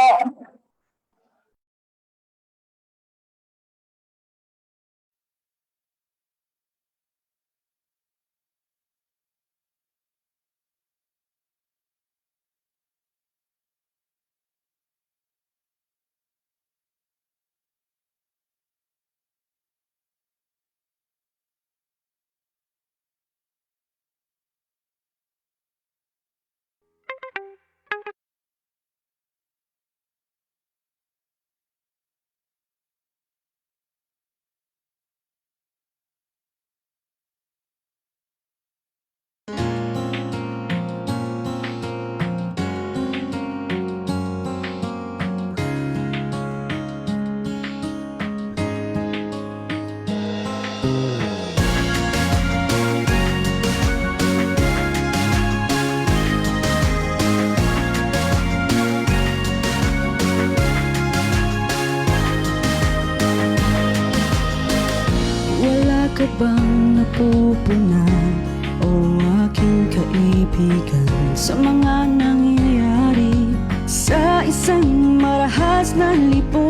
Wala ka bang napupunan o aking kaibigan sa mga nangyayari sa isang marahas na lipunan?